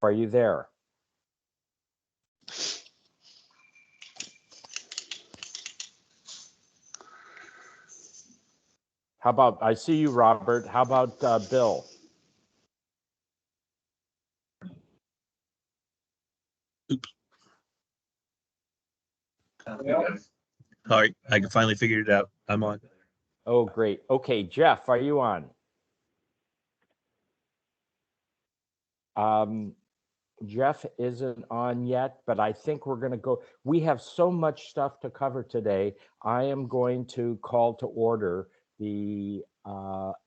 are you there? How about, I see you, Robert. How about Bill? Oops. All right, I finally figured it out. I'm on. Oh, great. Okay, Jeff, are you on? Jeff isn't on yet, but I think we're going to go. We have so much stuff to cover today. I am going to call to order the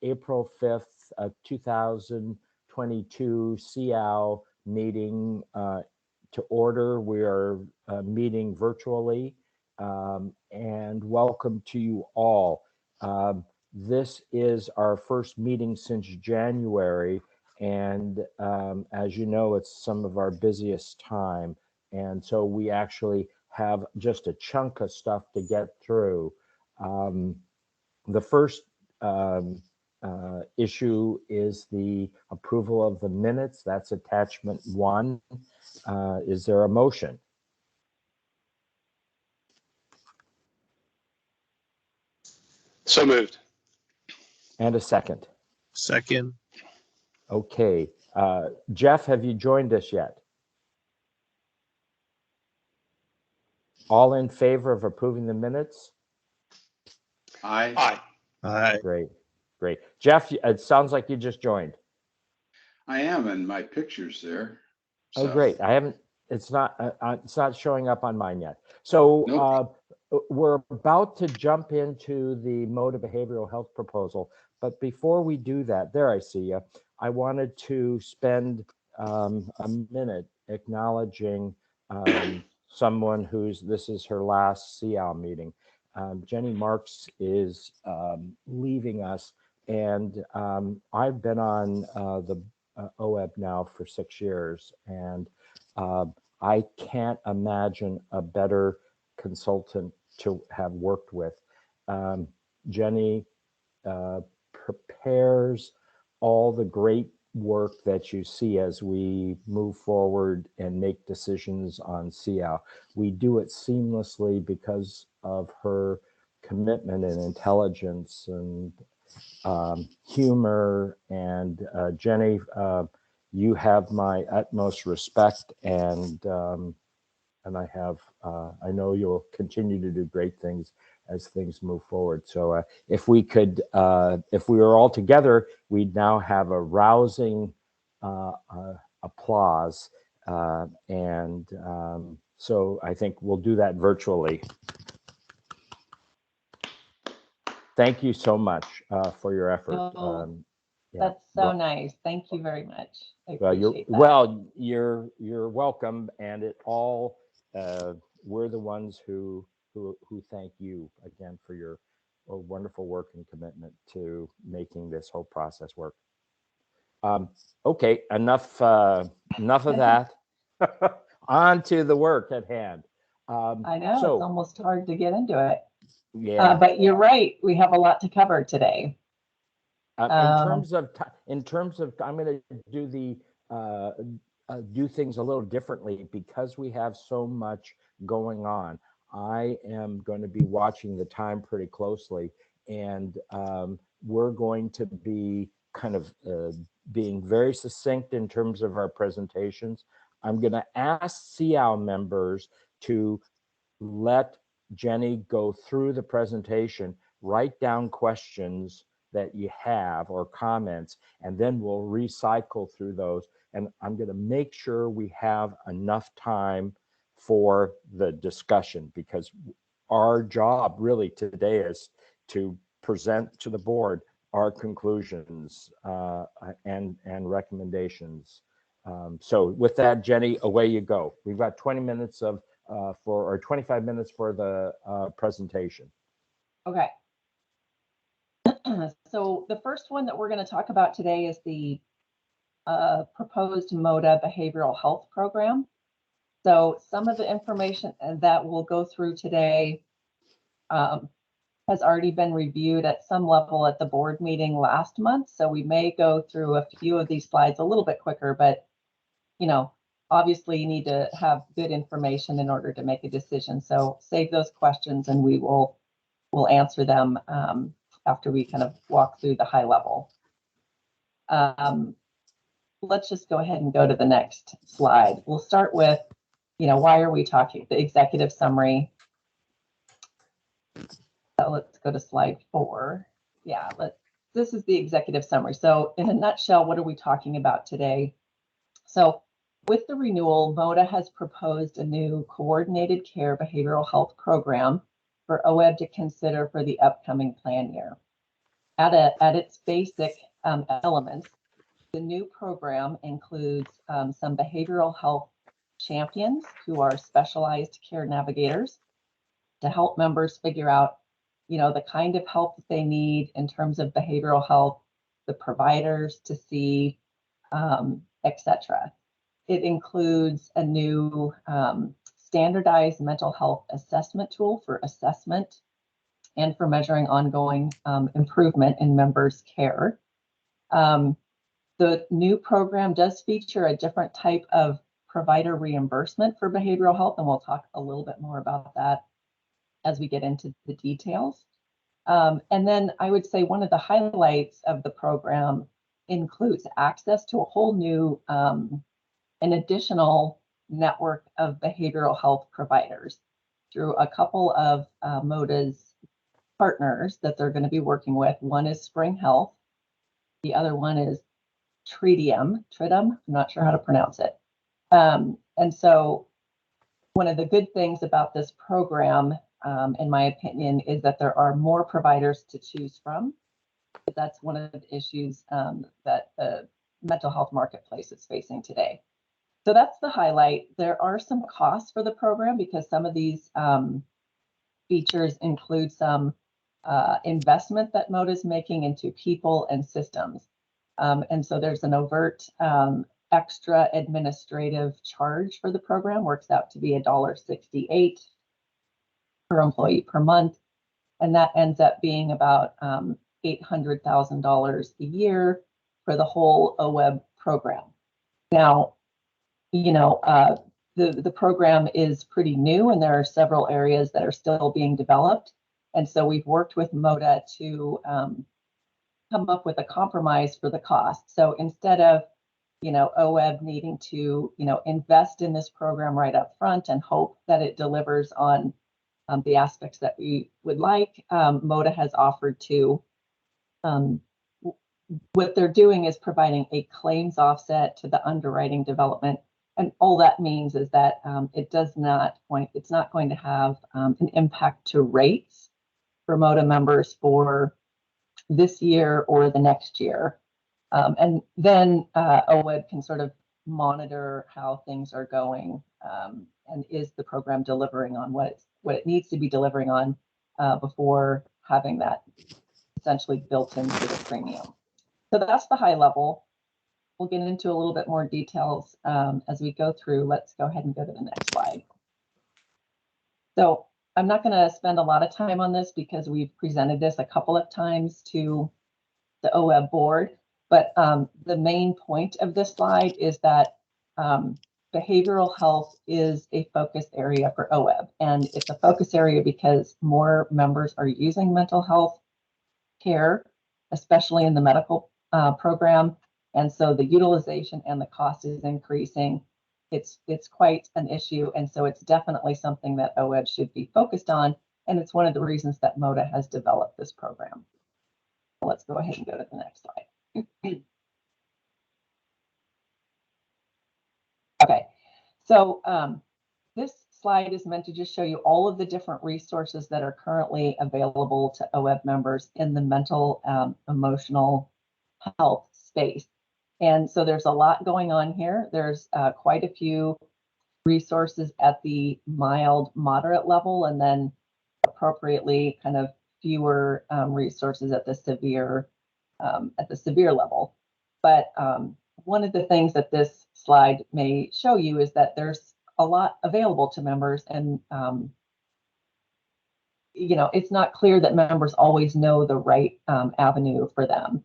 April 5th, 2022 SEOW meeting to order. We are meeting virtually, and welcome to you all. This is our first meeting since January. And as you know, it's some of our busiest time. And so we actually have just a chunk of stuff to get through. The first issue is the approval of the minutes. That's attachment 1. Is there a motion? So moved. And a second? Second. Okay. Jeff, have you joined us yet? All in favor of approving the minutes? Aye. Aye. Aye. Great, great. Jeff, it sounds like you just joined. I am, and my picture's there. Oh, So. great. I haven't. It's not showing up on mine yet. So Nope. We're about to jump into the Moda behavioral health proposal. But before we do that, there I see you. I wanted to spend a minute acknowledging someone this is her last SEOW meeting. Jenny Marks is leaving us, and I've been on the OEB now for 6 years, and I can't imagine a better consultant to have worked with. Jenny prepares all the great work that you see as we move forward and make decisions on SEOW. We do it seamlessly because of her commitment and intelligence and humor. And Jenny, you have my utmost respect, and I know you'll continue to do great things as things move forward. So if we were all together, we'd now have a rousing applause. So I think we'll do that virtually. Thank you so much for your effort. Yeah. That's so nice. Thank you very much. I appreciate that. Well, you're welcome, and it all we're the ones who thank you again for your wonderful work and commitment to making this whole process work. Okay, enough of that. On to the work at hand. I know, it's almost hard to get into it. Yeah, but you're right. We have a lot to cover today. In terms of, I'm going to do do things a little differently because we have so much going on. I am going to be watching the time pretty closely, and we're going to be kind of being very succinct in terms of our presentations. I'm going to ask SEOW members to let Jenny go through the presentation, write down questions that you have or comments, and then we'll recycle through those. And I'm going to make sure we have enough time for the discussion, because our job really today is to present to the board our conclusions and recommendations. So with that, Jenny, away you go. We've got 20 minutes or 25 minutes for the presentation. Okay. So the first one that we're going to talk about today is the proposed Moda behavioral health program. So some of the information that we'll go through today has already been reviewed at some level at the board meeting last month. So we may go through a few of these slides a little bit quicker, but obviously you need to have good information in order to make a decision. So save those questions and we'll answer them after we kind of walk through the high level. Let's just go ahead and go to the next slide. We'll start with, why are we talking? The executive summary. So let's go to slide 4. Yeah, this is the executive summary. So in a nutshell, what are we talking about today? So with the renewal, Moda has proposed a new coordinated care behavioral health program for OEB to consider for the upcoming plan year. At its basic elements, the new program includes some behavioral health champions who are specialized care navigators to help members figure out, the kind of help that they need in terms of behavioral health, the providers to see, etc. It includes a new standardized mental health assessment tool for assessment and for measuring ongoing improvement in members' care. The new program does feature a different type of provider reimbursement for behavioral health, and we'll talk a little bit more about that as we get into the details. And then I would say one of the highlights of the program includes access to a whole new, an additional network of behavioral health providers through a couple of Moda's partners that they're going to be working with. One is Spring Health. The other one is Tridium, I'm not sure how to pronounce it. And so one of the good things about this program, in my opinion, is that there are more providers to choose from. That's one of the issues that the mental health marketplace is facing today. So that's the highlight. There are some costs for the program because some of these features include some investment that Moda is making into people and systems. And so there's an overt extra administrative charge for the program, works out to be $1.68 per employee per month. And that ends up being about $800,000 a year for the whole OEB program. Now, the program is pretty new and there are several areas that are still being developed. And so we've worked with Moda to come up with a compromise for the cost. So instead of, OEB needing to, invest in this program right up front and hope that it delivers on the aspects that we would like, Moda has offered to, what they're doing is providing a claims offset to the underwriting development. And all that means is that it's not going to have an impact to rates for Moda members for this year or the next year. And then OEB can sort of monitor how things are going and is the program delivering on what it needs to be delivering on before having that essentially built into the premium. So that's the high level. We'll get into a little bit more details as we go through. Let's go ahead and go to the next slide. So I'm not going to spend a lot of time on this because we've presented this a couple of times to the OEB board, but the main point of this slide is that behavioral health is a focus area for OEB, and it's a focus area because more members are using mental health care, especially in the medical program, and so the utilization and the cost is increasing. It's quite an issue, and so it's definitely something that OEB should be focused on, and it's one of the reasons that Moda has developed this program. Let's go ahead and go to the next slide. Okay, so this slide is meant to just show you all of the different resources that are currently available to OEB members in the mental emotional health space. And so there's a lot going on here. There's quite a few resources at the mild, moderate level, and then appropriately kind of fewer resources at the severe level. But one of the things that this slide may show you is that there's a lot available to members, and it's not clear that members always know the right avenue for them.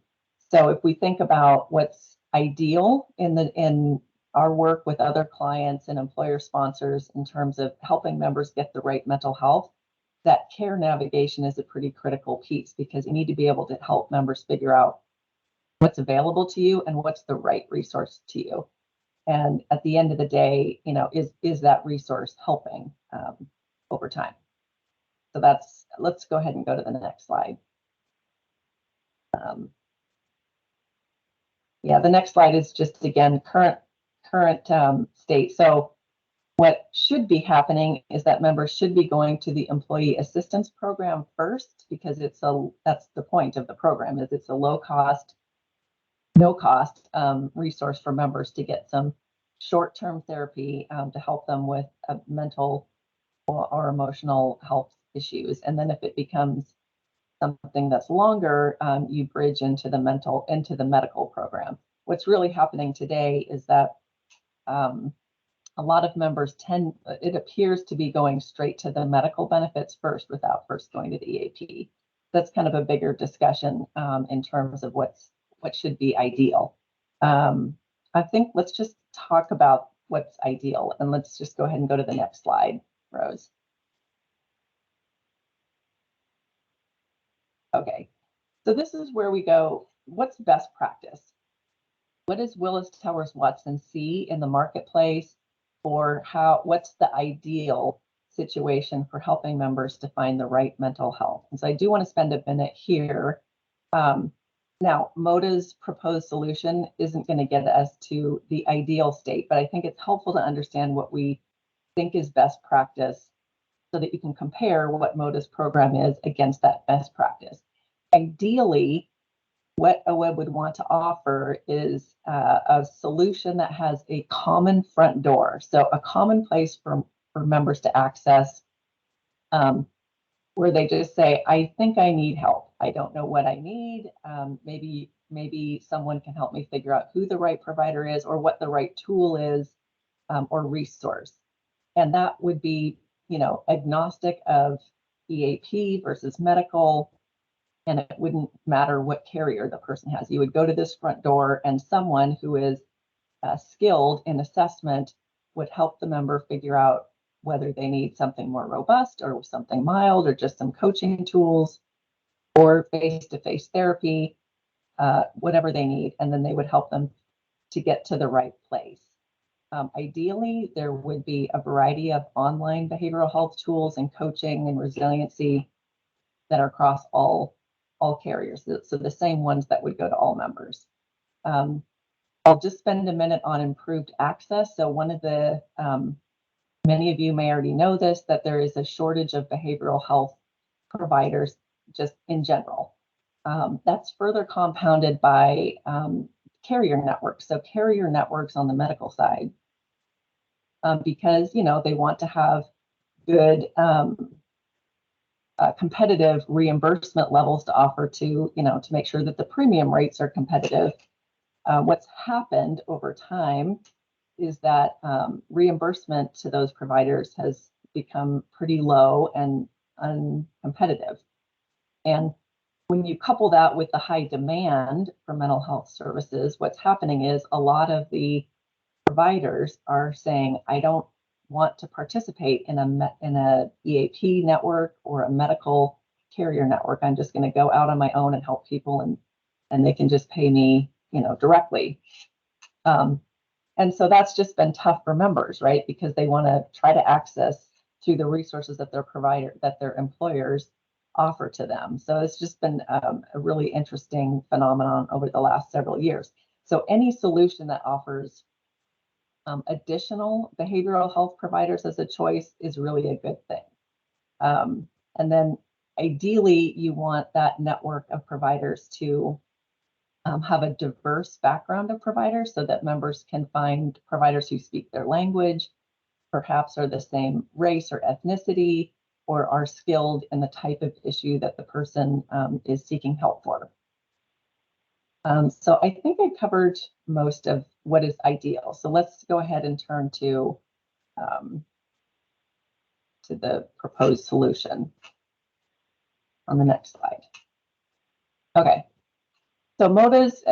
So if we think about what's ideal in our work with other clients and employer sponsors in terms of helping members get the right mental health, that care navigation is a pretty critical piece, because you need to be able to help members figure out what's available to you and what's the right resource to you. And at the end of the day, is that resource helping over time? So let's go ahead and go to the next slide. Yeah, the next slide is just, again, current state. So what should be happening is that members should be going to the employee assistance program first, because that's the point of the program, is it's a low cost, no cost resource for members to get some short-term therapy to help them with mental or emotional health issues. And then if it becomes something that's longer, you bridge into the medical program. What's really happening today is that a lot of members it appears to be going straight to the medical benefits first without first going to the EAP. That's kind of a bigger discussion in terms of what should be ideal. I think let's just talk about what's ideal, and let's just go ahead and go to the next slide, Rose. Okay, so this is where we go. What's best practice? What does Willis Towers Watson see in the marketplace, or what's the ideal situation for helping members to find the right mental health? And so I do want to spend a minute here. Now, Moda's proposed solution isn't going to get us to the ideal state, but I think it's helpful to understand what we think is best practice so that you can compare what Moda's program is against that best practice. Ideally, what OWEB would want to offer is a solution that has a common front door. So a common place for members to access where they just say, I think I need help. I don't know what I need. Maybe someone can help me figure out who the right provider is or what the right tool is or resource. And that would be, agnostic of EAP versus medical, and it wouldn't matter what carrier the person has. You would go to this front door, and someone who is skilled in assessment would help the member figure out whether they need something more robust or something mild or just some coaching tools or face-to-face therapy, whatever they need, and then they would help them to get to the right place. Ideally, there would be a variety of online behavioral health tools and coaching and resiliency that are across all carriers, so the same ones that would go to all members. I'll just spend a minute on improved access. So one of the, many of you may already know this, that there is a shortage of behavioral health providers just in general. That's further compounded by carrier networks. So carrier networks on the medical side, because, they want to have good competitive reimbursement levels to offer to make sure that the premium rates are competitive. What's happened over time is that reimbursement to those providers has become pretty low and uncompetitive. And when you couple that with the high demand for mental health services, what's happening is a lot of the providers are saying, I don't want to participate in a EAP network or a medical carrier network. I'm just going to go out on my own and help people, and they can just pay me, directly. And so that's just been tough for members, right? Because they want to try to access through the resources that their employers offer to them. So it's just been a really interesting phenomenon over the last several years. So any solution that offers additional behavioral health providers as a choice is really a good thing. And then ideally, you want that network of providers to have a diverse background of providers so that members can find providers who speak their language, perhaps are the same race or ethnicity, or are skilled in the type of issue that the person is seeking help for. So I think I covered most of what is ideal. So let's go ahead and turn to the proposed solution on the next slide. Okay. So Moda's,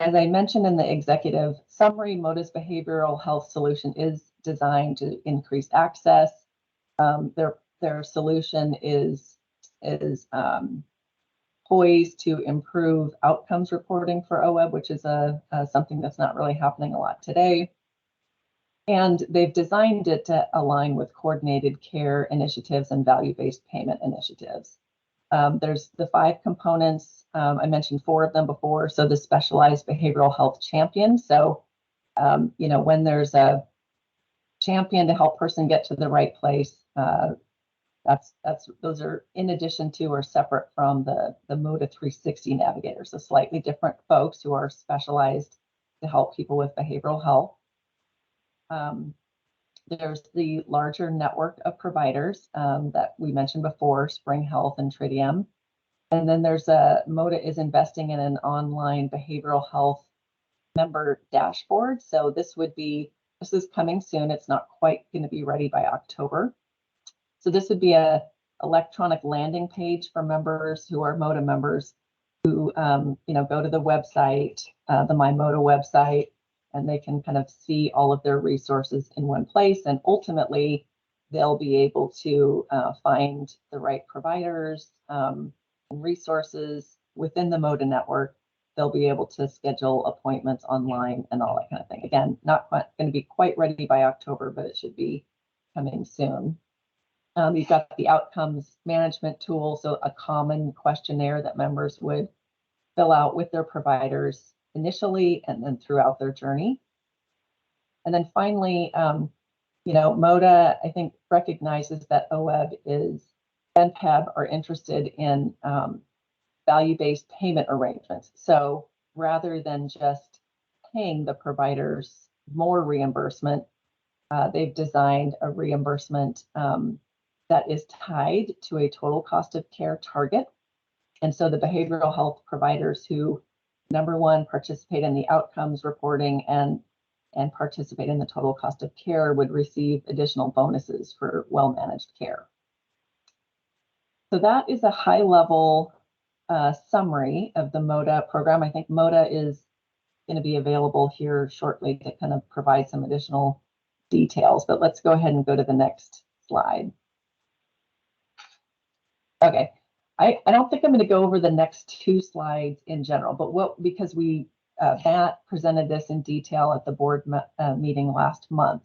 as I mentioned in the executive summary, Moda's behavioral health solution is designed to increase access. Their solution is poised to improve outcomes reporting for OWEB, which is something that's not really happening a lot today. And they've designed it to align with coordinated care initiatives and value-based payment initiatives. There's the 5 components. I mentioned 4 of them before. So the specialized behavioral health champion. So, when there's a champion to help person get to the right place, those are in addition to or separate from the Moda 360 navigator. So slightly different folks who are specialized to help people with behavioral health. There's the larger network of providers that we mentioned before, Spring Health and Tritium. And then there's Moda is investing in an online behavioral health member dashboard. So this is coming soon. It's not quite going to be ready by October. So this would be a electronic landing page for members who are Moda members who, go to the website, the My Moda website, and they can kind of see all of their resources in one place. And ultimately, they'll be able to find the right providers and resources within the Moda network. They'll be able to schedule appointments online and all that kind of thing. Again, not going to be quite ready by October, but it should be coming soon. You've got the outcomes management tool, so a common questionnaire that members would fill out with their providers initially and then throughout their journey. And then finally, Moda, I think, recognizes that OWEB and PEB are interested in value-based payment arrangements. So rather than just paying the providers more reimbursement, they've designed a reimbursement that is tied to a total cost of care target. And so the behavioral health providers who, number one, participate in the outcomes reporting and participate in the total cost of care would receive additional bonuses for well-managed care. So that is a high-level summary of the Moda program. I think Moda is going to be available here shortly to kind of provide some additional details, but let's go ahead and go to the next slide. Okay, I don't think I'm going to go over the next 2 slides in general, but because Matt presented this in detail at the board meeting last month.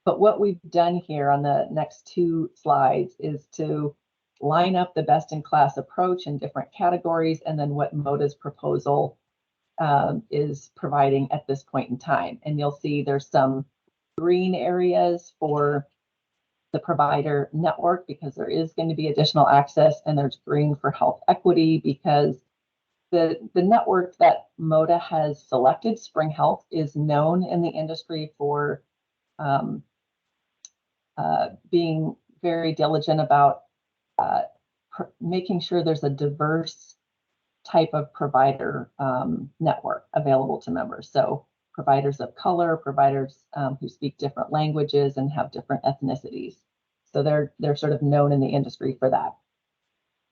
But what we've done here on the next 2 slides is to line up the best-in-class approach in different categories and then what Moda's proposal is providing at this point in time. And you'll see there's some green areas for the provider network because there is going to be additional access, and there's green for health equity because the network that Moda has selected, Spring Health, is known in the industry for being very diligent about making sure there's a diverse type of provider network available to members. So providers of color, providers who speak different languages and have different ethnicities. So they're sort of known in the industry for that.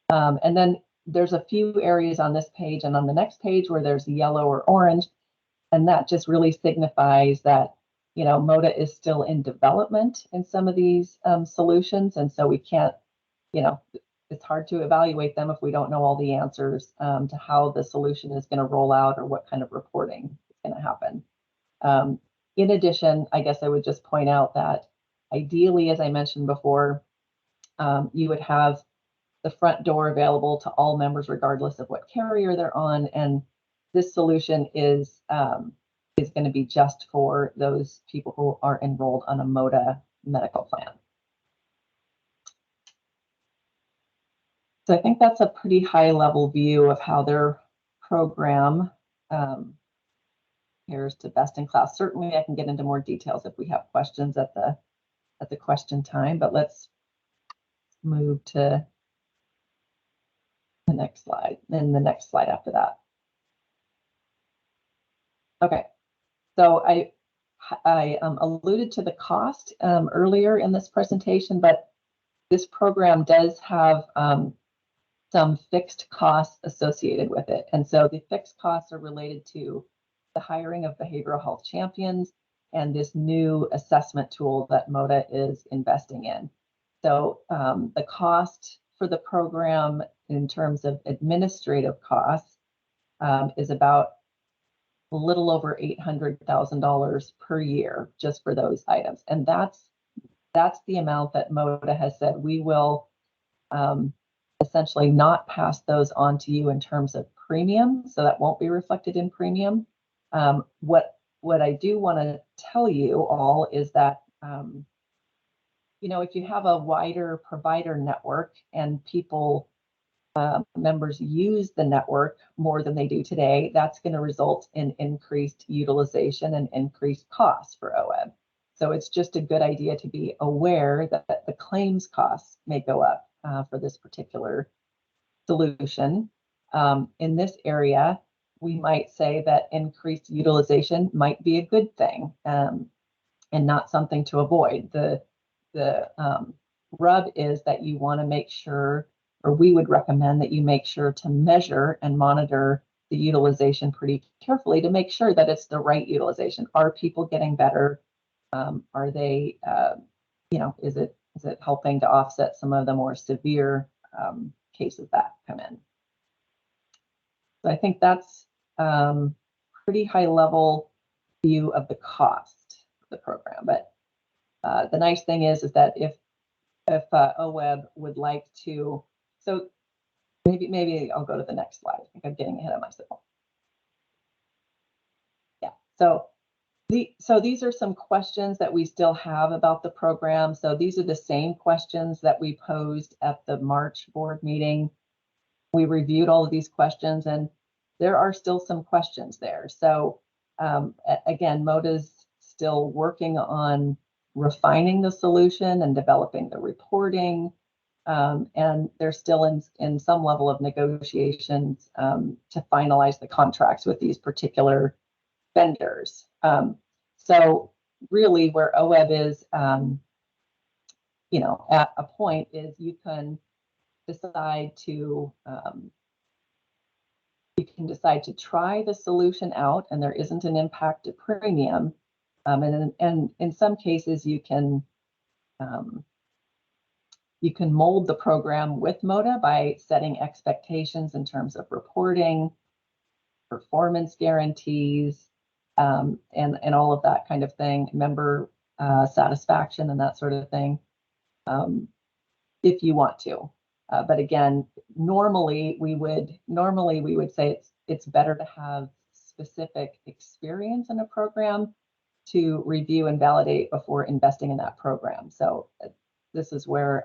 And then there's a few areas on this page and on the next page where there's yellow or orange, and that just really signifies that Moda is still in development in some of these solutions, and so we can't, it's hard to evaluate them if we don't know all the answers to how the solution is going to roll out or what kind of reporting is going to happen. In addition, I guess I would just point out that ideally, as I mentioned before, you would have the front door available to all members regardless of what carrier they're on, and this solution is going to be just for those people who are enrolled on a Moda medical plan. So I think that's a pretty high level view of how their program compares to best in class. Certainly I can get into more details if we have questions at the question time, but let's move to the next slide and the next slide after that. Okay, so I alluded to the cost earlier in this presentation, but this program does have some fixed costs associated with it. And so the fixed costs are related to the hiring of behavioral health champions and this new assessment tool that Moda is investing in. So the cost for the program in terms of administrative costs is about a little over $800,000 per year just for those items. And that's the amount that Moda has said we will essentially not pass those on to you in terms of premium. So that won't be reflected in premium. What I do want to tell you all is that, if you have a wider provider network and members use the network more than they do today, that's going to result in increased utilization and increased costs for OEB. So it's just a good idea to be aware that the claims costs may go up for this particular solution. In this area, we might say that increased utilization might be a good thing and not something to avoid. The rub is that you want to make sure, or we would recommend that you make sure to measure and monitor the utilization pretty carefully to make sure that it's the right utilization. Are people getting better? Are they, is it helping to offset some of the more severe cases that come in? So I think that's pretty high level view of the cost of the program. But the nice thing is that if OEB would like to, so maybe I'll go to the next slide. I think I'm getting ahead of myself. Yeah. So these are some questions that we still have about the program. So these are the same questions that we posed at the March board meeting. We reviewed all of these questions, and there are still some questions there. So again, Moda's still working on refining the solution and developing the reporting, and they're still in some level of negotiations to finalize the contracts with these particular vendors. So really where OEB is, at a point is you can decide to try the solution out, and there isn't an impact to premium. And in some cases, you can mold the program with Moda by setting expectations in terms of reporting, performance guarantees, and all of that kind of thing, member satisfaction and that sort of thing, if you want to. But again, normally we would say it's better to have specific experience in a program to review and validate before investing in that program. So this is where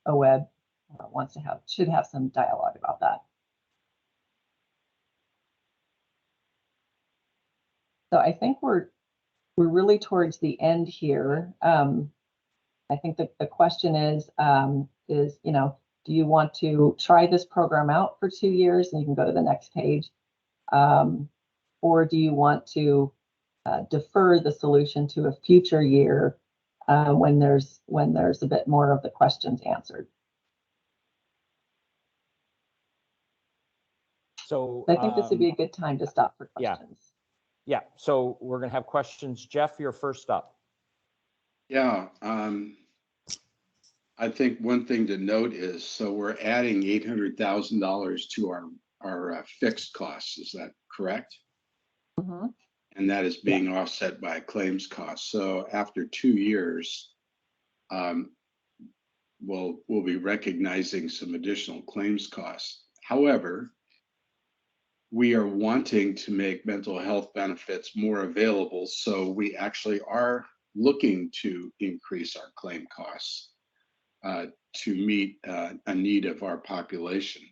OEB should have some dialogue about that. So I think we're really towards the end here. I think that the question is, do you want to try this program out for 2 years? And you can go to the next page. Or do you want to defer the solution to a future year when there's a bit more of the questions answered? So I think this would be a good time to stop for questions. Yeah. So we're going to have questions. Jeff, you're first up. Yeah. I think one thing to note is, so we're adding $800,000 to our fixed costs. Is that correct? Mm-hmm. And that is being offset by claims costs. So after 2 years, we'll be recognizing some additional claims costs. However, we are wanting to make mental health benefits more available, so we actually are looking to increase our claim costs to meet a need of our population.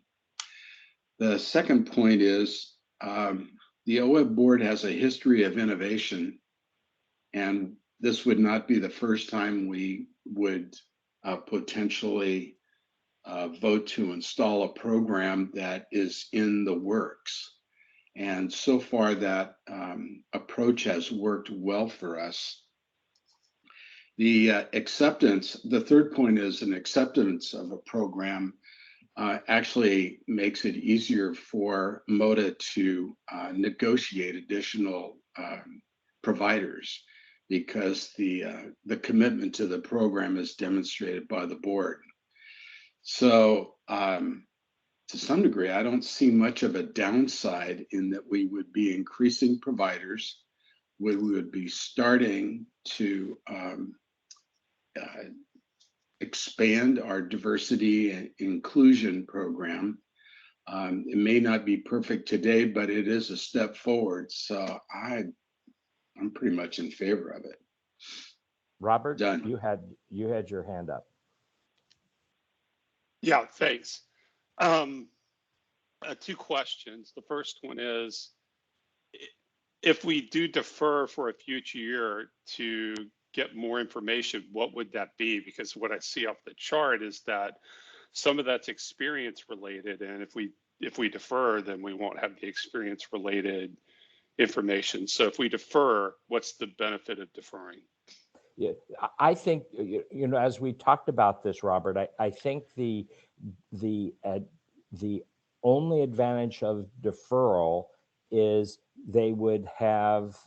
The second point is the OEB board has a history of innovation, and this would not be the first time we would potentially vote to install a program that is in the works. And so far that approach has worked well for us. The acceptance, the third point is an acceptance of a program actually makes it easier for Moda to negotiate additional providers, because the commitment to the program is demonstrated by the board. So to some degree, I don't see much of a downside in that we would be increasing providers. We would be starting to expand our diversity and inclusion program. It may not be perfect today, but it is a step forward. So I'm pretty much in favor of it. Robert, Done. you had your hand up. Yeah, thanks. Two questions. The first one is, if we do defer for a future year to get more information, what would that be? Because what I see off the chart is that some of that's experience related, and if we defer, then we won't have the experience related information. So if we defer, what's the benefit of deferring? Yeah, I think, as we talked about this, Robert, I think the only advantage of deferral is they would have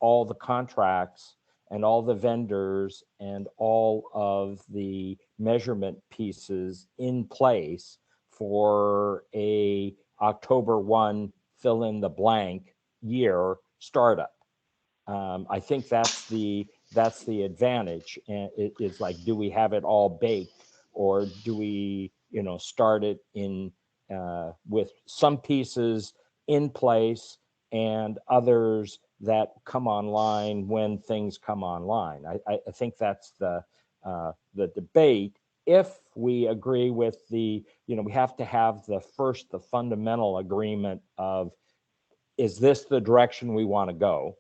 all the contracts and all the vendors and all of the measurement pieces in place for a October 1 fill in the blank year startup. I think that's the advantage. And it's like, do we have it all baked, or do we, start it in with some pieces in place and others that come online when things come online? I think that's the debate. If we agree with we have to have the fundamental agreement of, is this the direction we want to go?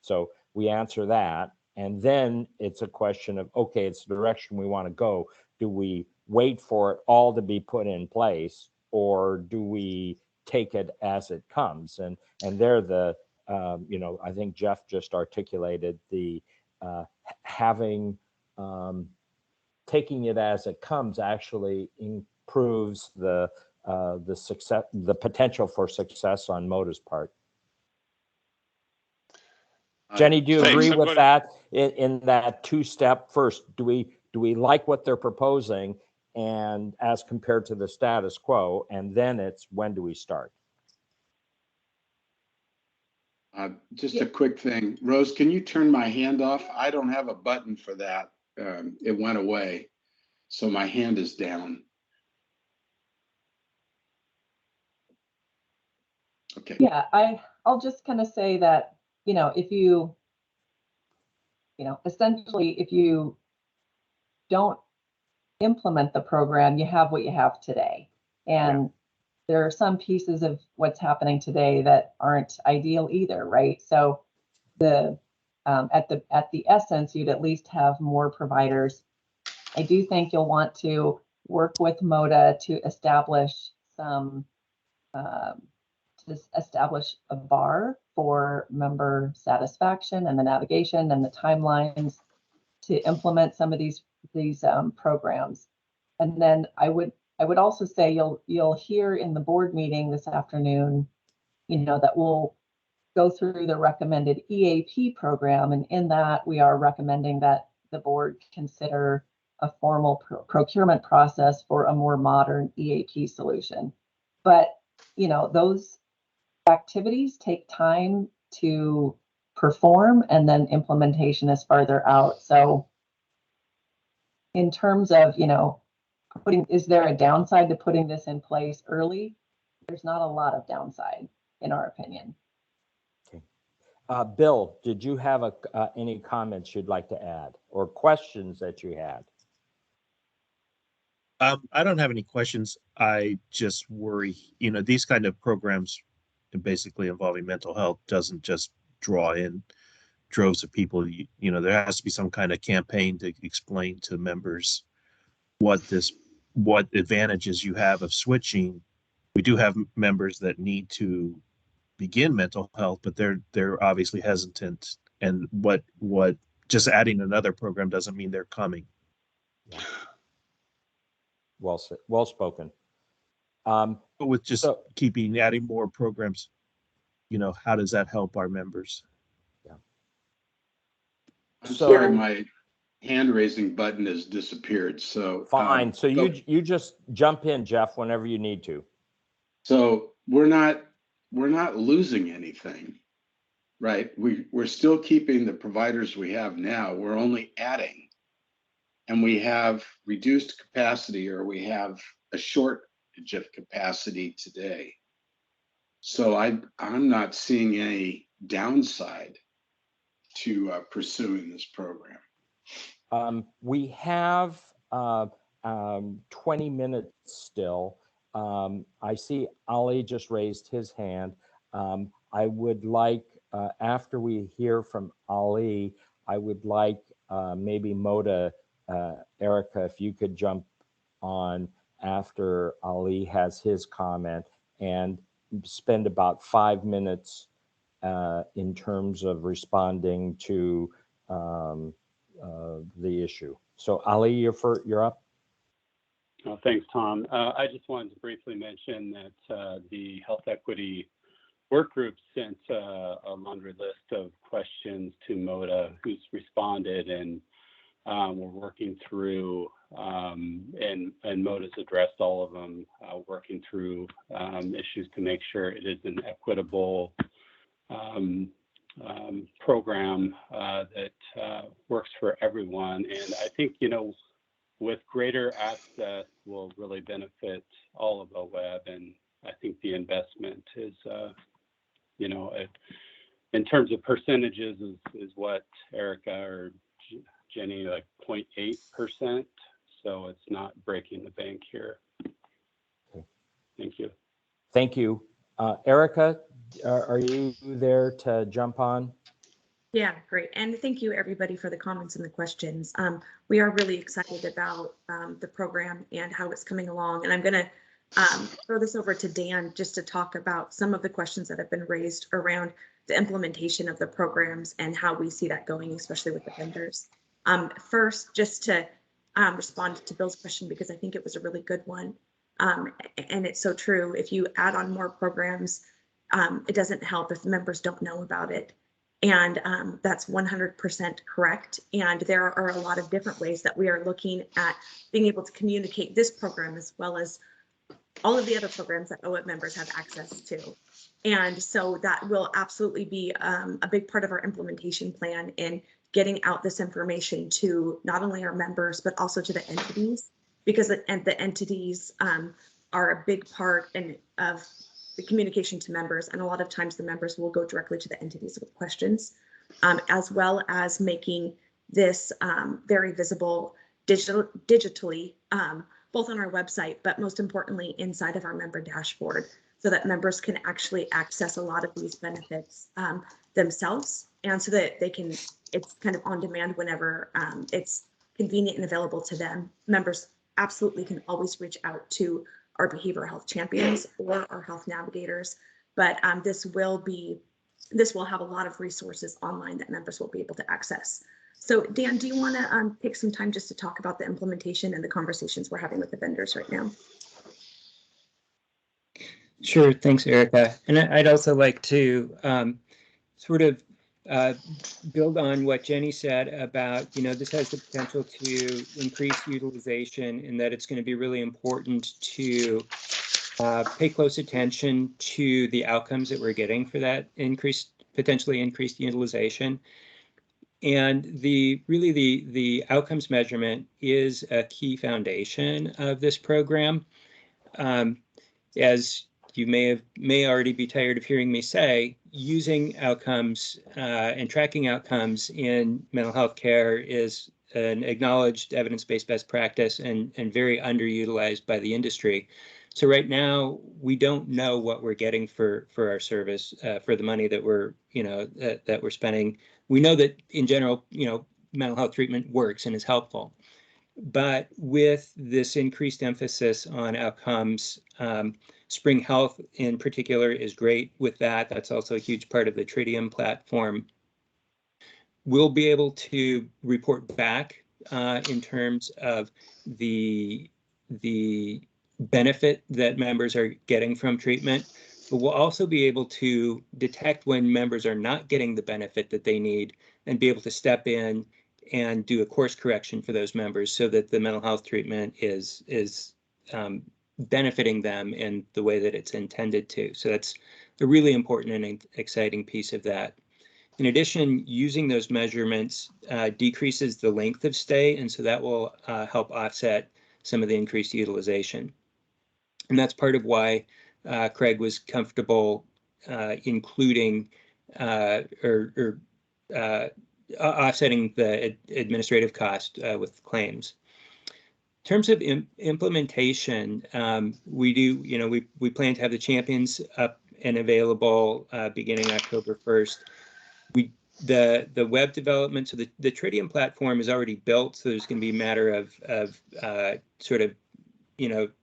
So we answer that. And then it's a question of, okay, it's the direction we want to go. Do we wait for it all to be put in place, or do we take it as it comes? And they're I think Jeff just articulated the taking it as it comes actually improves the success, the potential for success on Moda's part. Jenny, do you agree with that in that two-step? First, do we like what they're proposing, and as compared to the status quo, and then it's, when do we start? Just a quick thing. Rose, can you turn my hand off? I don't have a button for that. It went away. So my hand is down. Okay. Yeah, I'll just kind of say that, if essentially, if you don't implement the program, you have what you have today. And there are some pieces of what's happening today that aren't ideal either, right? So at the essence, you'd at least have more providers. I do think you'll want to work with Moda to establish a bar for member satisfaction and the navigation and the timelines to implement some of these programs. And then I would also say you'll hear in the board meeting this afternoon, that we'll go through the recommended EAP program, and in that we are recommending that the board consider a formal procurement process for a more modern EAP solution. But those activities take time to perform, and then implementation is farther out. So in terms of, is there a downside to putting this in place early? There's not a lot of downside, in our opinion. Okay. Bill, did you have any comments you'd like to add, or questions that you had? I don't have any questions. I just worry, these kind of programs basically involving mental health doesn't just draw in droves of people. There has to be some kind of campaign to explain to members what advantages you have of switching. We do have members that need to begin mental health, but they're obviously hesitant. And what just adding another program doesn't mean they're coming. Yeah. Well spoken. But with just So- adding more programs, how does that help our members? I'm So- sorry, my hand raising button has disappeared. So Fine. So you just jump in, Jeff, whenever you need to. So we're not losing anything, right? We're still keeping the providers we have now. We're only adding, and we have reduced capacity, or we have a shortage of capacity today. So I'm not seeing any downside to pursuing this program. We have 20 minutes still. I see Ali just raised his hand. I would like, after we hear from Ali, I would like maybe Moda, Erica, if you could jump on after Ali has his comment and spend about 5 minutes in terms of responding to the issue. So Ali, you're up. Thanks, Tom. I just wanted to briefly mention that the health equity work group sent a laundry list of questions to Moda, who's responded, and we're working through, and Moda's addressed all of them, working through issues to make sure it is an equitable program that works for everyone. And I think, with greater access will really benefit all of OWEB. And I think the investment is, in terms of percentages is what Erica or Jenny, like 0.8%. So it's not breaking the bank here. Okay. Thank you. Thank you. Erica, are you there to jump on? Yeah, great. And thank you everybody for the comments and the questions. We are really excited about the program and how it's coming along. And I'm going to throw this over to Dan just to talk about some of the questions that have been raised around the implementation of the programs and how we see that going, especially with the vendors. First, just to respond to Bill's question, because I think it was a really good one. And it's so true. If you add on more programs, it doesn't help if members don't know about it. And that's 100% correct. And there are a lot of different ways that we are looking at being able to communicate this program as well as all of the other programs that OWEB members have access to. And so that will absolutely be a big part of our implementation plan in getting out this information to not only our members, but also to the entities, because the entities are a big part of the communication to members. And a lot of times the members will go directly to the entities with questions, as well as making this very visible digitally, both on our website, but most importantly, inside of our member dashboard, so that members can actually access a lot of these benefits themselves. And so that it's kind of on demand whenever it's convenient and available to them. Members absolutely can always reach out to our behavioral health champions or our health navigators, but this will have a lot of resources online that members will be able to access. So Dan, do you want to take some time just to talk about the implementation and the conversations we're having with the vendors right now? Sure, thanks, Erica. And I'd also like to sort of build on what Jenny said about, this has the potential to increase utilization, and that it's going to be really important to pay close attention to the outcomes that we're getting for that potentially increased utilization. And the outcomes measurement is a key foundation of this program. As you may already be tired of hearing me say, using outcomes and tracking outcomes in mental health care is an acknowledged evidence-based best practice and very underutilized by the industry. So right now, we don't know what we're getting for our service, for the money that we're that we're spending. We know that in general, mental health treatment works and is helpful. But with this increased emphasis on outcomes, Spring Health in particular is great with that. That's also a huge part of the Tritium platform. We'll be able to report back in terms of the benefit that members are getting from treatment, but we'll also be able to detect when members are not getting the benefit that they need and be able to step in and do a course correction for those members so that the mental health treatment is benefiting them in the way that it's intended to. So that's a really important and exciting piece of that. In addition, using those measurements decreases the length of stay, and so that will help offset some of the increased utilization. And that's part of why Craig was comfortable including or offsetting the administrative cost with claims. In terms of implementation, we plan to have the champions up and available beginning October 1st. The web development, so the Tritium platform is already built, so there's going to be a matter of sort of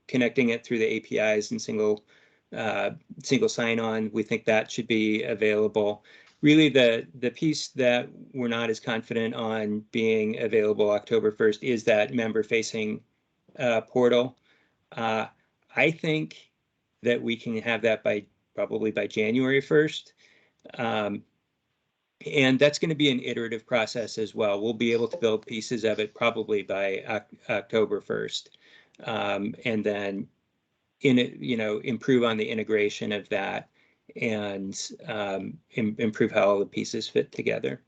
connecting it through the APIs and single sign-on. We think that should be available. Really, the piece that we're not as confident on being available October 1st is that member-facing portal. I think that we can have that probably by January 1st. And that's going to be an iterative process as well. We'll be able to build pieces of it probably by October 1st. And then improve on the integration of that and improve how all the pieces fit together.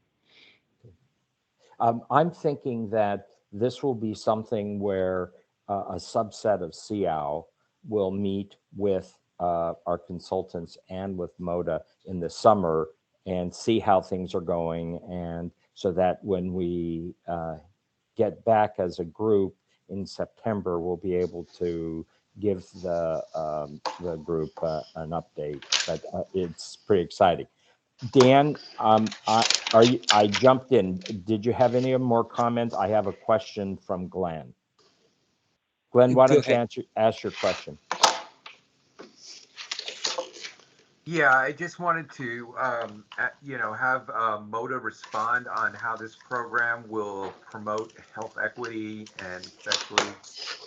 I'm thinking that this will be something where a subset of SEOW will meet with our consultants and with Moda in the summer and see how things are going, and so that when we get back as a group in September, we'll be able to give the group an update. But it's pretty exciting. Dan, I jumped in. Did you have any more comments? I have a question from Glenn. Glenn, why don't you ask your question? Yeah, I just wanted to, have Moda respond on how this program will promote health equity and especially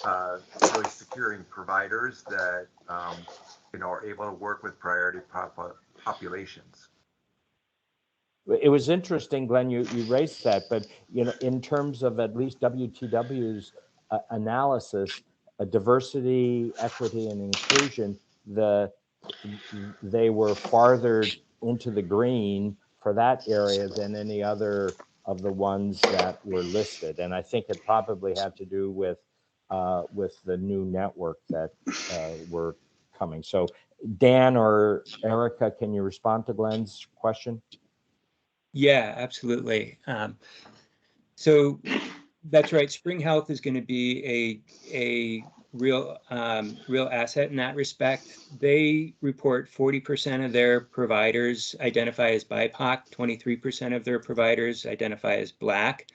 really securing providers that, are able to work with priority populations. It was interesting, Glenn, you raised that, but in terms of at least WTW's analysis, diversity, equity, and inclusion, they were farther into the green for that area than any other of the ones that were listed, and I think it probably had to do with the new network that were coming. So, Dan or Erica, can you respond to Glenn's question? Yeah, absolutely. So that's right. Spring Health is going to be a real asset in that respect. They report 40% of their providers identify as BIPOC, 23% of their providers identify as Black.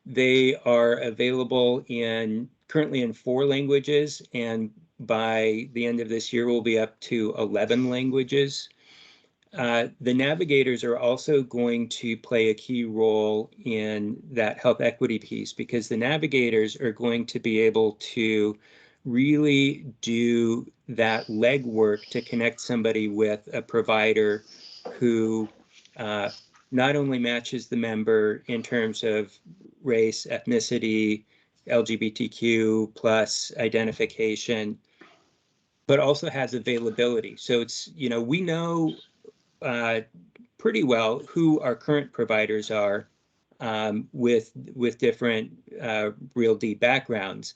They are available currently in 4 languages, and by the end of this year, we'll be up to 11 languages. The navigators are also going to play a key role in that health equity piece, because the navigators are going to be able to really do that legwork to connect somebody with a provider who not only matches the member in terms of race, ethnicity, LGBTQ plus identification, but also has availability. So it's, we know pretty well who our current providers are with different real deep backgrounds.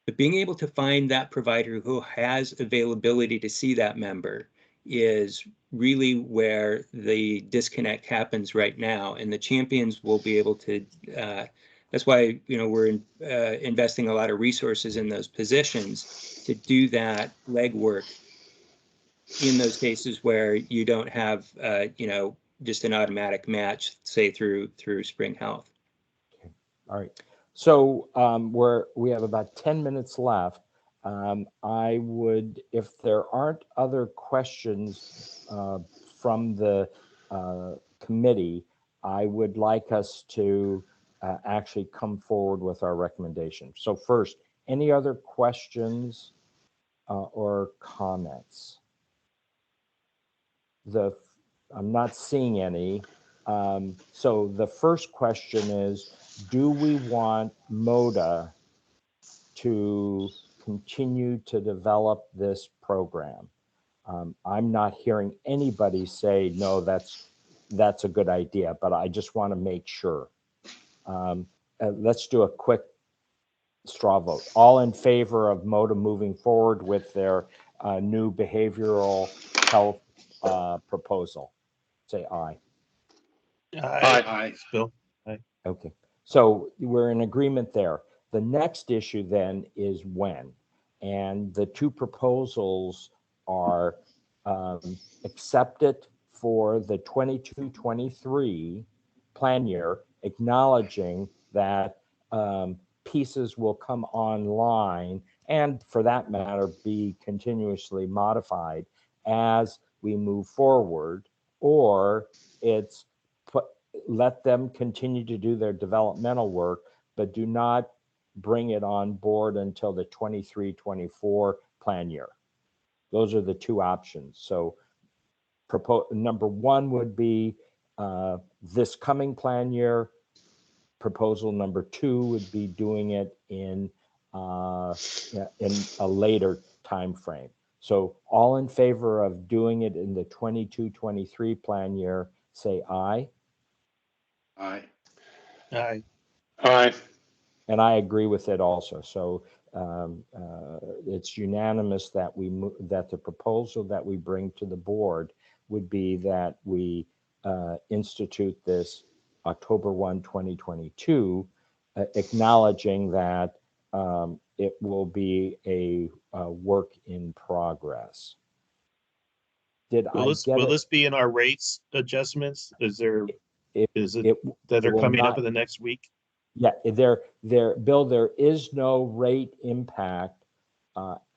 But being able to find that provider who has availability to see that member is really where the disconnect happens right now. And the champions will be able to, that's why, we're investing a lot of resources in those positions to do that legwork in those cases where you don't have, just an automatic match, say through Spring Health. Okay. All right. So we have about 10 minutes left. I would, if there aren't other questions from the committee, I would like us to actually come forward with our recommendation. So first, Any other questions or comments? I'm not seeing any. So the first question is, do we want Moda to continue to develop this program? I'm not hearing anybody say, no, that's a good idea, but I just want to make sure. Let's do a quick straw vote. All in favor of Moda moving forward with their new behavioral health proposal, say aye. Aye. Bill. Aye. Okay, so we're in agreement there. The next issue then is when, and the two proposals are accepted for the 22-23 plan year, acknowledging that pieces will come online and, for that matter, be continuously modified as we move forward, or it's let them continue to do their developmental work, but do not bring it on board until the 23-24 plan year. Those are the two options. So number one would be this coming plan year. Proposal number two would be doing it in a later time frame. So all in favor of doing it in the 22-23 plan year, say aye. Aye. Aye. Aye. And I agree with it also. So it's unanimous that that the proposal that we bring to the board would be that we institute this October 1, 2022, acknowledging that it will be a work in progress. Will this be in our rates adjustments? Is it that are coming up in the next week? Yeah, Bill, there is no rate impact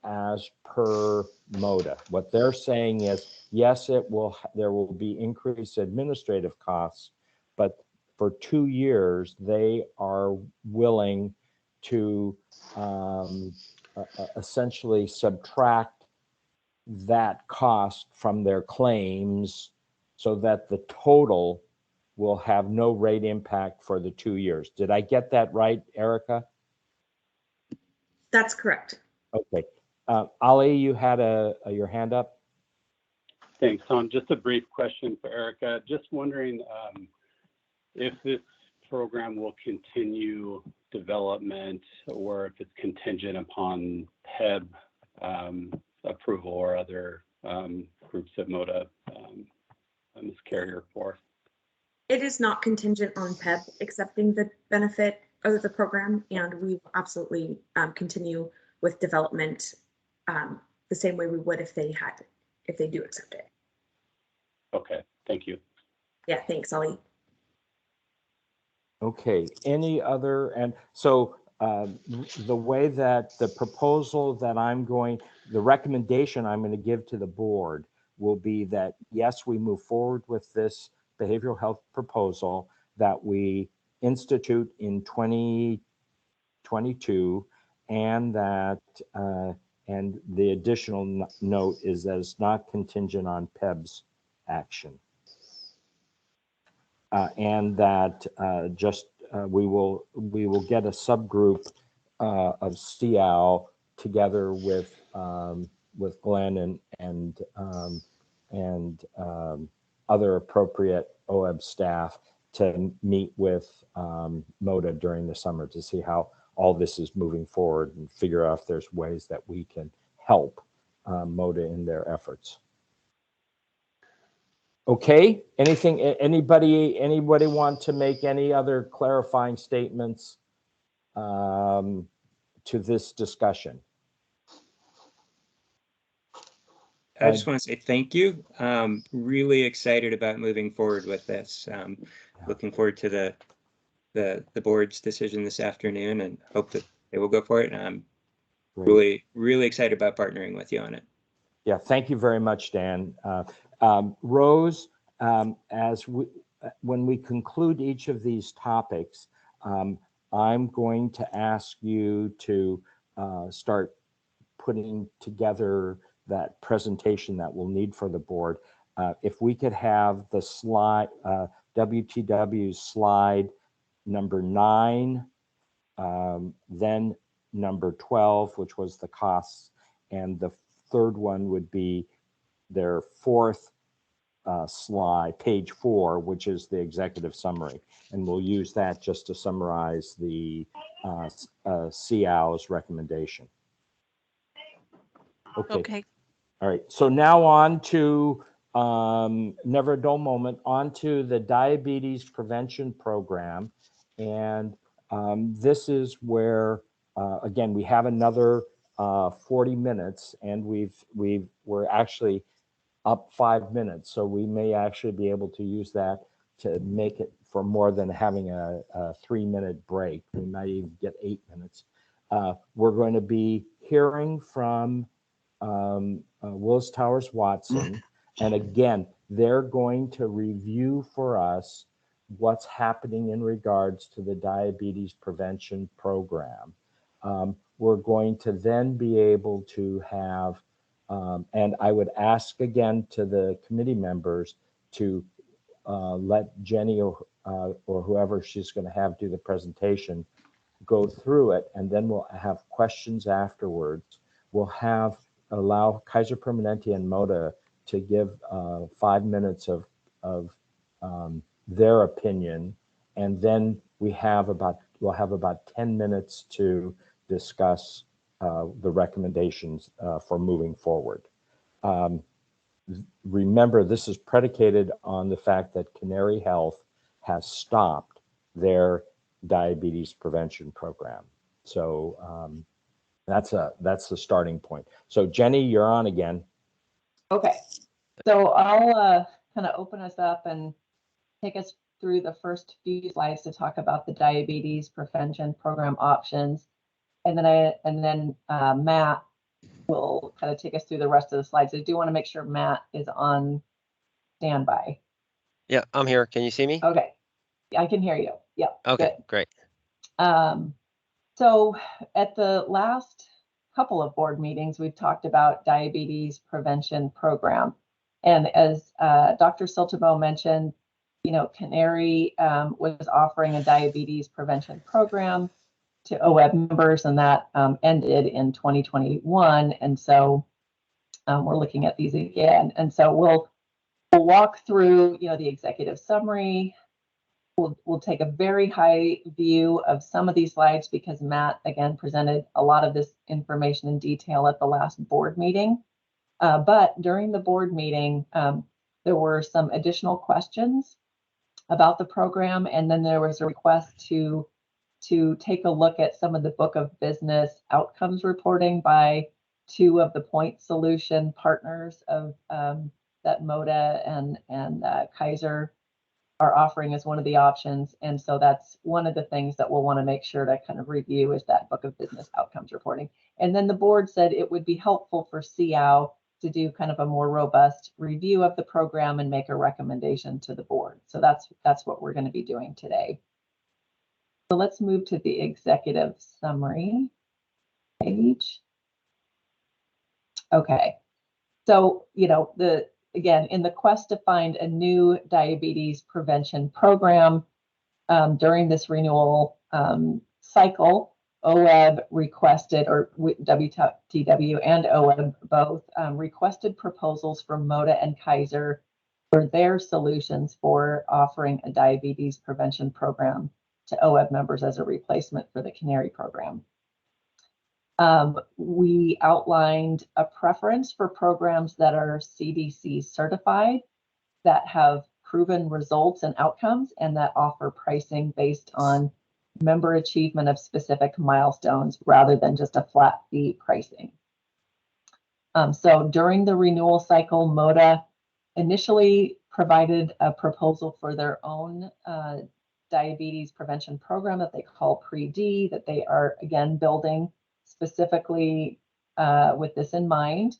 as per Moda. What they're saying is, yes, there will be increased administrative costs, but for 2 years, they are willing to essentially subtract that cost from their claims so that the total will have no rate impact for the 2 years. Did I get that right, Erica? That's correct. Okay. Ali, you had your hand up? Thanks, Tom. Just a brief question for Erica. Just wondering if this program will continue development or if it's contingent upon PEB approval or other groups that Moda is carrier for. It is not contingent on PEB accepting the benefit of the program, and we absolutely continue with development the same way we would if they do accept it. Okay, thank you. Yeah, thanks, Ollie. Okay, any other, and so the way that the proposal that the recommendation I'm going to give to the board will be that, yes, we move forward with this behavioral health proposal, that we institute in 2022, and that and the additional note is that it's not contingent on PEB's action, and that we will get a subgroup of SEOW together with Glenn and other appropriate OEB staff to meet with Moda during the summer to see how all this is moving forward and figure out if there's ways that we can help Moda in their efforts. Okay, anybody want to make any other clarifying statements to this discussion? I just want to say thank you. Really excited about moving forward with this. Looking forward to the board's decision this afternoon, and hope that they will go for it. And I'm really excited about partnering with you on it. Yeah, thank you very much, Dan. Rose, when we conclude each of these topics, I'm going to ask you to start putting together that presentation that we'll need for the board. If we could have the slide, WTW slide number 9, then number 12, which was the costs, and the third one would be their fourth slide, page 4, which is the executive summary. And we'll use that just to summarize the SEOW's recommendation. Okay. All right. So now on to never a dull moment, on to the diabetes prevention program. And this is where, again, we have another 40 minutes, and we're actually up 5 minutes. So we may actually be able to use that to make it for more than having a 3-minute break. We might even get 8 minutes. We're going to be hearing from Willis Towers Watson. And again, they're going to review for us what's happening in regards to the diabetes prevention program. We're going to then be able to have, and I would ask again to the committee members to let Jenny or whoever she's going to have do the presentation go through it, and then we'll have questions afterwards. We'll allow Kaiser Permanente and Moda to give 5 minutes of their opinion, and then we'll have about 10 minutes to discuss the recommendations for moving forward. Remember, this is predicated on the fact that Canary Health has stopped their diabetes prevention program. So that's the starting point. So Jenny, you're on again. Okay, so I'll kind of open us up and take us through the first few slides to talk about the diabetes prevention program options, and then Matt will kind of take us through the rest of the slides. I do want to make sure Matt is on standby. Yeah, I'm here. Can you see me? Okay, I can hear you. Yeah. Okay, good. great. So at the last couple of board meetings, we've talked about diabetes prevention program. And as Dr. Siltabo mentioned, Canary was offering a diabetes prevention program to OWEB members, and that ended in 2021. And so we're looking at these again. And so we'll walk through, the executive summary. We'll take a very high view of some of these slides because Matt, again, presented a lot of this information in detail at the last board meeting. But during the board meeting, there were some additional questions about the program, and then there was a request to take a look at some of the book of business outcomes reporting by 2 of the point solution partners of that Moda and Kaiser are offering as one of the options. And so that's one of the things that we'll want to make sure to kind of review is that book of business outcomes reporting. And then the board said it would be helpful for SEOW to do kind of a more robust review of the program and make a recommendation to the board. So that's what we're going to be doing today. So let's move to the executive summary page. Okay. So, again, in the quest to find a new diabetes prevention program during this renewal cycle, OWEB requested, or WTW and OWEB both requested proposals from Moda and Kaiser for their solutions for offering a diabetes prevention program to OWEB members as a replacement for the Canary program. We outlined a preference for programs that are CDC certified, that have proven results and outcomes, and that offer pricing based on member achievement of specific milestones rather than just a flat fee pricing. So during the renewal cycle, Moda initially provided a proposal for their own diabetes prevention program that they call Pre-D, that they are again building specifically with this in mind.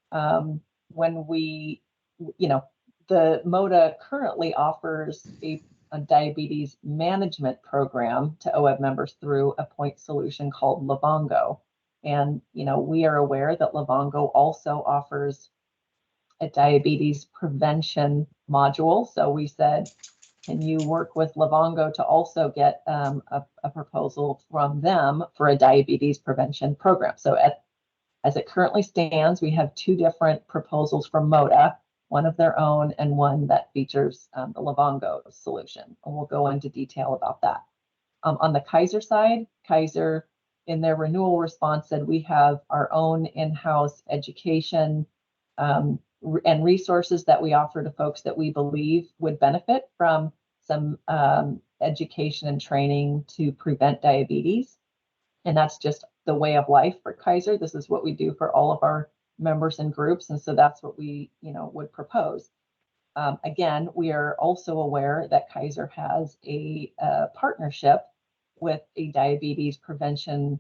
When we, the Moda currently offers a diabetes management program to OWEB members through a point solution called Livongo. And, we are aware that Livongo also offers a diabetes prevention module. So we said, can you work with Livongo to also get a proposal from them for a diabetes prevention program? So as it currently stands, we have 2 different proposals from Moda, one of their own and one that features the Livongo solution. And we'll go into detail about that. On the Kaiser side, Kaiser in their renewal response said we have our own in-house education and resources that we offer to folks that we believe would benefit from some education and training to prevent diabetes. And that's just the way of life for Kaiser. This is what we do for all of our members and groups. And so that's what we, would propose. Again, we are also aware that Kaiser has a partnership with a diabetes prevention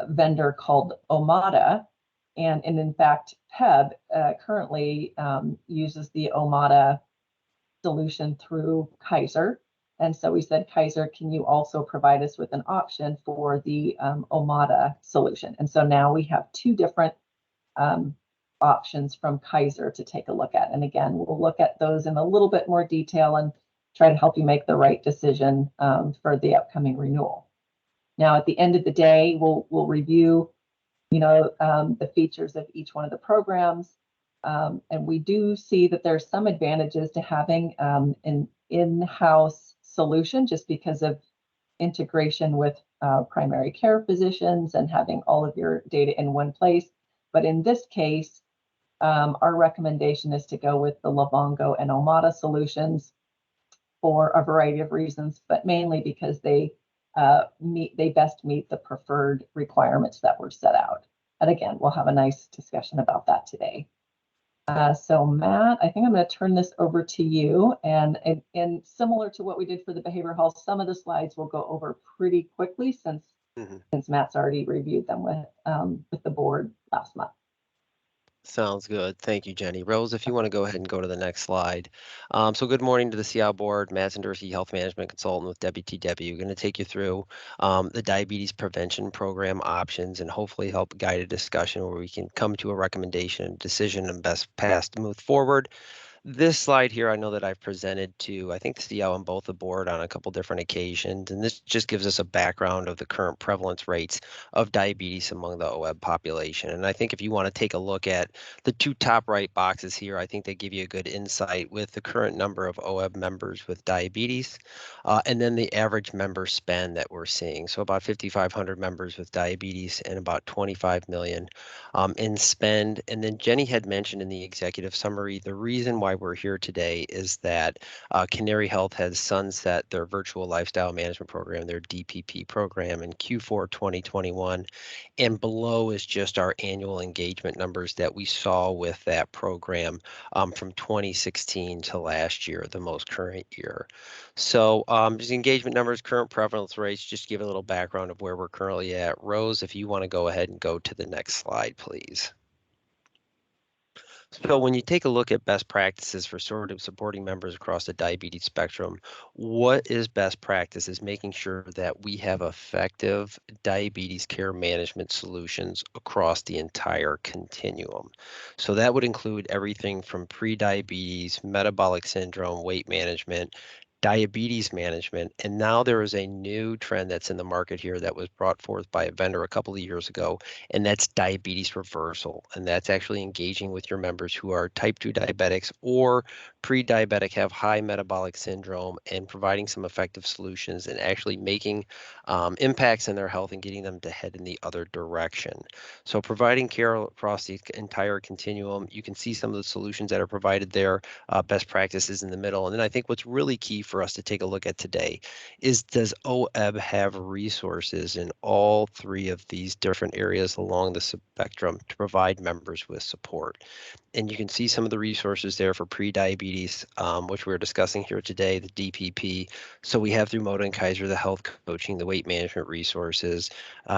vendor called Moda. And in fact, PEB currently uses the Moda solution through Kaiser. And so we said, Kaiser, can you also provide us with an option for the Moda solution? And so now we have 2 different options from Kaiser to take a look at. And again, we'll look at those in a little bit more detail and try to help you make the right decision for the upcoming renewal. Now, at the end of the day, we'll review, the features of each one of the programs. And we do see that there's some advantages to having an in-house solution just because of integration with primary care physicians and having all of your data in one place. But in this case, our recommendation is to go with the Livongo and Moda solutions for a variety of reasons, but mainly because they best meet the preferred requirements that were set out. And again, we'll have a nice discussion about that today. So Matt, I think I'm going to turn this over to you. And similar to what we did for the behavioral health, some of the slides will go over pretty quickly since Matt's already reviewed them with the board last month. Sounds good. Thank you, Jenny. Rose, if you want to go ahead and go to the next slide. So good morning to the SEOW board. Matt Zendersky, health management consultant with Dpp. We're going to take you through the diabetes prevention program options and hopefully help guide a discussion where we can come to a recommendation, decision, and best path to move forward. This slide here, I know that I've presented to, I think, the SEOW on both the board on a couple different occasions, and this just gives us a background of the current prevalence rates of diabetes among the OEB population. And I think if you want to take a look at the 2 top right boxes here, I think they give you a good insight with the current number of OEB members with diabetes, and then the average member spend that we're seeing. So about 5,500 members with diabetes and about 25 million in spend. And then Jenny had mentioned in the executive summary, the reason why we're here today is that Canary Health has sunset their virtual lifestyle management program, their DPP program, in Q4 2021. And below is just our annual engagement numbers that we saw with that program from 2016 to last year, the most current year. So just engagement numbers, current prevalence rates, just give a little background of where we're currently at. Rose, if you want to go ahead and go to the next slide, please. So when you take a look at best practices for sort of supporting members across the diabetes spectrum, what is best practice is making sure that we have effective diabetes care management solutions across the entire continuum. So that would include everything from pre-diabetes, metabolic syndrome, weight management, diabetes management. And now there is a new trend that's in the market here that was brought forth by a vendor a couple of years ago, and that's diabetes reversal. And that's actually engaging with your members who are type 2 diabetics or pre-diabetic, have high metabolic syndrome, and providing some effective solutions and actually making impacts in their health and getting them to head in the other direction. So providing care across the entire continuum, you can see some of the solutions that are provided there, best practices in the middle. And then I think what's really key for us to take a look at today is, does OEB have resources in all 3 of these different areas along the spectrum to provide members with support? And you can see some of the resources there for pre-diabetes, which we're discussing here today, the DPP. So we have through Moda and Kaiser, the health coaching, the weight management resources,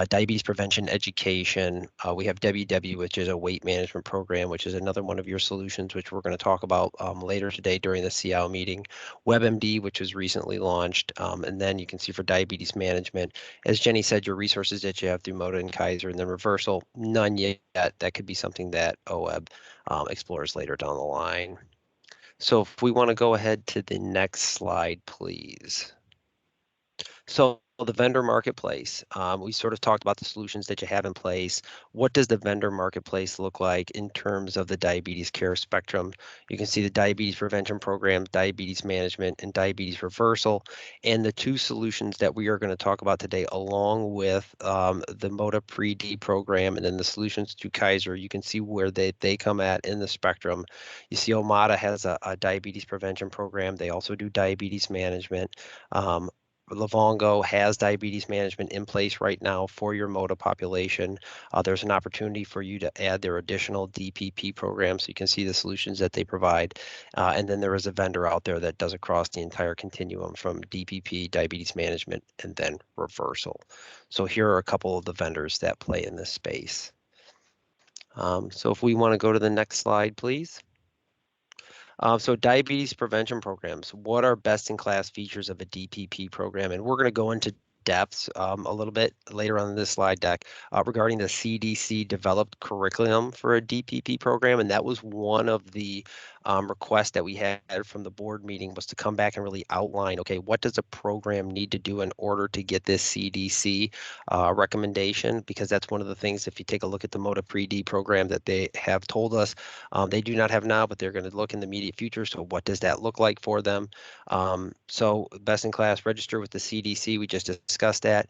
diabetes prevention education. We have WW, which is a weight management program, which is another one of your solutions, which we're going to talk about later today during the SEOW meeting. WebMD, DPP, which was recently launched. And then you can see for diabetes management, as Jenny said, your resources that you have through Moda and Kaiser, and then reversal, none yet. That could be something that OEB explores later down the line. So if we want to go ahead to the next slide, please. So the vendor marketplace, we sort of talked about the solutions that you have in place. What does the vendor marketplace look like in terms of the diabetes care spectrum? You can see the diabetes prevention programs, diabetes management, and diabetes reversal. And the two solutions that we are going to talk about today, along with the Moda Pre-D program and then the solutions to Kaiser, you can see where they come at in the spectrum. You see Moda has a diabetes prevention program. They also do diabetes management. Livongo has diabetes management in place right now for your Moda population. There's an opportunity for you to add their additional DPP program, so you can see the solutions that they provide. And then there is a vendor out there that does across the entire continuum from DPP, diabetes management, and then reversal. So here are a couple of the vendors that play in this space. So if we want to go to the next slide, please. So diabetes prevention programs, what are best-in-class features of a DPP program? And we're going to go into depths a little bit later on in this slide deck regarding the CDC developed curriculum for a DPP program. And that was one of the requests that we had from the board meeting, was to come back and really outline, okay, what does a program need to do in order to get this CDC recommendation? Because that's one of the things, if you take a look at the Moda Pre-D program that they have told us, they do not have now, but they're going to look in the immediate future. So what does that look like for them? So best in class, register with the CDC. We just discussed that.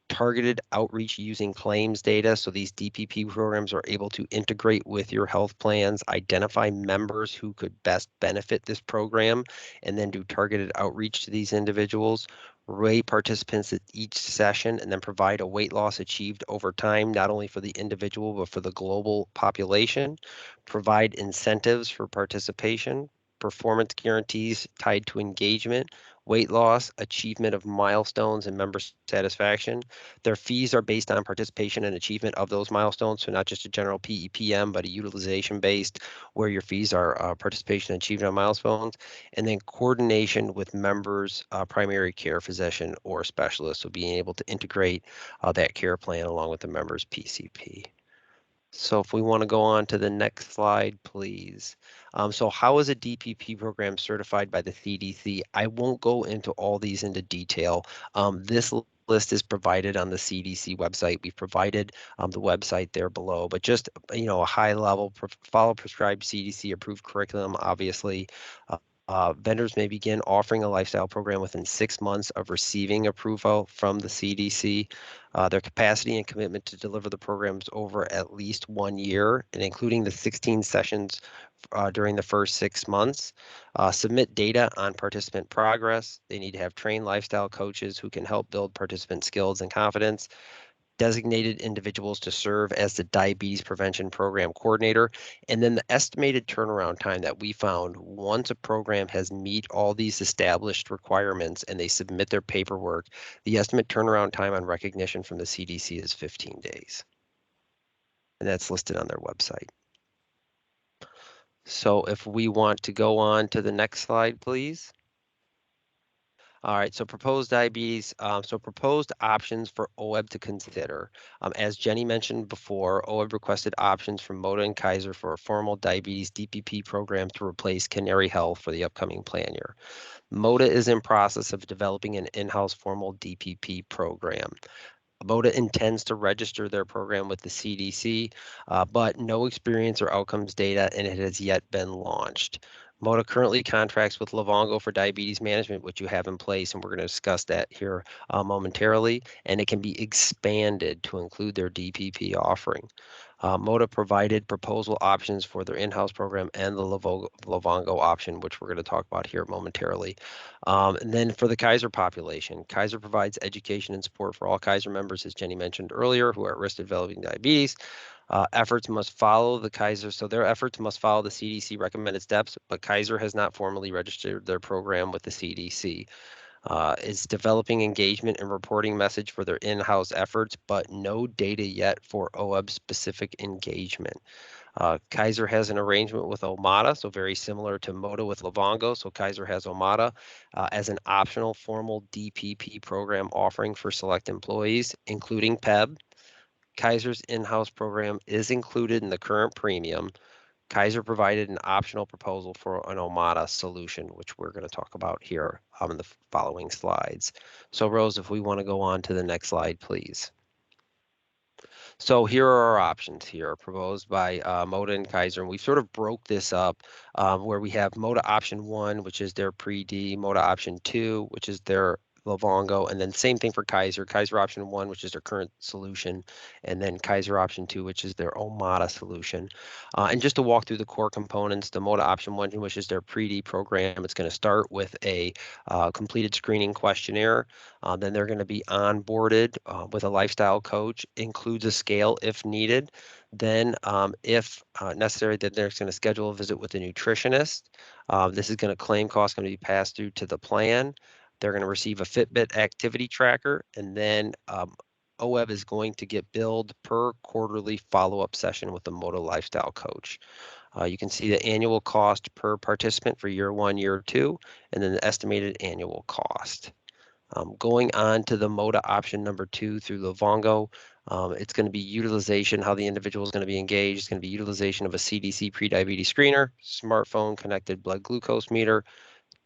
Targeted outreach using claims data. So these DPP programs are able to integrate with your health plans, identify members who could best benefit this program, and then do targeted outreach to these individuals. Rate participants at each session, and then provide a weight loss achieved over time, not only for the individual, but for the global population. Provide incentives for participation, performance guarantees tied to engagement, weight loss, achievement of milestones, and member satisfaction. Their fees are based on participation and achievement of those milestones, so not just a general PEPM, but a utilization based, where your fees are participation and achievement of milestones. And then coordination with members, primary care physician or specialist, so being able to integrate that care plan along with the member's PCP. So if we want to go on to the next slide, please. So how is a DPP program certified by the CDC? I won't go into all these into detail. This list is provided on the CDC website. We've provided the website there below, but just, a high level, follow prescribed CDC approved curriculum, obviously. Vendors may begin offering a lifestyle program within 6 months of receiving approval from the CDC. Their capacity and commitment to deliver the programs over at least 1 year, and including the 16 sessions during the first 6 months. Submit data on participant progress. They need to have trained lifestyle coaches who can help build participant skills and confidence. Designated individuals to serve as the diabetes prevention program coordinator. And then the estimated turnaround time that we found, once a program has meet all these established requirements and they submit their paperwork, the estimate turnaround time on recognition from the CDC is 15 days. And that's listed on their website. So if we want to go on to the next slide, please. All right, so proposed diabetes, so proposed options for OEB to consider. As Jenny mentioned before, OEB requested options from Moda and Kaiser for a formal diabetes DPP program to replace Canary Health for the upcoming plan year. Moda is in process of developing an in-house formal DPP program. Moda intends to register their program with the CDC, but no experience or outcomes data, and it has yet been launched. Moda currently contracts with Livongo for diabetes management, which you have in place, and we're going to discuss that here momentarily, and it can be expanded to include their DPP offering. Moda provided proposal options for their in-house program and the Livongo option, which we're going to talk about here momentarily. And then for the Kaiser population, Kaiser provides education and support for all Kaiser members, as Jenny mentioned earlier, who are at risk of developing diabetes. Efforts must follow the Kaiser, so their efforts must follow the CDC recommended steps, but Kaiser has not formally registered their program with the CDC. Is developing engagement and reporting message for their in-house efforts, but no data yet for OEB specific engagement. Kaiser has an arrangement with Omada, so very similar to Moda with Livongo. So Kaiser has Omada as an optional formal DPP program offering for select employees, including PEB. Kaiser's in-house program is included in the current premium. Kaiser provided an optional proposal for an Omada solution, which we're going to talk about here in the following slides. So Rose, if we want to go on to the next slide, please. So here are our options here proposed by Moda and Kaiser. And we sort of broke this up where we have Moda option 1, which is their pre-D, Moda option 2, which is their Livongo, and then same thing for Kaiser. Kaiser option 1, which is their current solution, and then Kaiser option 2, which is their Omada solution. And just to walk through the core components, the Moda option 1, which is their pre-D program, it's going to start with a completed screening questionnaire. Then they're going to be onboarded with a lifestyle coach, includes a scale if needed. Then if necessary, then they're going to schedule a visit with a nutritionist. This is going to claim costs going to be passed through to the plan. They're going to receive a Fitbit activity tracker, and then OEB is going to get billed per quarterly follow-up session with the Moda lifestyle coach. You can see the annual cost per participant for year 1, year 2, and then the estimated annual cost. Going on to the Moda option number 2 through Livongo, it's going to be utilization, how the individual is going to be engaged. It's going to be utilization of a CDC prediabetes screener, smartphone connected blood glucose meter,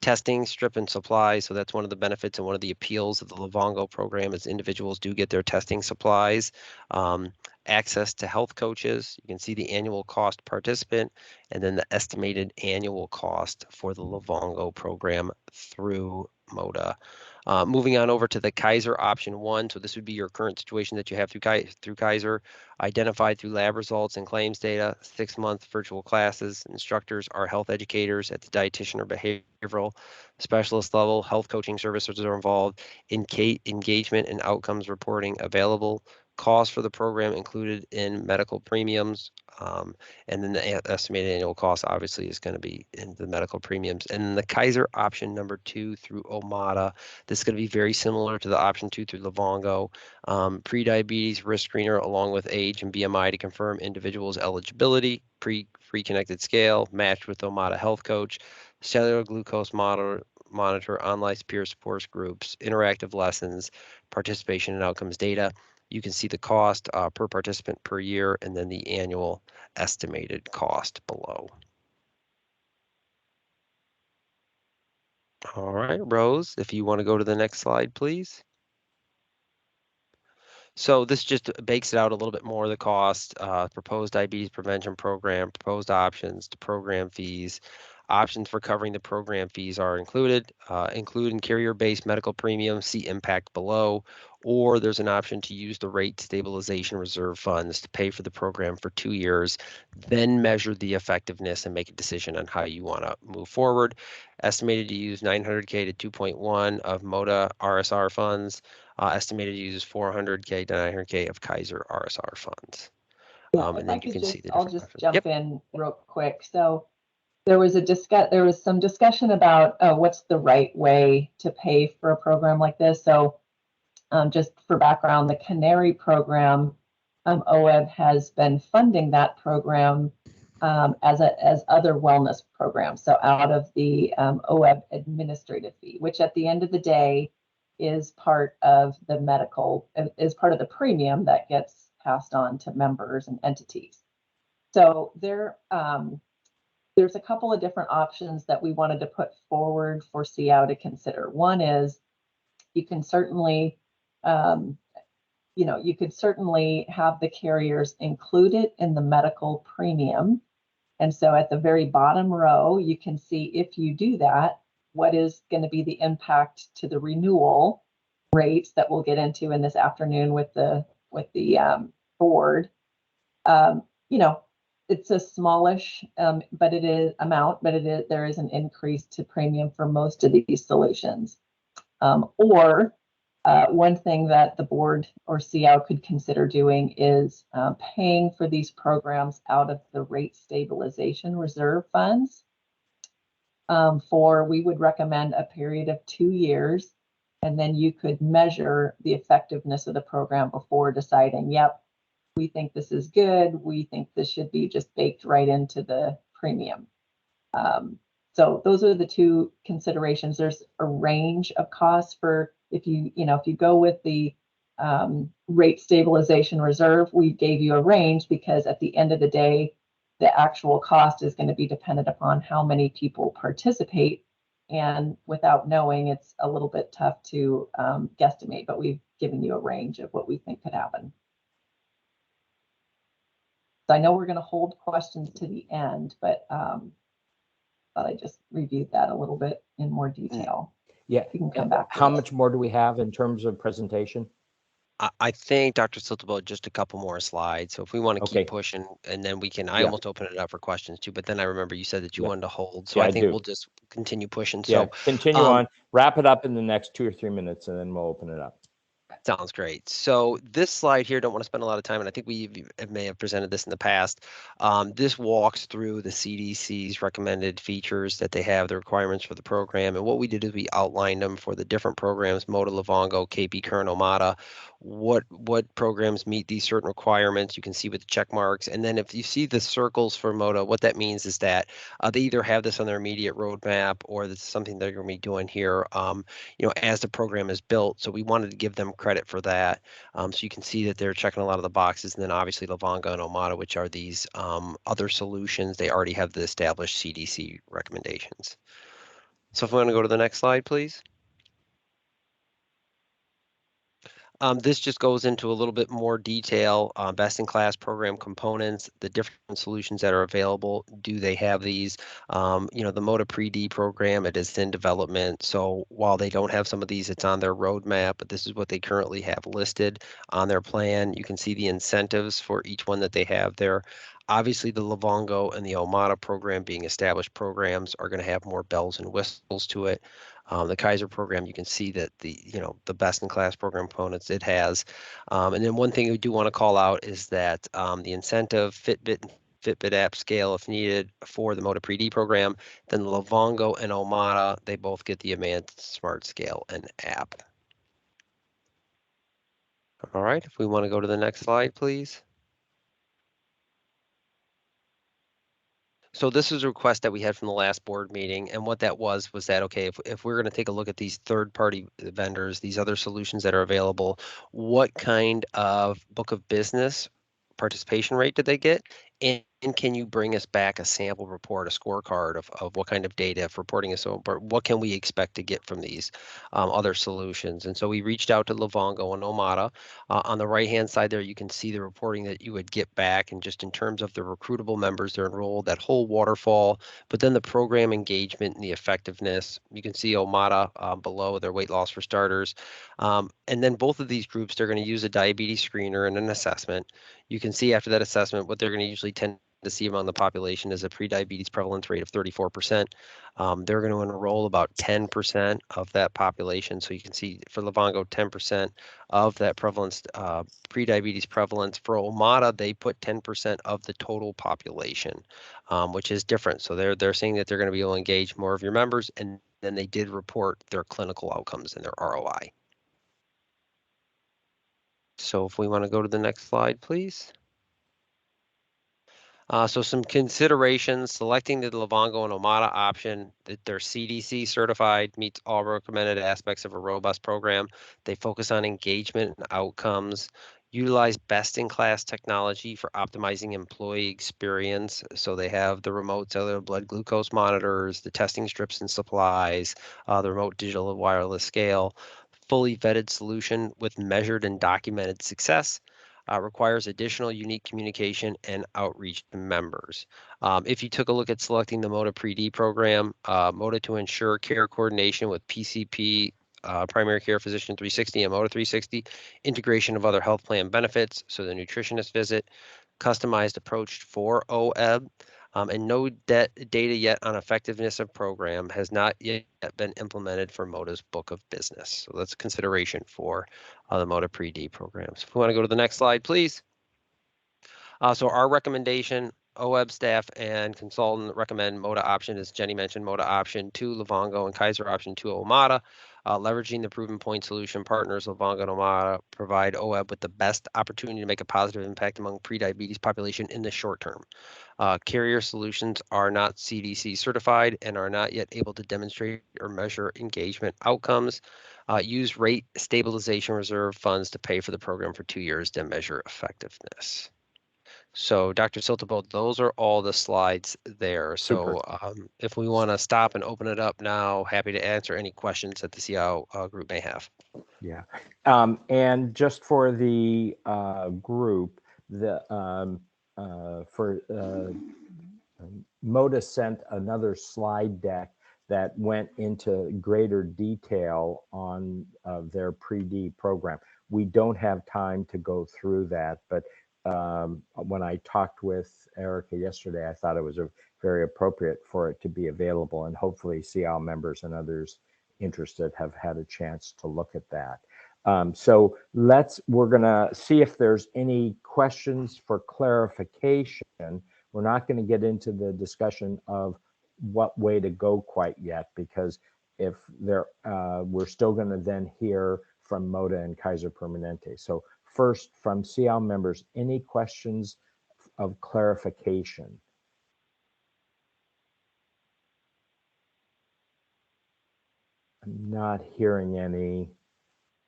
testing, strip and supply. So that's one of the benefits and one of the appeals of the Livongo program is individuals do get their testing supplies. Access to health coaches. You can see the annual cost participant and then the estimated annual cost for the Livongo program through Moda. Moving on over to the Kaiser option 1. So this would be your current situation that you have through Kaiser, identified through lab results and claims data, 6-month virtual classes. Instructors are health educators at the dietitian or behavioral specialist level. Health coaching services are involved. Engagement and outcomes reporting available. Cost for the program included in medical premiums. And then the estimated annual cost obviously is going to be in the medical premiums. And then the Kaiser option number 2 through Omada, this is going to be very similar to the option 2 through Livongo. Pre-diabetes risk screener along with age and BMI to confirm individuals' eligibility, free connected scale, matched with Omada health coach, cellular glucose monitor, online peer support groups, interactive lessons, participation and outcomes data. You can see the cost per participant per year and then the annual estimated cost below. All right, Rose, if you want to go to the next slide, please. So this just bakes it out a little bit more, the cost, proposed diabetes prevention program, proposed options to program fees. Options for covering the program fees are included, including carrier-based medical premiums, see impact below, or there's an option to use the rate stabilization reserve funds to pay for the program for 2 years, then measure the effectiveness and make a decision on how you want to move forward. Estimated to use 900K to 2.1 of Moda RSR funds, estimated to use 400K to 900K of Kaiser RSR funds. Yeah, And then you can see the I'll different just options. jump Yep. in real quick. So there was some discussion about what's the right way to pay for a program like this. So just for background, the Canary program, OEB has been funding that program as other wellness programs. So out of the OEB administrative fee, which at the end of the day is part of the premium that gets passed on to members and entities. So there's a couple of different options that we wanted to put forward for SEOW to consider. One is you can certainly, you could certainly have the carriers included in the medical premium. And so at the very bottom row, you can see if you do that, what is going to be the impact to the renewal rates that we'll get into in this afternoon with the board. It's a smallish, but there is an increase to premium for most of these solutions. One thing that the board or SEOW could consider doing is paying for these programs out of the rate stabilization reserve funds we would recommend a period of 2 years, and then you could measure the effectiveness of the program before deciding, yep, we think this is good. We think this should be just baked right into the premium. So those are the two considerations. There's a range of costs for if you go with the rate stabilization reserve. We gave you a range because at the end of the day, the actual cost is going to be dependent upon how many people participate. And without knowing, it's a little bit tough to guesstimate, but we've given you a range of what we think could happen. So I know we're going to hold questions to the end, but I just reviewed that a little bit in more detail. Yeah. You can come back. How much more do we have in terms of presentation? I think, Dr. Silterbo, just a couple more slides. So if we want to Okay. keep pushing, and then we can, I Yeah. almost open it up for questions too, but then I remember you said that you Yeah. wanted to hold. So Yeah, I think do. we'll just continue pushing. Yeah, So continue on, wrap it up in the next 2 or 3 minutes, and then we'll open it up. sounds great. So this slide here, don't want to spend a lot of time, and I think we may have presented this in the past. This walks through the CDC's recommended features that they have, the requirements for the program. And what we did is we outlined them for the different programs, Moda, Livongo, KP, Kern, Omada, what programs meet these certain requirements. You can see with the check marks. And then if you see the circles for Moda, what that means is that they either have this on their immediate roadmap or this is something they're going to be doing here, as the program is built. So we wanted to give them credit for that. So you can see that they're checking a lot of the boxes. And then obviously Livongo and Omada, which are these other solutions, they already have the established CDC recommendations. So if we want to go to the next slide, please. This just goes into a little bit more detail, best-in-class program components, the different solutions that are available. Do they have these? The Moda Pre-D program, it is in development. So while they don't have some of these, it's on their roadmap, but this is what they currently have listed on their plan. You can see the incentives for each one that they have there. Obviously, the Livongo and the Omada program being established programs are going to have more bells and whistles to it. The Kaiser program, you can see that the best-in-class program components it has. And then one thing we do want to call out is that the incentive Fitbit app scale if needed for the Moda Pre-D program. Then the Livongo and Omada, they both get the advanced smart scale and app. All right, if we want to go to the next slide, please. So this is a request that we had from the last board meeting, and what that was that, okay, if we're going to take a look at these third-party vendors, these other solutions that are available, what kind of book of business participation rate did they get? And can you bring us back a sample report, a scorecard of what kind of data for reporting is so, but what can we expect to get from these other solutions? And so we reached out to Livongo and Omada. On the right-hand side there, you can see the reporting that you would get back, and just in terms of the recruitable members that are enrolled, that whole waterfall, but then the program engagement and the effectiveness. You can see Omada below, their weight loss for starters. And then both of these groups, they're going to use a diabetes screener and an assessment. You can see after that assessment, what they're going to usually tend to see among the population is a prediabetes prevalence rate of 34%. They're going to enroll about 10% of that population. So you can see for Livongo, 10% of that prevalence, prediabetes prevalence. For Omada, they put 10% of the total population, which is different. So they're saying that they're going to be able to engage more of your members, and then they did report their clinical outcomes and their ROI. So if we want to go to the next slide, please. So some considerations: selecting the Livongo and Omada option, that they're CDC certified, meets all recommended aspects of a robust program. They focus on engagement and outcomes, utilize best-in-class technology for optimizing employee experience. So they have the remote cellular blood glucose monitors, the testing strips and supplies, the remote digital wireless scale, fully vetted solution with measured and documented success. Requires additional unique communication and outreach to members. If you took a look at selecting the Moda Pre-D program, Moda to ensure care coordination with PCP, primary care physician 360 and Moda 360, integration of other health plan benefits, so the nutritionist visit, customized approach for OEB, and no data yet on effectiveness of program has not yet been implemented for Moda's book of business. So that's a consideration for the Moda Pre-D programs. If we want to go to the next slide, please. So our recommendation, OEB staff and consultant recommend Moda option, as Jenny mentioned, Moda option 2, Livongo, and Kaiser option 2, Omada. Leveraging the proven point solution, partners Livongo and Omada provide OWEB with the best opportunity to make a positive impact among prediabetes population in the short term. Carrier solutions are not CDC certified and are not yet able to demonstrate or measure engagement outcomes. Use rate stabilization reserve funds to pay for the program for 2 years to measure effectiveness. So Dr. Siltabo, those are all the slides there. So if we want to stop and open it up now, happy to answer any questions that the SEOW group may have. Yeah, and just for the group, the Moda sent another slide deck that went into greater detail on their pre-D program. We don't have time to go through that, but when I talked with Erica yesterday, I thought it was very appropriate for it to be available, and hopefully SEOW members and others interested have had a chance to look at that. So we're gonna see if there's any questions for clarification. We're not going to get into the discussion of what way to go quite yet, because if we're still going to then hear from Moda and Kaiser Permanente. So first, from SEOW members, any questions of clarification? I'm not hearing any.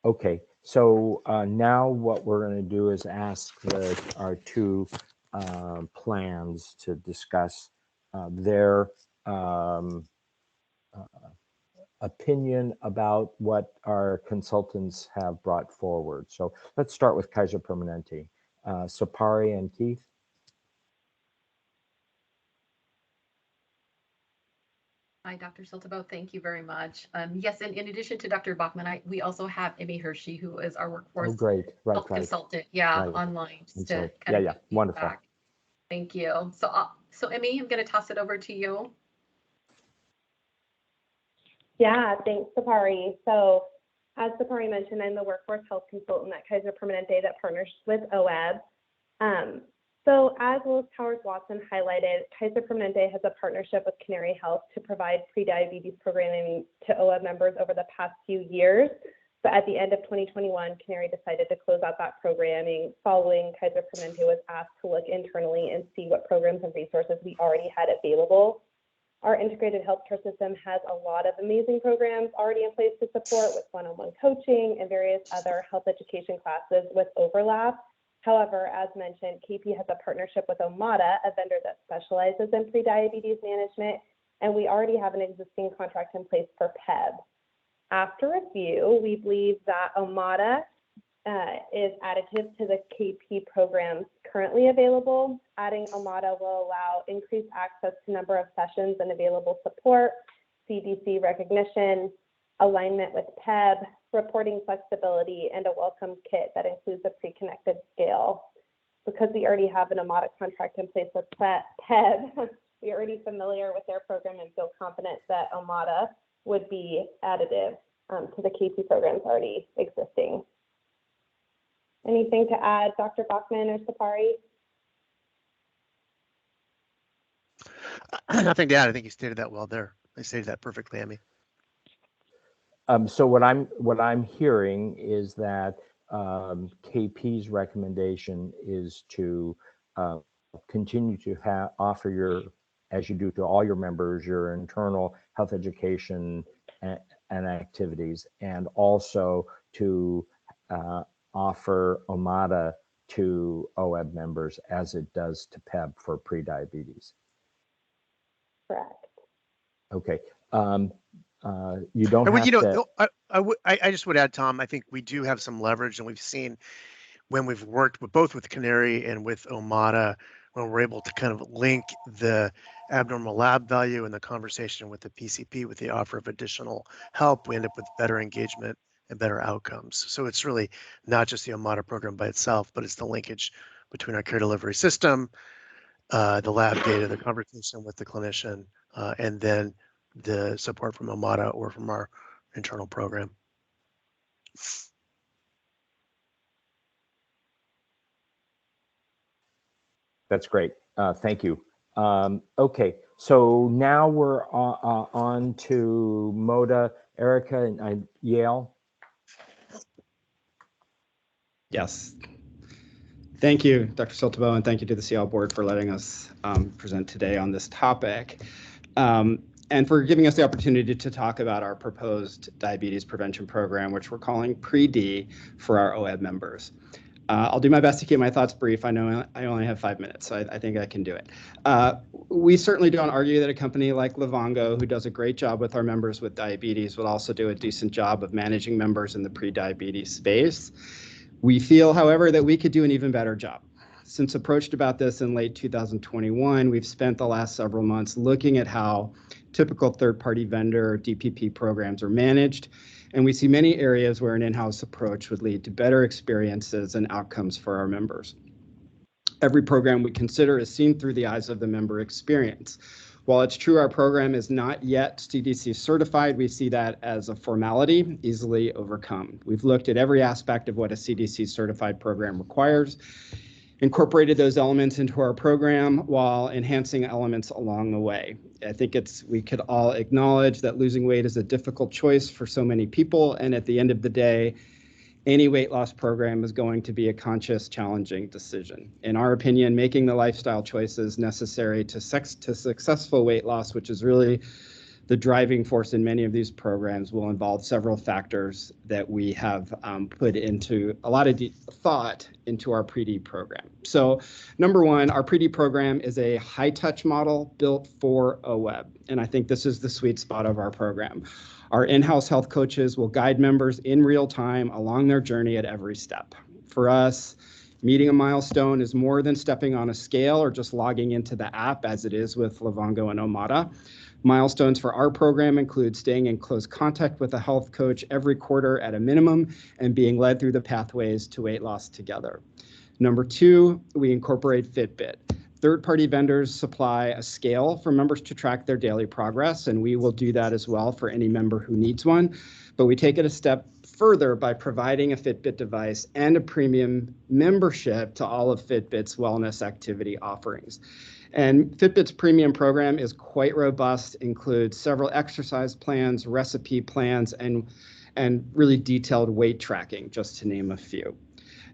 Okay, so now what we're going to do is ask our two plans to discuss their opinion about what our consultants have brought forward. So let's start with Kaiser Permanente. Sapari and Keith. Hi, Dr. Siltabo. Thank you very much. Yes, and in addition to Dr. Bachman, we also have Emmy Hershey, who is our workforce health consultant. Yeah, online. Just to kind of wonderful. Back. Thank you. So Emmy, I'm going to toss it over to you. Yeah, thanks, Sapari. So as Sapari mentioned, I'm the workforce health consultant at Kaiser Permanente that partners with OWEB. So as Willis Towers Watson highlighted, Kaiser Permanente has a partnership with Canary Health to provide prediabetes programming to OWEB members over the past few years. But at the end of 2021, Canary decided to close out that programming following Kaiser Permanente was asked to look internally and see what programs and resources we already had available. Our integrated healthcare system has a lot of amazing programs already in place to support, with one-on-one coaching and various other health education classes with overlap. However, as mentioned, KP has a partnership with Omada, a vendor that specializes in prediabetes management, and we already have an existing contract in place for PEB. After review, we believe that Omada is additive to the KP programs currently available. Adding Omada will allow increased access to number of sessions and available support, CDC recognition, alignment with PEB, reporting flexibility, and a welcome kit that includes a pre-connected scale. Because we already have an Omada contract in place with PEB, we're already familiar with their program and feel confident that Omada would be additive to the KP programs already existing. Anything to add, Dr. Bachman or Sapari? Nothing to add. I think you stated that well there. I stated that perfectly, Emmy. So what I'm hearing is that KP's recommendation is to continue to offer your, as you do to all your members, your internal health education and activities, and also to offer Omada to OWEB members as it does to PEB for prediabetes. Correct. Okay. You don't have to. I just would add, Tom, I think we do have some leverage, and we've seen when we've worked with both with Canary and with Omada, when we're able to kind of link the abnormal lab value and the conversation with the PCP with the offer of additional help, we end up with better engagement and better outcomes. So it's really not just the Omada program by itself, but it's the linkage between our care delivery system, the lab data, the conversation with the clinician, and then the support from Omada or from our internal program. That's great. Thank you. Okay, so now we're on to Moda Erica and Yale. Yes. Thank you, Dr. Soltabo, and thank you to the SEOW board for letting us present today on this topic, and for giving us the opportunity to talk about our proposed diabetes prevention program, which we're calling Pre-D for our OEB members. I'll do my best to keep my thoughts brief. I know I only have 5 minutes, so I think I can do it. We certainly don't argue that a company like Livongo, who does a great job with our members with diabetes, will also do a decent job of managing members in the pre-diabetes space. We feel, however, that we could do an even better job. Since approached about this in late 2021, we've spent the last several months looking at how typical third-party vendor DPP programs are managed, and we see many areas where an in-house approach would lead to better experiences and outcomes for our members. Every program we consider is seen through the eyes of the member experience. While it's true our program is not yet CDC certified, we see that as a formality easily overcome. We've looked at every aspect of what a CDC certified program requires, incorporated those elements into our program while enhancing elements along the way. I think we could all acknowledge that losing weight is a difficult choice for so many people, and at the end of the day, any weight loss program is going to be a conscious, challenging decision. In our opinion, making the lifestyle choices necessary to successful weight loss, which is really the driving force in many of these programs, will involve several factors that we have put into a lot of thought into our Pre-D program. So number one, our Pre-D program is a high-touch model built for OEB, and I think this is the sweet spot of our program. Our in-house health coaches will guide members in real time along their journey at every step. For us, meeting a milestone is more than stepping on a scale or just logging into the app, as it is with Livongo and Moda. Milestones for our program include staying in close contact with a health coach every quarter at a minimum and being led through the pathways to weight loss together. Number two, we incorporate Fitbit. Third-party vendors supply a scale for members to track their daily progress, and we will do that as well for any member who needs one. But we take it a step further by providing a Fitbit device and a premium membership to all of Fitbit's wellness activity offerings. And Fitbit's premium program is quite robust, includes several exercise plans, recipe plans, and really detailed weight tracking, just to name a few.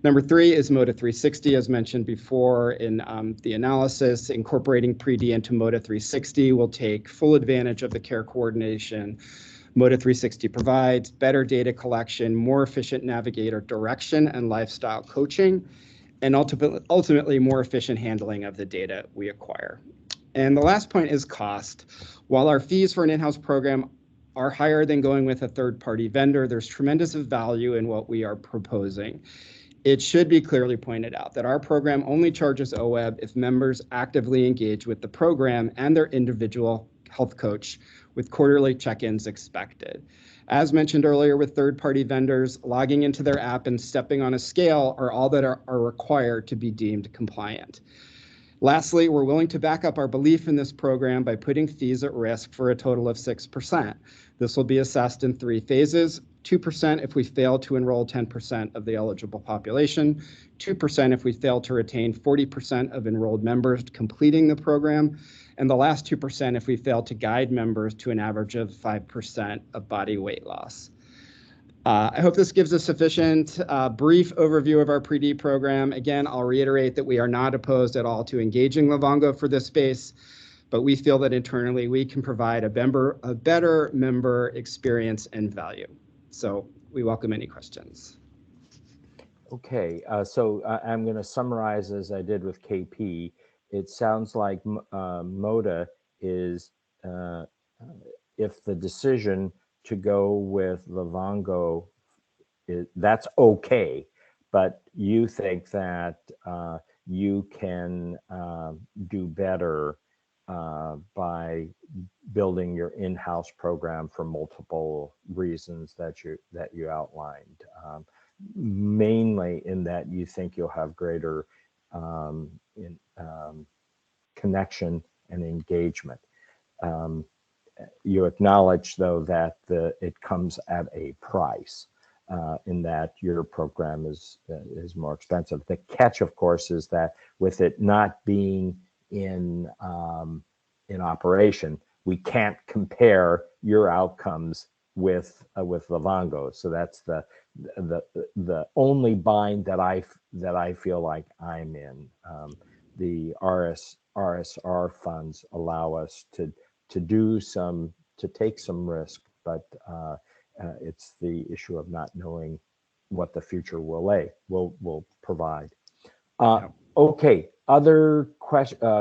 Number three is Moda 360, as mentioned before in the analysis. Incorporating Pre-D into Moda 360 will take full advantage of the care coordination Moda 360 provides, better data collection, more efficient navigator direction and lifestyle coaching, and ultimately more efficient handling of the data we acquire. And the last point is cost. While our fees for an in-house program are higher than going with a third-party vendor, there's tremendous value in what we are proposing. It should be clearly pointed out that our program only charges OEB if members actively engage with the program and their individual health coach, with quarterly check-ins expected. As mentioned earlier with third-party vendors, logging into their app and stepping on a scale are all that are required to be deemed compliant. Lastly, we're willing to back up our belief in this program by putting fees at risk for a total of 6%. This will be assessed in 3 phases. 2% if we fail to enroll 10% of the eligible population, 2% if we fail to retain 40% of enrolled members completing the program, and the last 2% if we fail to guide members to an average of 5% of body weight loss. I hope this gives a sufficient brief overview of our Pre-D program. Again, I'll reiterate that we are not opposed at all to engaging Livongo for this space, but we feel that internally we can provide a better member experience and value. So we welcome any questions. Okay, so I'm going to summarize as I did with KP. It sounds like Moda is, if the decision to go with Livongo, that's okay, but you think that you can do better by building your in-house program for multiple reasons that you outlined. Mainly in that you think you'll have greater connection and engagement. You acknowledge, though, that it comes at a price, in that your program is more expensive. The catch, of course, is that with it not being in operation, we can't compare your outcomes with Livongo. So that's the only bind that I feel like I'm in. The RSR funds allow us to take some risk, but it's the issue of not knowing what the future will provide. Okay, other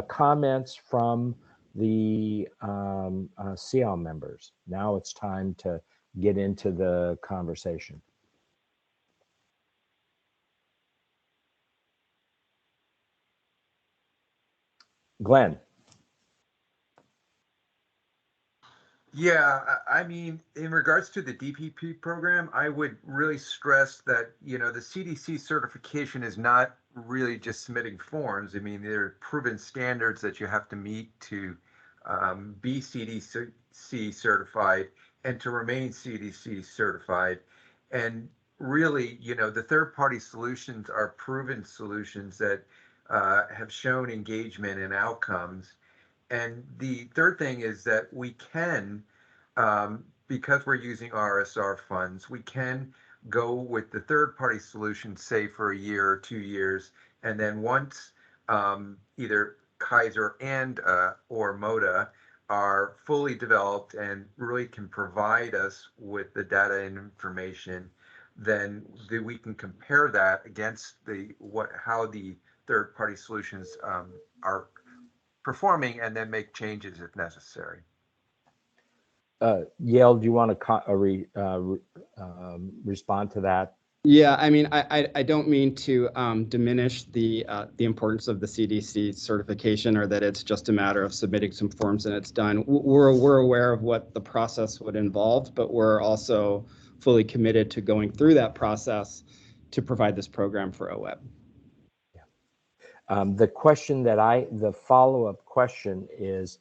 comments from the SEOW members. Now it's time to get into the conversation. Glenn. Yeah, I mean, in regards to the DPP program, I would really stress that, you know, the CDC certification is not really just submitting forms. I mean, there are proven standards that you have to meet to be CDC certified and to remain CDC certified. And really, you know, the third-party solutions are proven solutions that have shown engagement and outcomes. And the third thing is that we can, because we're using RSR funds, we can go with the third-party solution, say for a year or 2 years, and then once either Kaiser and or Moda are fully developed and really can provide us with the data and information, then we can compare that against how the third-party solutions are performing, and then make changes if necessary. Yale, do you want to respond to that? Yeah, I mean, I don't mean to diminish the importance of the CDC certification, or that it's just a matter of submitting some forms and it's done. We're aware of what the process would involve, but we're also fully committed to going through that process to provide this program for OWEB. The follow-up question is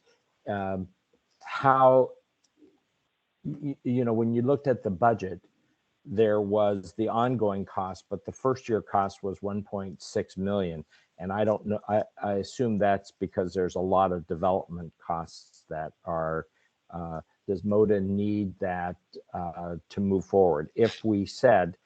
how, you know, when you looked at the budget, there was the ongoing cost, but the first year cost was 1.6 million. And I don't know, I assume that's because there's a lot of development costs that are, does Moda need that to move forward? If we said,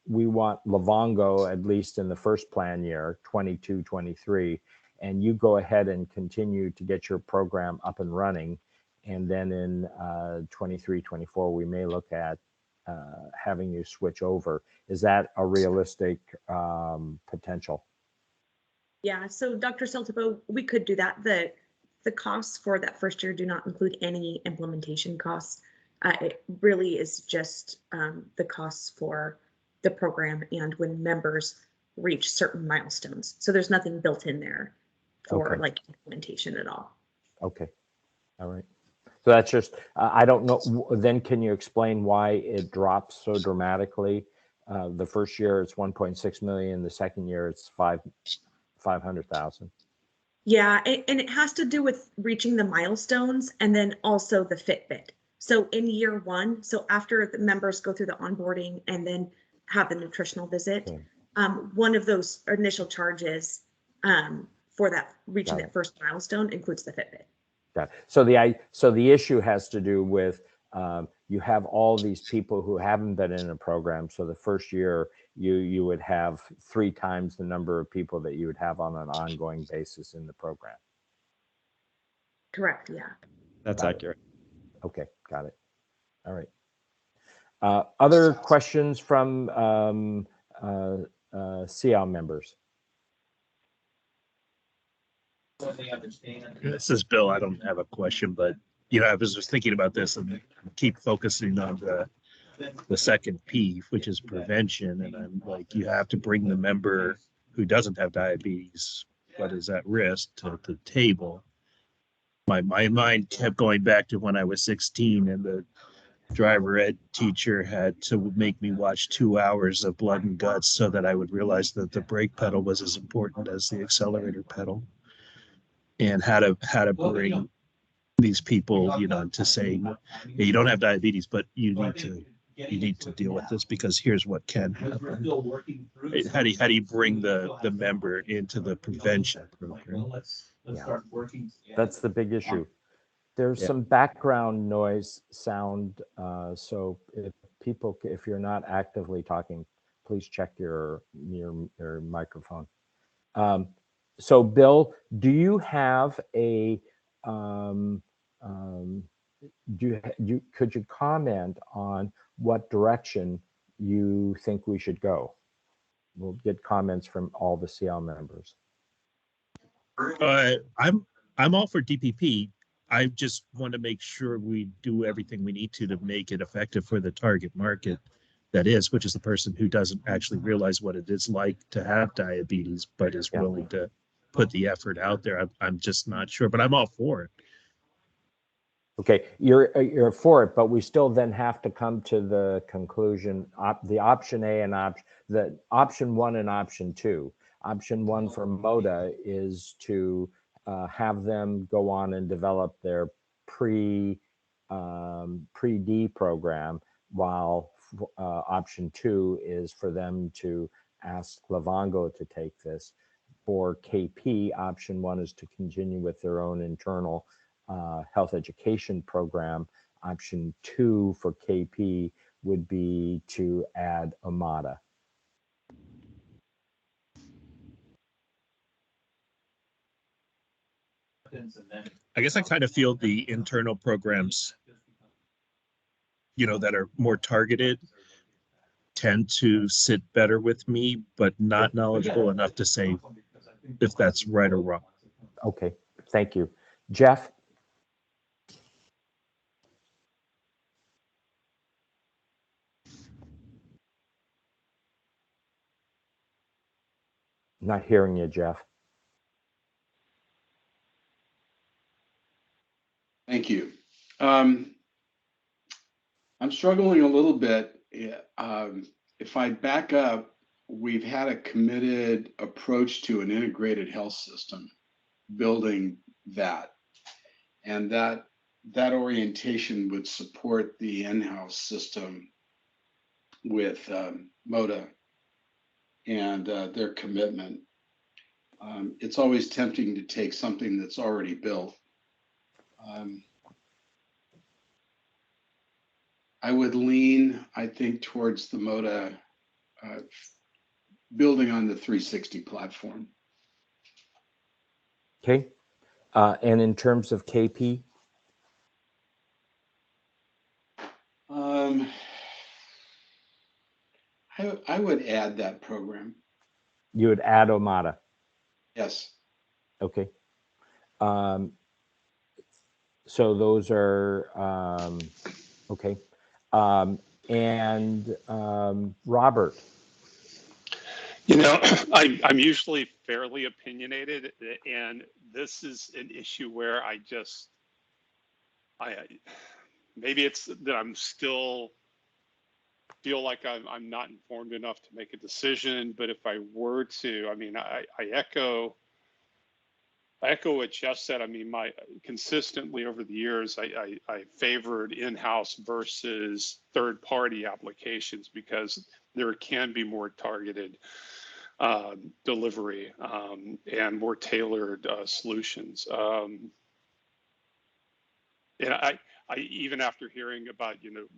we want Livongo, at least in the first plan year, 22-23, and you go ahead and continue to get your program up and running, and then in 23-24 we may look at having you switch over. Is that a realistic potential? Yeah, so Dr. Saltabo, we could do that. The costs for that first year do not include any implementation costs. It really is just the costs for the program and when members reach certain milestones. So there's nothing built in there for like implementation at all. Okay, all right. So that's just, I don't know, then can you explain why it drops so dramatically? The first year it's 1.6 million, the second year it's 500,000. Yeah, and it has to do with reaching the milestones and then also the Fitbit. So in year one, so after the members go through the onboarding and then have the nutritional visit, one of those initial charges for that reaching that first milestone includes the Fitbit. Got it. So the issue has to do with you have all these people who haven't been in a program. So the first year you would have 3 times the number of people that you would have on an ongoing basis in the program. Correct. Yeah. That's accurate. Okay, got it. All right. Other questions from SEOW members? This is Bill. I don't have a question, but you know, I was just thinking about this and keep focusing on the second P, which is prevention. And I'm like, you have to bring the member who doesn't have diabetes but is at risk to the table. My mind kept going back to when I was 16 and the driver ed teacher had to make me watch 2 hours of blood and guts so that I would realize that the brake pedal was as important as the accelerator pedal. And how to bring these people, you know, to say, hey, you don't have diabetes, but you need to deal with this because here's what can happen. How do you bring the member into the prevention program? Yeah. That's the big issue. There's Yeah. some background noise sound, so if you're not actively talking, please check your microphone. So Bill, do you have a could you comment on what direction you think we should go? We'll get comments from all the SEOW members. I'm all for DPP. I just want to make sure we do everything we need to make it effective for the target market, that is, which is the person who doesn't actually realize what it is like to have diabetes, but is willing to put the effort out there. I'm just not sure, but I'm all for it. Okay, you're for it, but we still then have to come to the conclusion, the option A and the option 1 and option 2. Option 1 for Moda is to have them go on and develop their pre-D program, while option 2 is for them to ask Livongo to take this. For KP, option 1 is to continue with their own internal health education program. Option 2 for KP would be to add Moda. I guess I kind of feel the internal programs, that are more targeted tend to sit better with me, but not knowledgeable enough to say if that's right or wrong. Okay, thank you. Jeff? Not hearing you, Jeff. Thank you. I'm struggling a little bit. If I back up, we've had a committed approach to an integrated health system, building that. And that orientation would support the in-house system with Moda and their commitment. It's always tempting to take something that's already built. I would lean, I think, towards the Moda building on the 360 platform. Okay. And in terms of KP? I would add that program. You would add Moda? Yes. Okay. So those are, okay. And Robert? I'm usually fairly opinionated, and this is an issue where maybe it's that I'm still feel like I'm not informed enough to make a decision. But if I were to, I echo what Jeff said. Consistently over the years, I favored in-house versus third-party applications because there can be more targeted delivery and more tailored solutions. And I even after hearing about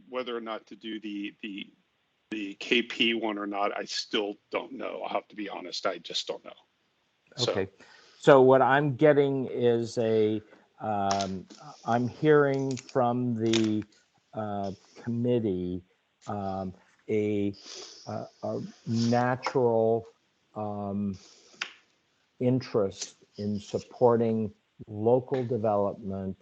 whether or not to do the KP one or not, I still don't know. I'll have to be honest. I just don't know. Okay. So what I'm getting is I'm hearing from the committee a natural interest in supporting local development,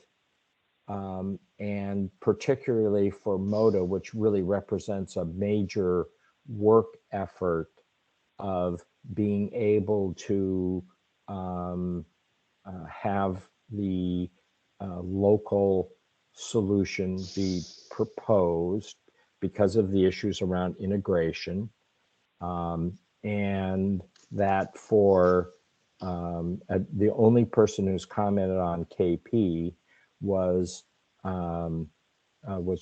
and particularly for Moda, which really represents a major work effort of being able to have the local solution be proposed because of the issues around integration, and that for the only person who's commented on KP was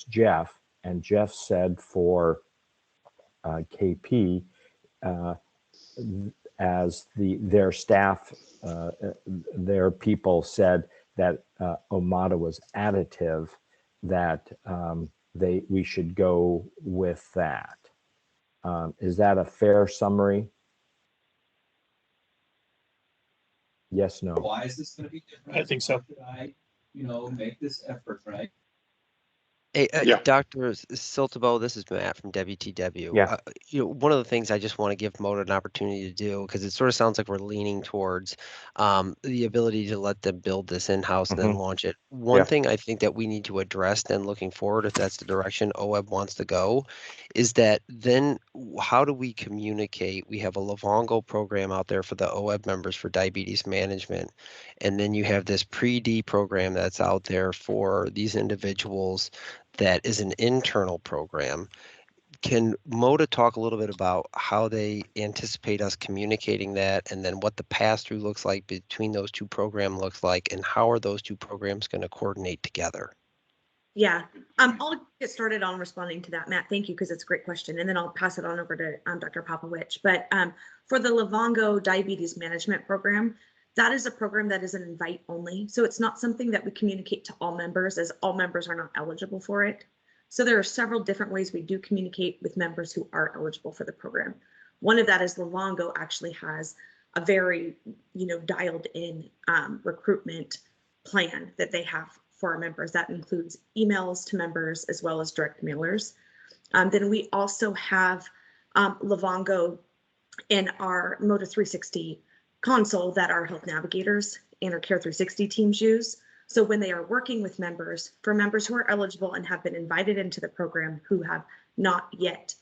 Jeff, and Jeff said for KP, as their staff, their people said that Omada was additive, that we should go with that. Is that a fair summary? Yes, no. Why is this going to be different? I think so. Why should I, make this effort, right? Hey, Yeah. Dr. Siltabo, this is Matt from WTW. Yeah. One of the things I just want to give Moda an opportunity to do, because it sort of sounds like we're leaning towards the ability to let them build this in-house and then launch it. One thing I think that we need to address then looking forward, if that's the direction OWEB wants to go, is that then how do we communicate? We have a Livongo program out there for the OWEB members for diabetes management. And then you have this pre-D program that's out there for these individuals that is an internal program. Can Moda talk a little bit about how they anticipate us communicating that, and then what the pass-through looks like between those two programs looks like, and how are those two programs going to coordinate together? Yeah, I'll get started on responding to that, Matt. Thank you, because it's a great question, and then I'll pass it on over to Dr. Popowich. But for the Livongo Diabetes Management Program, that is a program that is an invite only. So it's not something that we communicate to all members, as all members are not eligible for it. So there are several different ways we do communicate with members who are eligible for the program. One of that is Livongo actually has a very, dialed in recruitment plan that they have for our members. That includes emails to members as well as direct mailers. Then we also have Livongo in our Moda 360 console that our health navigators and our Care 360 teams use. So when they are working with members, for members who are eligible and have been invited into the program who have not yet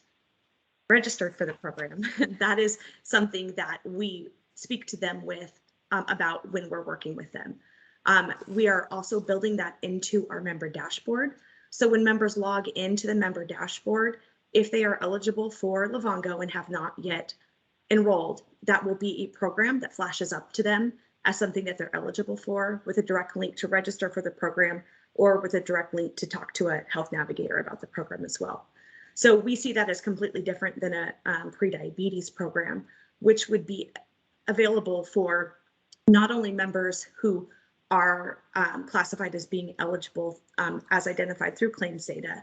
registered for the program, that is something that we speak to them with about when we're working with them. We are also building that into our member dashboard. So when members log into the member dashboard, if they are eligible for Livongo and have not yet enrolled, that will be a program that flashes up to them as something that they're eligible for, with a direct link to register for the program, or with a direct link to talk to a health navigator about the program as well. So we see that as completely different than a pre-diabetes program, which would be available for not only members who are classified as being eligible as identified through claims data.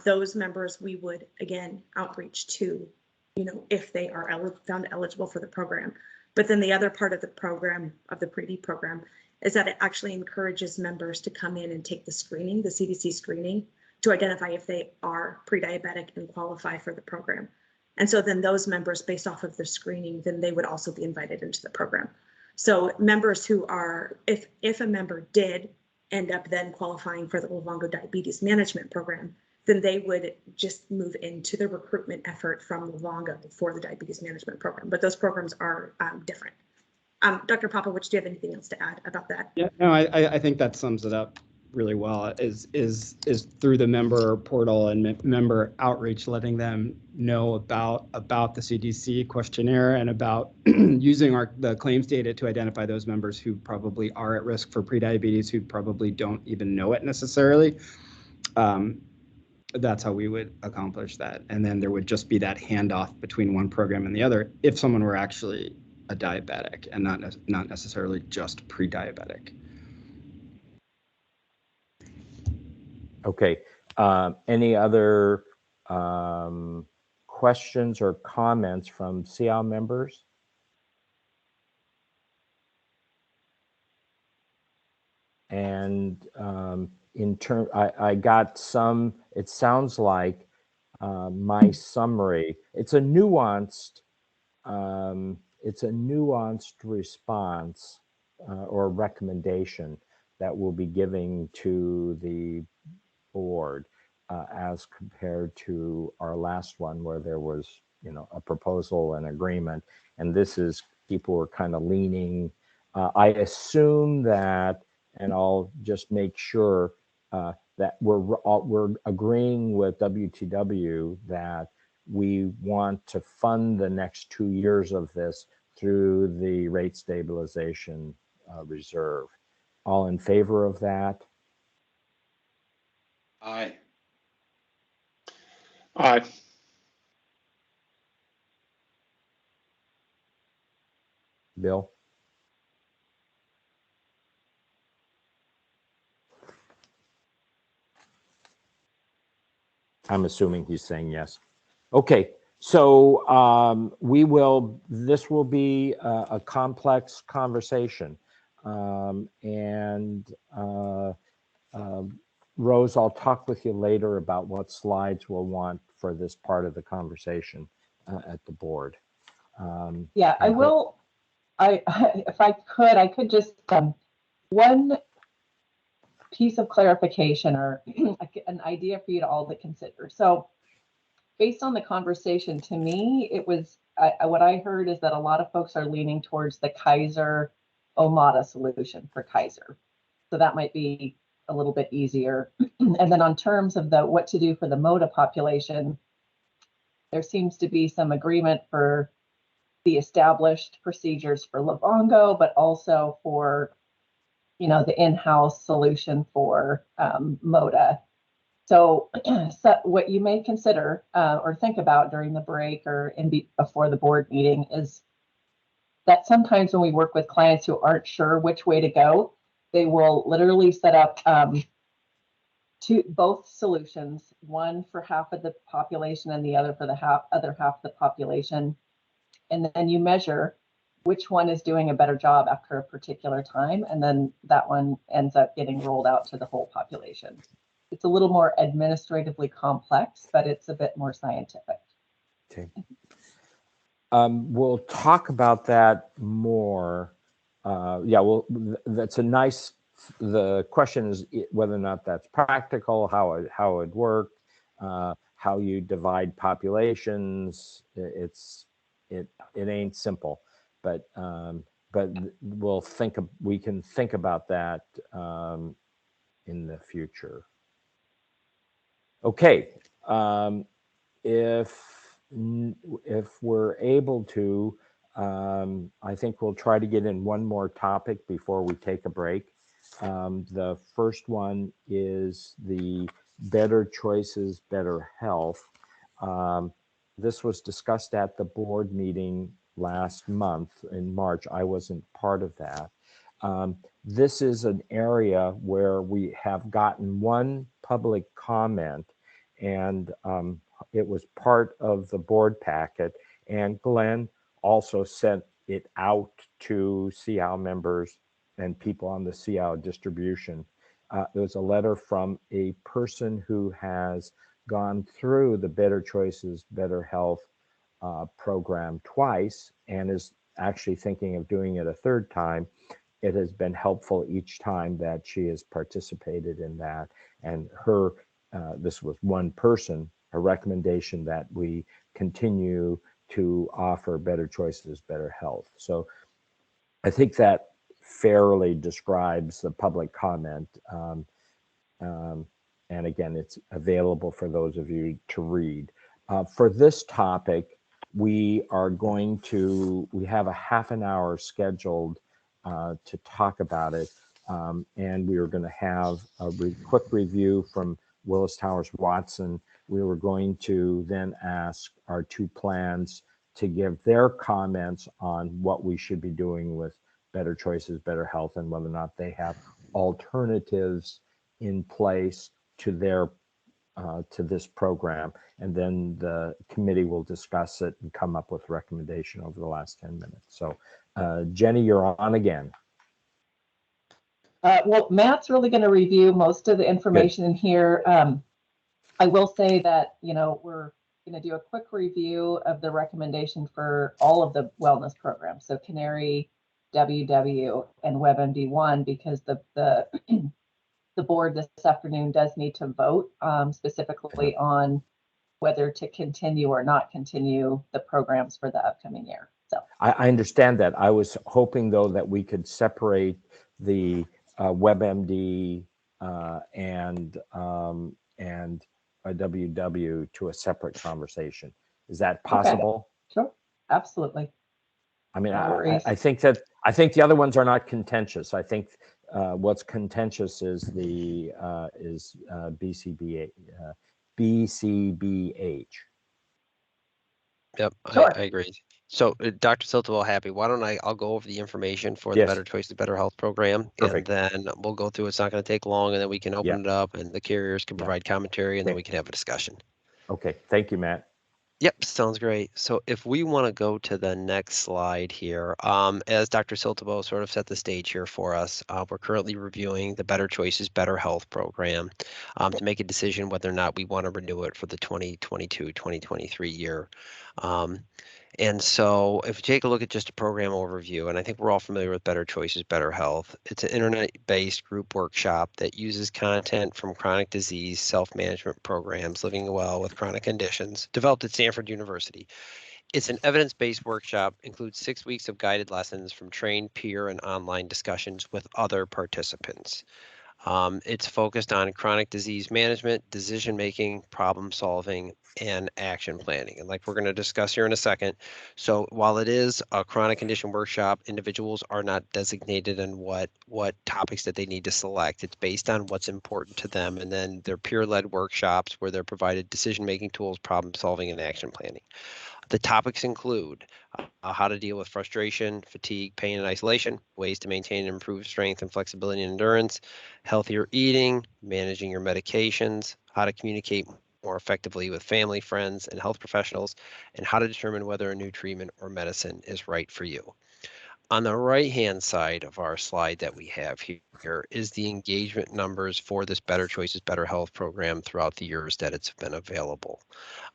Those members we would, again, outreach to, if they are found eligible for the program. But then the other part of the program, of the pre-D program, is that it actually encourages members to come in and take the screening, the CDC screening, to identify if they are pre-diabetic and qualify for the program. And so then those members, based off of the screening, then they would also be invited into the program. So members who are, if a member did end up then qualifying for the Livongo Diabetes Management Program, then they would just move into the recruitment effort from Livongo for the Diabetes Management Program. But those programs are different. Dr. Popowich, do you have anything else to add about that? Yeah, no, I think that sums it up really well. Is through the member portal and member outreach, letting them know about the CDC questionnaire and about using the claims data to identify those members who probably are at risk for prediabetes, who probably don't even know it necessarily. That's how we would accomplish that. And then there would just be that handoff between one program and the other if someone were actually a diabetic and not necessarily just pre-diabetic. Okay. Any other questions or comments from SEOW members? And in turn, I got some, it sounds like my summary, it's a nuanced response or recommendation that we'll be giving to the board as compared to our last one where there was, a proposal and agreement. And this is, people were kind of leaning. I assume that, and I'll just make sure that we're agreeing with WTW that we want to fund the next 2 years of this through the rate stabilization reserve. All in favor of that? Aye. Aye. Bill? I'm assuming he's saying yes. Okay, so this will be a complex conversation. Rose, I'll talk with you later about what slides we'll want for this part of the conversation at the board. Yeah, I will. If I could just one piece of clarification or an idea for you to all to consider. So based on the conversation, to me, it was what I heard is that a lot of folks are leaning towards the Kaiser Moda solution for Kaiser. So that might be a little bit easier. And then on terms of what to do for the Moda population, there seems to be some agreement for the established procedures for Livongo, but also for, the in-house solution for Moda. So what you may consider or think about during the break or before the board meeting is that sometimes when we work with clients who aren't sure which way to go, they will literally set up both solutions, one for half of the population and the other for the other half of the population. And then you measure which one is doing a better job after a particular time. And then that one ends up getting rolled out to the whole population. It's a little more administratively complex, but it's a bit more scientific. Okay. We'll talk about that more. Yeah, well, that's a nice, the question is whether or not that's practical, how it worked, how you divide populations. It ain't simple, but we can think about that in the future. Okay, if we're able to, I think we'll try to get in one more topic before we take a break. The first one is the Better Choices, Better Health. This was discussed at the board meeting last month in March. I wasn't part of that. This is an area where we have gotten one public comment, and it was part of the board packet, and Glenn also sent it out to SEOW members and people on the SEOW distribution. There was a letter from a person who has gone through the Better Choices, Better Health program twice and is actually thinking of doing it a third time. It has been helpful each time that she has participated in that. And this was one person, a recommendation that we continue to offer Better Choices, Better Health. So I think that fairly describes the public comment. And again, it's available for those of you to read. For this topic, we have a half an hour scheduled to talk about it. And we are going to have a quick review from Willis Towers Watson. We were going to then ask our two plans to give their comments on what we should be doing with Better Choices, Better Health, and whether or not they have alternatives in place to this program. And then the committee will discuss it and come up with recommendation over the last 10 minutes. So Jenny, you're on again. Well, Matt's really going to review most of the information in here. I will say that, we're going to do a quick review of the recommendation for all of the wellness programs. So Canary, WW, and WebMD1, because the board this afternoon does need to vote specifically on whether to continue or not continue the programs for the upcoming year. So I understand that. I was hoping, though, that we could separate the WebMD and a WW to a separate conversation. Is that possible? Okay. Sure, absolutely. I mean, I think the other ones are not contentious. I think what's contentious is the BCBH. Yep, Sure. I agree. So Dr. Siltwell, happy. Why don't I'll go over the information for the Yes. Better Choices, Better Health program. Perfect. And then we'll go through. It's not going to take long, and then we can open it up and the carriers can provide commentary, and then we can have a discussion. Okay, thank you, Matt. Yep, sounds great. So if we want to go to the next slide here, as Dr. Siltabo sort of set the stage here for us, we're currently reviewing the Better Choices, Better Health program to make a decision whether or not we want to renew it for the 2022-2023 year. And so if you take a look at just a program overview, and I think we're all familiar with Better Choices, Better Health, it's an internet-based group workshop that uses content from chronic disease self-management programs, living well with chronic conditions, developed at Stanford University. It's an evidence-based workshop, includes 6 weeks of guided lessons from trained peer and online discussions with other participants. It's focused on chronic disease management, decision-making, problem solving, and action planning. And like we're going to discuss here in a second, so while it is a chronic condition workshop, individuals are not designated in what topics that they need to select. It's based on what's important to them. And then they're peer-led workshops where they're provided decision-making tools, problem solving, and action planning. The topics include how to deal with frustration, fatigue, pain, and isolation, ways to maintain and improve strength and flexibility and endurance, healthier eating, managing your medications, how to communicate more effectively with family, friends, and health professionals, and how to determine whether a new treatment or medicine is right for you. On the right-hand side of our slide that we have here is the engagement numbers for this Better Choices, Better Health program throughout the years that it's been available.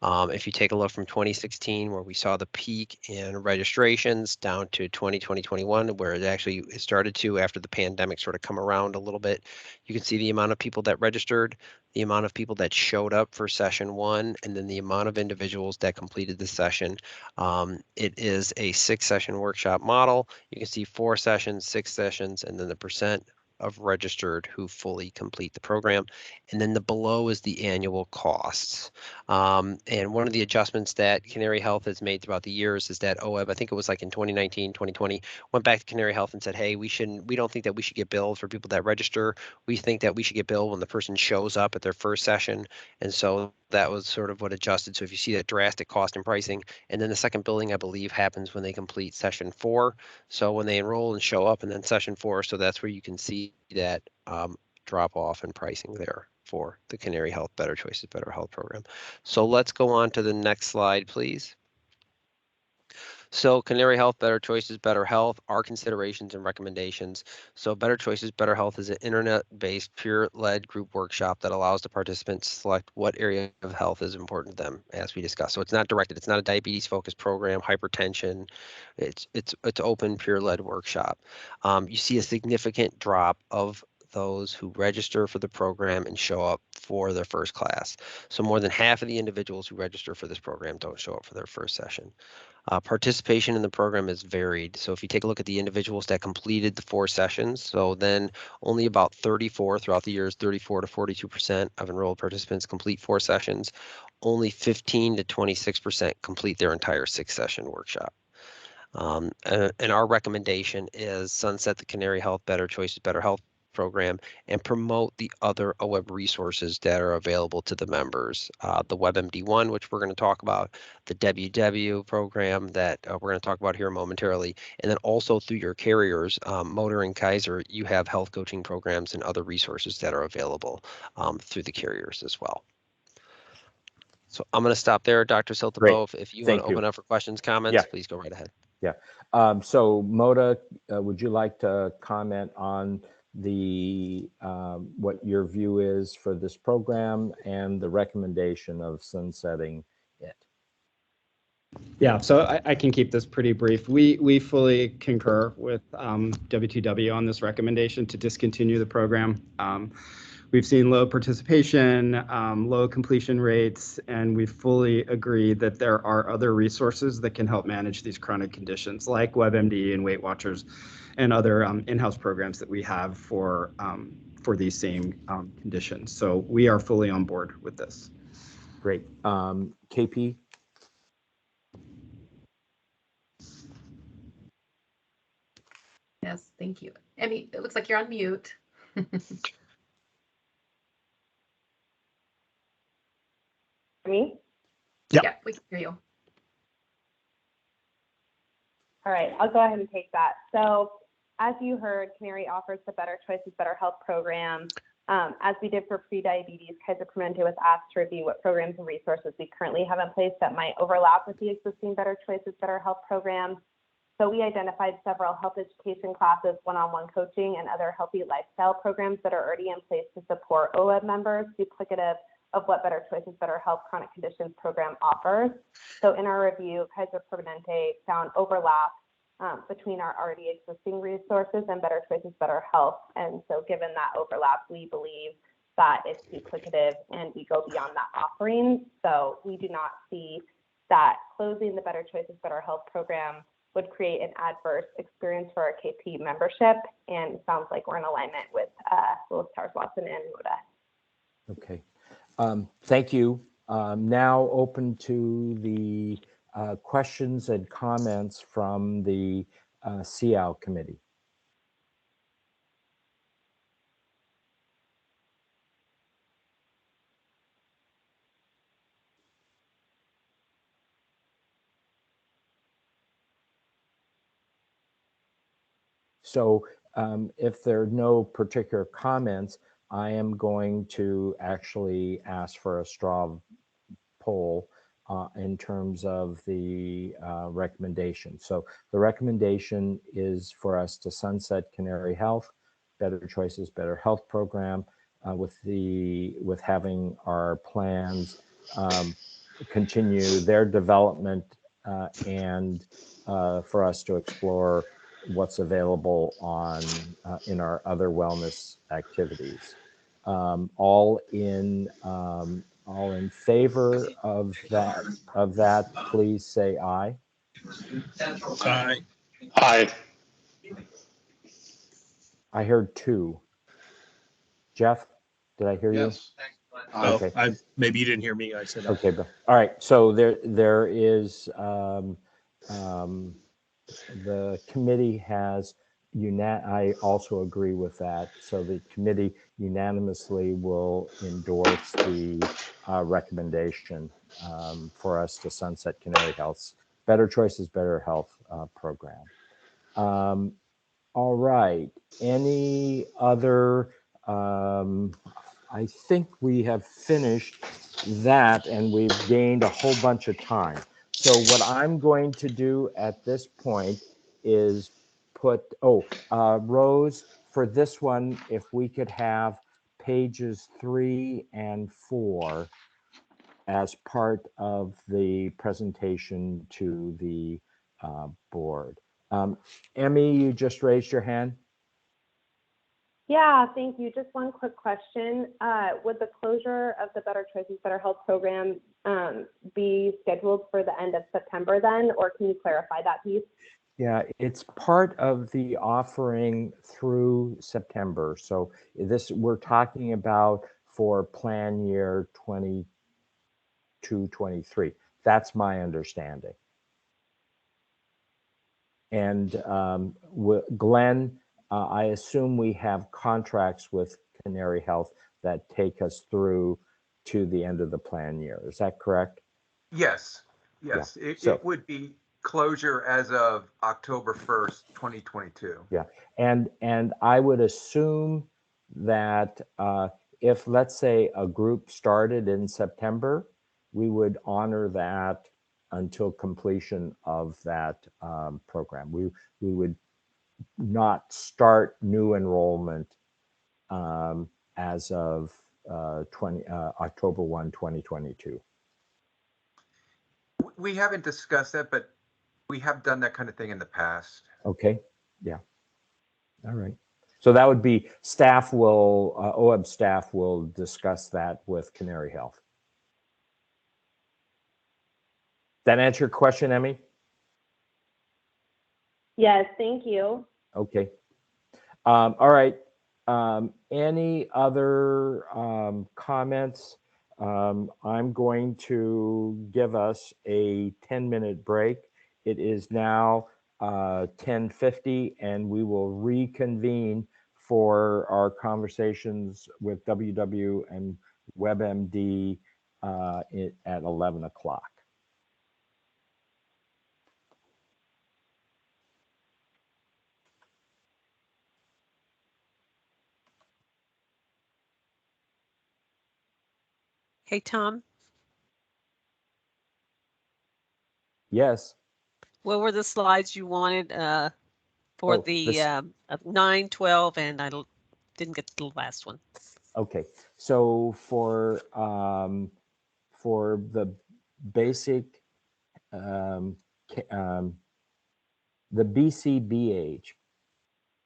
If you take a look from 2016, where we saw the peak in registrations, down to 2021, where it started to, after the pandemic, sort of come around a little bit, you can see the amount of people that registered, the amount of people that showed up for session 1, and then the amount of individuals that completed the session. It is a 6-session workshop model. You can see 4 sessions, 6 sessions, and then the percent of registered who fully complete the program. And then the below is the annual costs. And one of the adjustments that Canary Health has made throughout the years is that OEB, I think it was like in 2019, 2020, went back to Canary Health and said, hey, we don't think that we should get billed for people that register. We think that we should get billed when the person shows up at their first session. And so that was sort of what adjusted. So if you see that drastic cost in pricing, and then the second billing, I believe, happens when they complete session 4. So when they enroll and show up, and then session 4, so that's where you can see that drop off in pricing there for the Canary Health Better Choices, Better Health program. So let's go on to the next slide, please. So Canary Health, Better Choices, Better Health, our considerations and recommendations. So Better Choices, Better Health is an internet-based, peer-led group workshop that allows the participants to select what area of health is important to them, as we discussed. So it's not directed, it's not a diabetes-focused program, hypertension. It's open, peer-led workshop. You see a significant drop of those who register for the program and show up for their first class. So more than half of the individuals who register for this program don't show up for their first session. Participation in the program is varied. So if you take a look at the individuals that completed the 4 sessions, so then only about 34 throughout the years, 34 to 42% of enrolled participants complete 4 sessions. Only 15 to 26% complete their entire 6-session workshop. And our recommendation is sunset the Canary Health Better Choices, Better Health program and promote the other OWEB resources that are available to the members. The WebMD1, which we're going to talk about, the WW program that we're going to talk about here momentarily, and then also through your carriers, Moda and Kaiser, you have health coaching programs and other resources that are available through the carriers as well. So I'm going to stop there, Dr. Siltabo. If you want to open up for questions, comments, please go right ahead. Yeah. So Moda, would you like to comment on the what your view is for this program and the recommendation of sunsetting it? Yeah, so I can keep this pretty brief. We fully concur with WTW on this recommendation to discontinue the program. We've seen low participation, low completion rates, and we fully agree that there are other resources that can help manage these chronic conditions like WebMD and Weight Watchers and other in-house programs that we have for these same conditions. So we are fully on board with this. Great. KP? Yes, thank you. Emmy, it looks like you're on mute. Me? Yep. Yeah, we can hear you. All right, I'll go ahead and take that. So as you heard, Canary offers the Better Choices, Better Health program As we did for pre-diabetes, Kaiser Permanente was asked to review what programs and resources we currently have in place that might overlap with the existing Better Choices, Better Health program. So we identified several health education classes, one-on-one coaching, and other healthy lifestyle programs that are already in place to support OWEB members, duplicative of what Better Choices, Better Health chronic conditions program offers. So in our review, Kaiser Permanente found overlap between our already existing resources and Better Choices, Better Health. And so given that overlap, we believe that it's duplicative and we go beyond that offering. So we do not see that closing the Better Choices, Better Health program would create an adverse experience for our KP membership. And it sounds like we're in alignment with Willis Towers Watson and Moda. Okay. Thank you. Now open to the questions and comments from the SEOW committee. So if there are no particular comments, I am going to actually ask for a straw poll in terms of the recommendation. So the recommendation is for us to sunset Canary Health, Better Choices, Better Health program, with having our plans continue their development and for us to explore what's available on in our other wellness activities. All in favor of that, please say aye. Aye. Aye. I heard two. Jeff, did I hear you? Oh, Okay. maybe you didn't hear me. I said aye. Okay, Bill. All right. So there is the committee has I also agree with that. So the committee unanimously will endorse the recommendation for us to sunset Canary Health's Better Choices, Better Health program. All right. Any other? I think we have finished that and we've gained a whole bunch of time. So what I'm going to do at this point is put, Rose, for this one, if we could have pages 3 and 4 as part of the presentation to the board. Emmy, you just raised your hand. Yeah, thank you. Just one quick question. Would the closure of the Better Choices, Better Health program be scheduled for the end of September then, or can you clarify that piece? Yeah, it's part of the offering through September. So this we're talking about for plan year 22-23. That's my understanding. And Glenn, I assume we have contracts with Canary Health that take us through to the end of the plan year. Is that correct? Yes, yes. Yeah. It would be closure as of October 1st, 2022. Yeah, and I would assume that if, let's say, a group started in September, we would honor that until completion of that program. We would not start new enrollment as of October 1, 2022. We haven't discussed that, but we have done that kind of thing in the past. Okay, yeah. All right. So that would be staff will, OEB staff will discuss that with Canary Health. That answer your question, Emmy? Yes, thank you. Okay. All right. Any other comments? I'm going to give us a 10-minute break. It is now 10:50, and we will reconvene for our conversations with WW and WebMD at 11 o'clock. Hey, Tom, Yes. what were the slides you wanted for Oh, the 9, 12, and didn't get to the last one. Okay, so for the basic the BCBH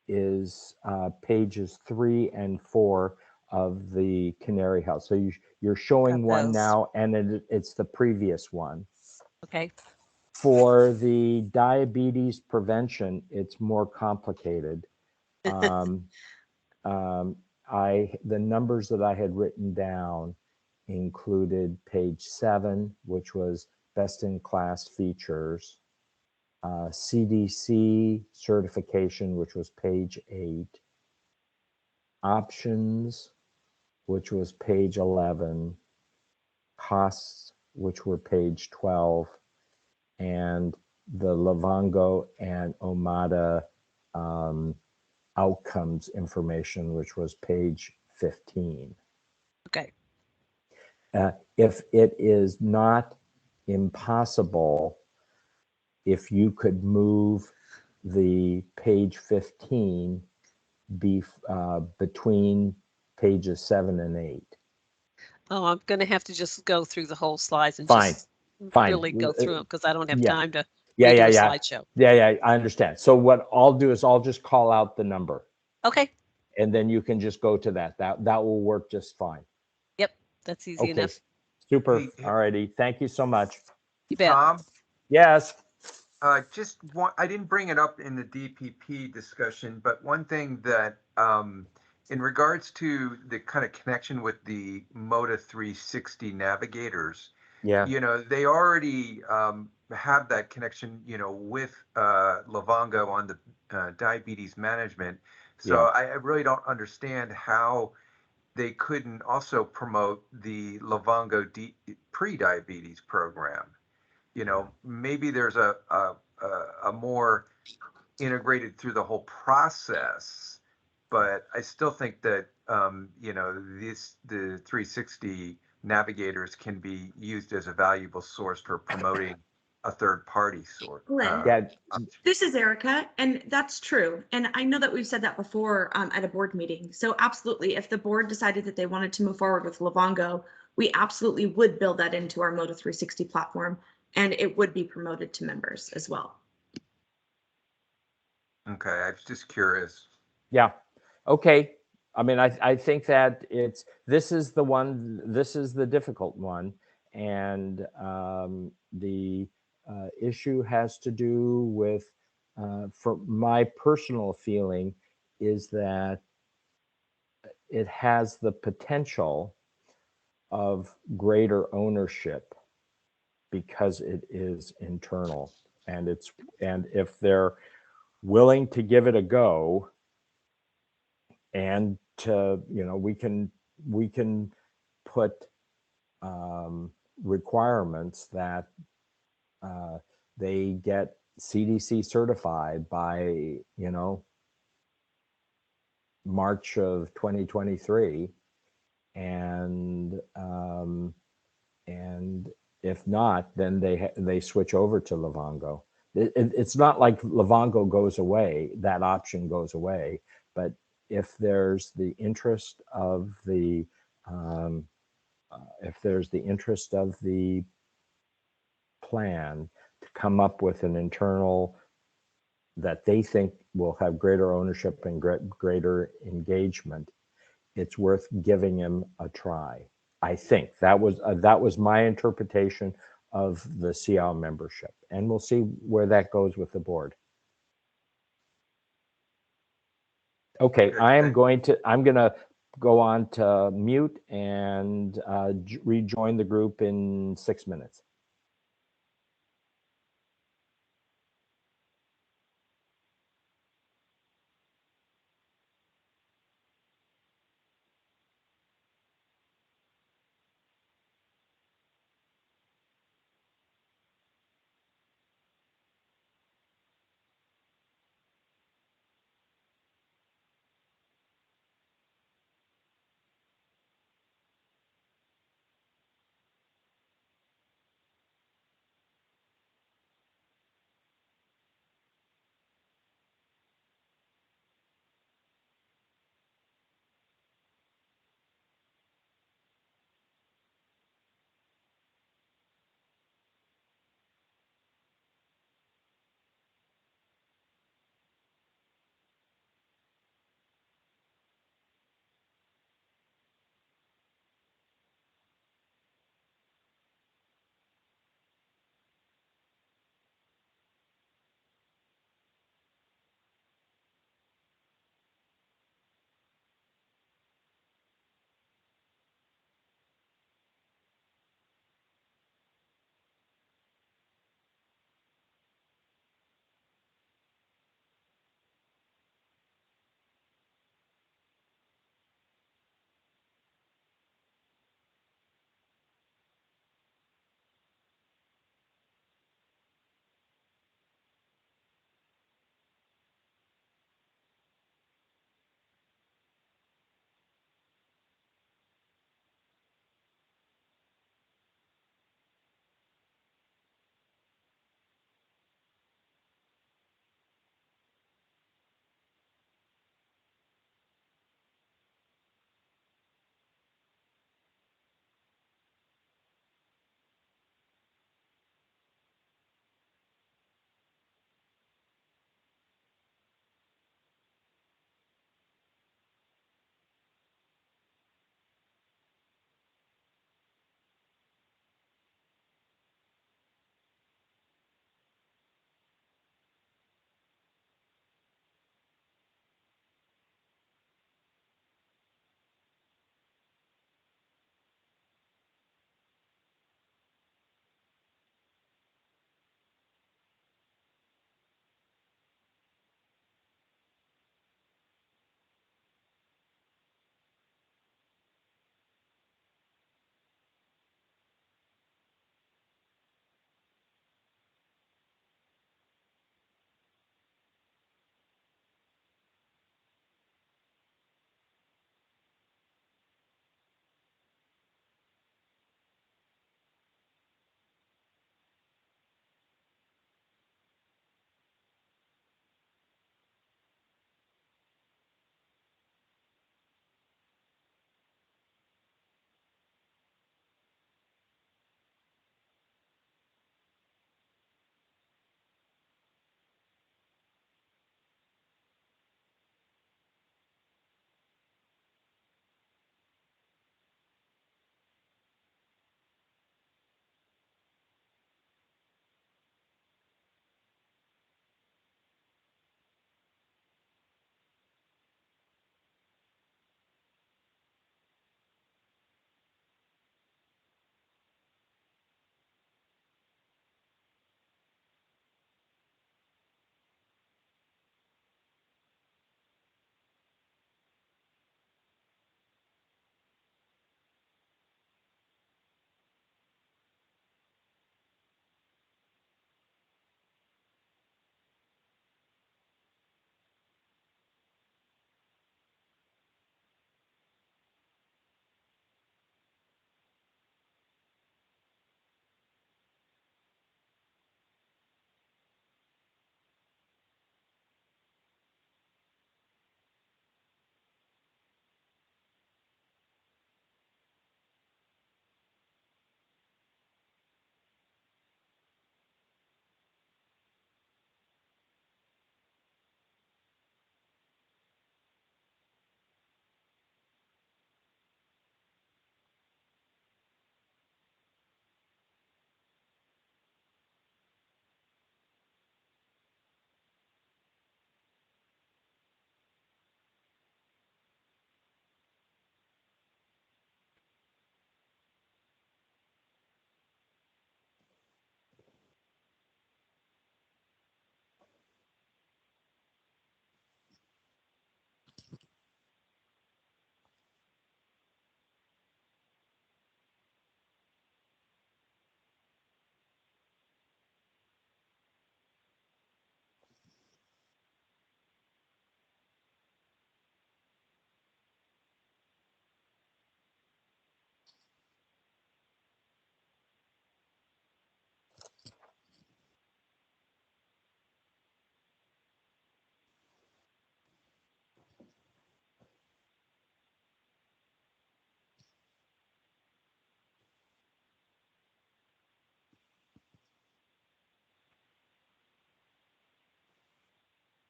is pages 3 and 4 of the Canary House. So you're showing Got one those. now, and it's the previous one. Okay. For the diabetes prevention, it's more complicated. The numbers that I had written down included page 7, which was best in class features, CDC certification, which was page 8, options, which was page 11, costs, which were page 12, and the Livongo and Omada outcomes information, which was page 15. Okay. If it is not impossible, if you could move the page 15 between pages 7 and 8. Oh, I'm going to have to just go through the whole slides and Fine. just really go through them because I don't have time to redo a slideshow. Yeah, I understand. So what I'll do is I'll just call out the number. Okay. And then you can just go to that. That will work just fine. Yep, that's easy enough. Super. All righty. Thank you so much. You bet. Tom, Yes. just one, I didn't bring it up in the DPP discussion, but one thing that in regards to the kind of connection with the Moda 360 navigators, Yeah. they already have that connection, with Livongo on the diabetes management. So I really don't understand how they couldn't also promote the Livongo pre-diabetes program. Maybe there's a more integrated through the whole process, but I still think that the 360 navigators can be used as a valuable source for promoting a third party source. Glenn, this is Erica, and that's true. And I know that we've said that before at a board meeting. So absolutely, if the board decided that they wanted to move forward with Livongo, we absolutely would build that into our Moda 360 platform, and it would be promoted to members as well. Okay, I was just curious. Yeah. Okay. I mean, I think that this is the difficult one. And the issue has to do with, for my personal feeling, is that it has the potential of greater ownership because it is internal, and if they're willing to give it a go, and we can put requirements that they get CDC certified by March of 2023, and if not, then they switch over to Livongo. It's not like Livongo goes away, that option goes away, but if there's the interest of the plan to come up with an internal that they think will have greater ownership and greater engagement, it's worth giving him a try. I think that was my interpretation of the SEOW membership, and we'll see where that goes with the board. Okay, I'm gonna go on to mute and rejoin the group in 6 minutes.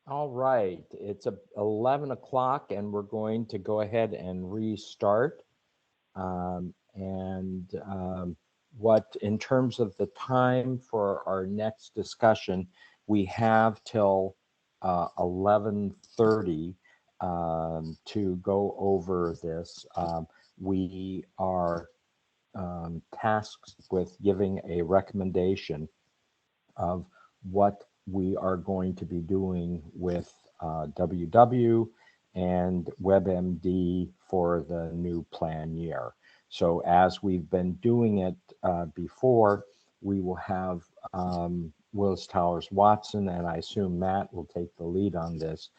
All right, it's 11 o'clock and we're going to go ahead and restart. What, in terms of the time for our next discussion, we have till 11:30 to go over this. We are tasked with giving a recommendation of what we are going to be doing with WW and WebMD for the new plan year. So as we've been doing it before, we will have Willis Towers Watson, and I assume Matt will take the lead on this,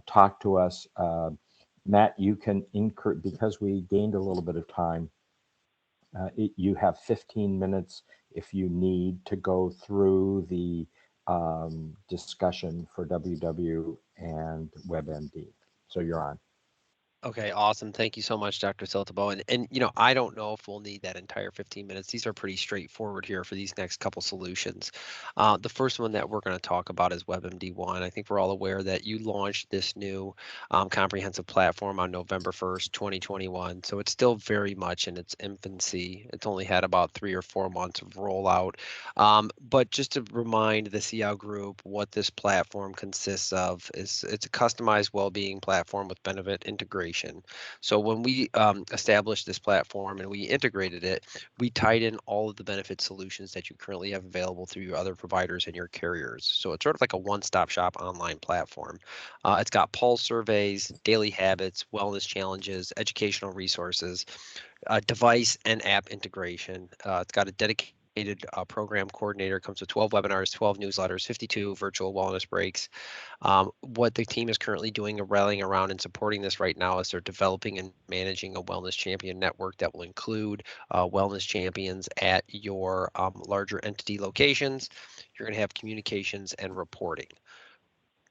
talk to us. Matt, you can because we gained a little bit of time, you have 15 minutes if you need to go through the discussion for WW and WebMD. So you're on. Okay, awesome. Thank you so much, Dr. Siltabo. And you know, I don't know if we'll need that entire 15 minutes. These are pretty straightforward here for these next couple solutions. The first one that we're going to talk about is WebMD1. I think we're all aware that you launched this new comprehensive platform on November 1st, 2021. So it's still very much in its infancy. It's only had about 3 or 4 months of rollout. But just to remind the SEOW group what this platform consists of is it's a customized well-being platform with benefit integration. So when we established this platform and we integrated it, we tied in all of the benefit solutions that you currently have available through your other providers and your carriers. So it's sort of like a one-stop shop online platform. It's got pulse surveys, daily habits, wellness challenges, educational resources, device and app integration. It's got a dedicated program coordinator, comes with 12 webinars, 12 newsletters, 52 virtual wellness breaks. What the team is currently doing and rallying around and supporting this right now is they're developing and managing a wellness champion network that will include wellness champions at your larger entity locations. You're going to have communications and reporting.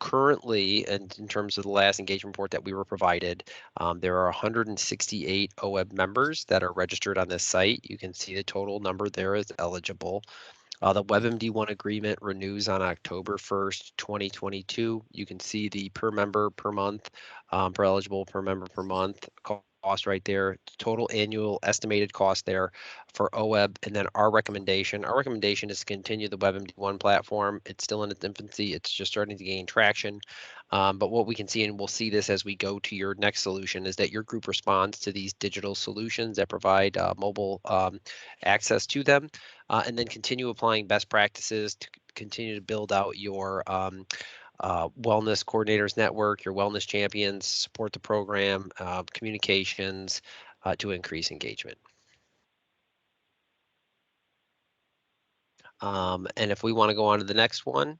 Currently, and in terms of the last engagement report that we were provided, there are 168 OWEB members that are registered on this site. You can see the total number there is eligible. The WebMD1 agreement renews on October 1st, 2022. You can see the per member per month, per eligible per member per month cost right there. Total annual estimated cost there for OWEB. And then our recommendation is to continue the WebMD1 platform. It's still in its infancy. It's just starting to gain traction. But what we can see, and we'll see this as we go to your next solution, is that your group responds to these digital solutions that provide mobile access to them. And then continue applying best practices to continue to build out your wellness coordinators network, your wellness champions, support the program, communications to increase engagement. And if we want to go on to the next one.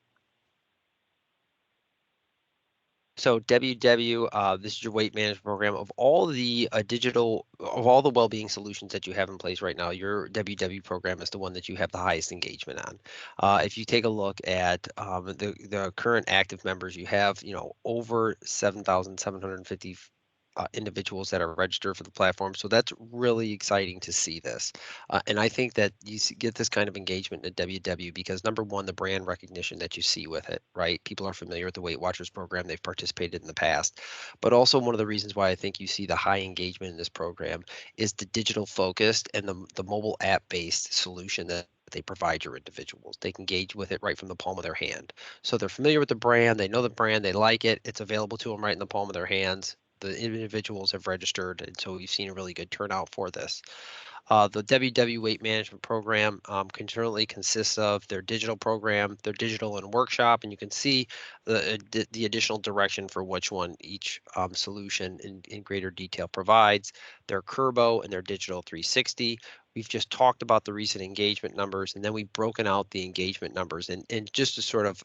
So WW, this is your weight management program. Of all the well-being solutions that you have in place right now, your WW program is the one that you have the highest engagement on. If you take a look at the current active members, you have over 7,750 individuals that are registered for the platform. So that's really exciting to see this. And I think that you get this kind of engagement at WW because number one, the brand recognition that you see with it, right? People are familiar with the Weight Watchers program. They've participated in the past. But also one of the reasons why I think you see the high engagement in this program is the digital focused and the mobile app based solution that they provide your individuals. They can engage with it right from the palm of their hand. So they're familiar with the brand. They know the brand. They like it. It's available to them right in the palm of their hands. The individuals have registered, and so we've seen a really good turnout for this. The WW Weight Management Program currently consists of their digital program, their digital and workshop, and you can see the additional direction for which one each solution in greater detail provides. Their Curbo and their Digital 360. We've just talked about the recent engagement numbers, and then we've broken out the engagement numbers and just to sort of,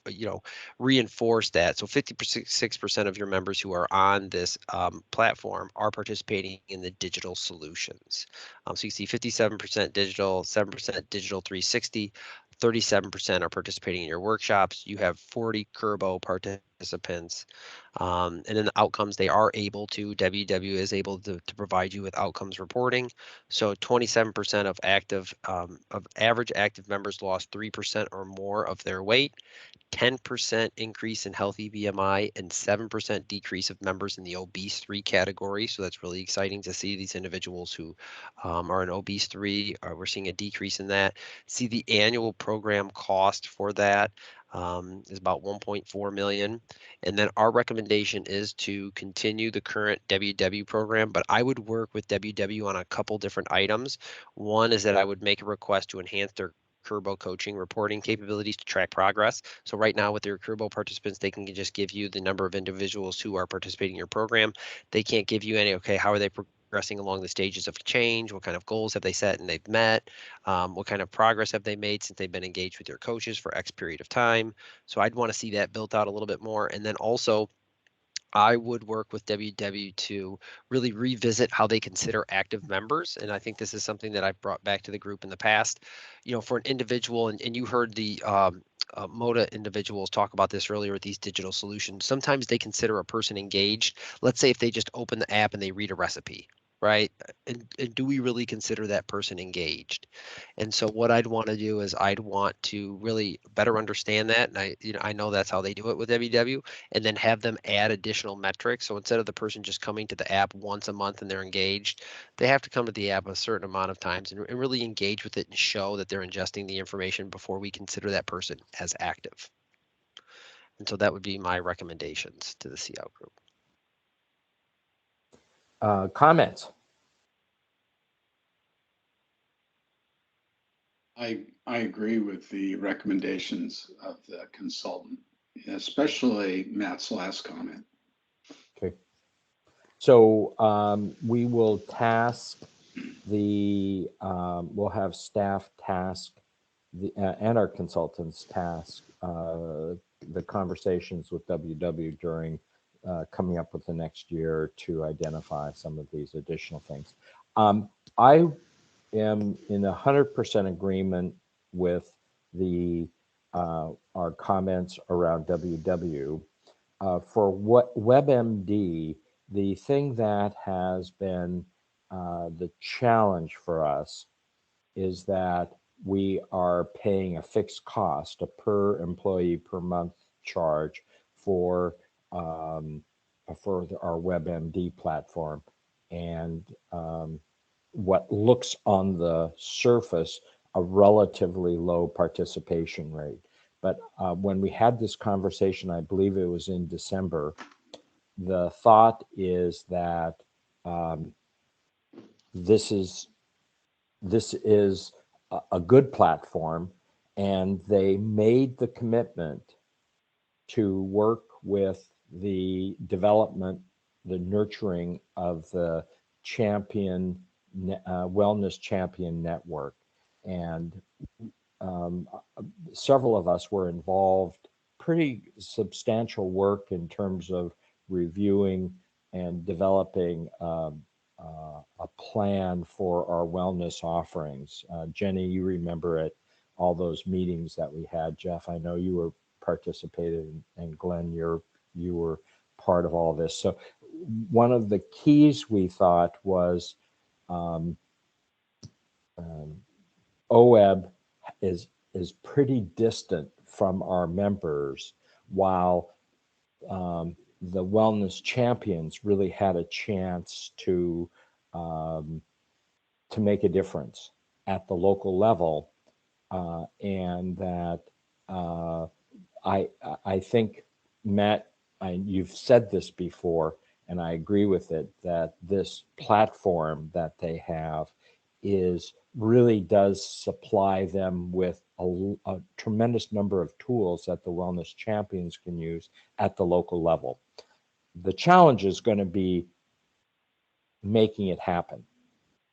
reinforce that. So 56% of your members who are on this platform are participating in the digital solutions. So you see 57% digital, 7% digital 360, 37% are participating in your workshops. You have 40 Curbo participants. And then the outcomes, they are able to, WW is able to provide you with outcomes reporting. So 27% of average active members lost 3% or more of their weight, 10% increase in healthy BMI, and 7% decrease of members in the obese 3 category. So that's really exciting to see these individuals who are in obese 3. We're seeing a decrease in that. See the annual program cost for that is about 1.4 million. And then our recommendation is to continue the current WW program, but I would work with WW on a couple different items. One is that I would make a request to enhance their Curbo coaching reporting capabilities to track progress. So right now with their Curbo participants, they can just give you the number of individuals who are participating in your program. They can't give you any, okay, how are they progressing along the stages of change? What kind of goals have they set and they've met? What kind of progress have they made since they've been engaged with their coaches for X period of time? So I'd want to see that built out a little bit more. And then also, I would work with WW to really revisit how they consider active members. And I think this is something that I've brought back to the group in the past. You know, for an individual, and you heard the Moda individuals talk about this earlier with these digital solutions. Sometimes they consider a person engaged. Let's say if they just open the app and they read a recipe, right? And do we really consider that person engaged? And so what I'd want to do is I'd want to really better understand that. And I know that's how they do it with WW, and then have them add additional metrics. So instead of the person just coming to the app once a month and they're engaged, they have to come to the app a certain amount of times and really engage with it and show that they're ingesting the information before we consider that person as active. And so that would be my recommendations to the SEOW group. Comments? I agree with the recommendations of the consultant, especially Matt's last comment. Okay. So we will task we'll have staff task and our consultants task the conversations with WW during coming up with the next year to identify some of these additional things. I am in 100% agreement with our comments around WW. For what WebMD, the thing that has been the challenge for us is that we are paying a fixed cost, a per employee per month charge for our WebMD platform. And what looks on the surface a relatively low participation rate. But when we had this conversation, I believe it was in December, the thought is that this is a good platform, and they made the commitment to work with the development, the nurturing of the wellness champion network. And several of us were involved, pretty substantial work in terms of reviewing and developing a plan for our wellness offerings. Jenny, you remember it, all those meetings that we had. Jeff, I know you were participated, and Glenn, you were part of all this. So one of the keys we thought was OEB is pretty distant from our members, while the wellness champions really had a chance to make a difference at the local level, and that I think, Matt, you've said this before, and I agree with it, that this platform that they have really does supply them with a tremendous number of tools that the wellness champions can use at the local level. The challenge is going to be making it happen.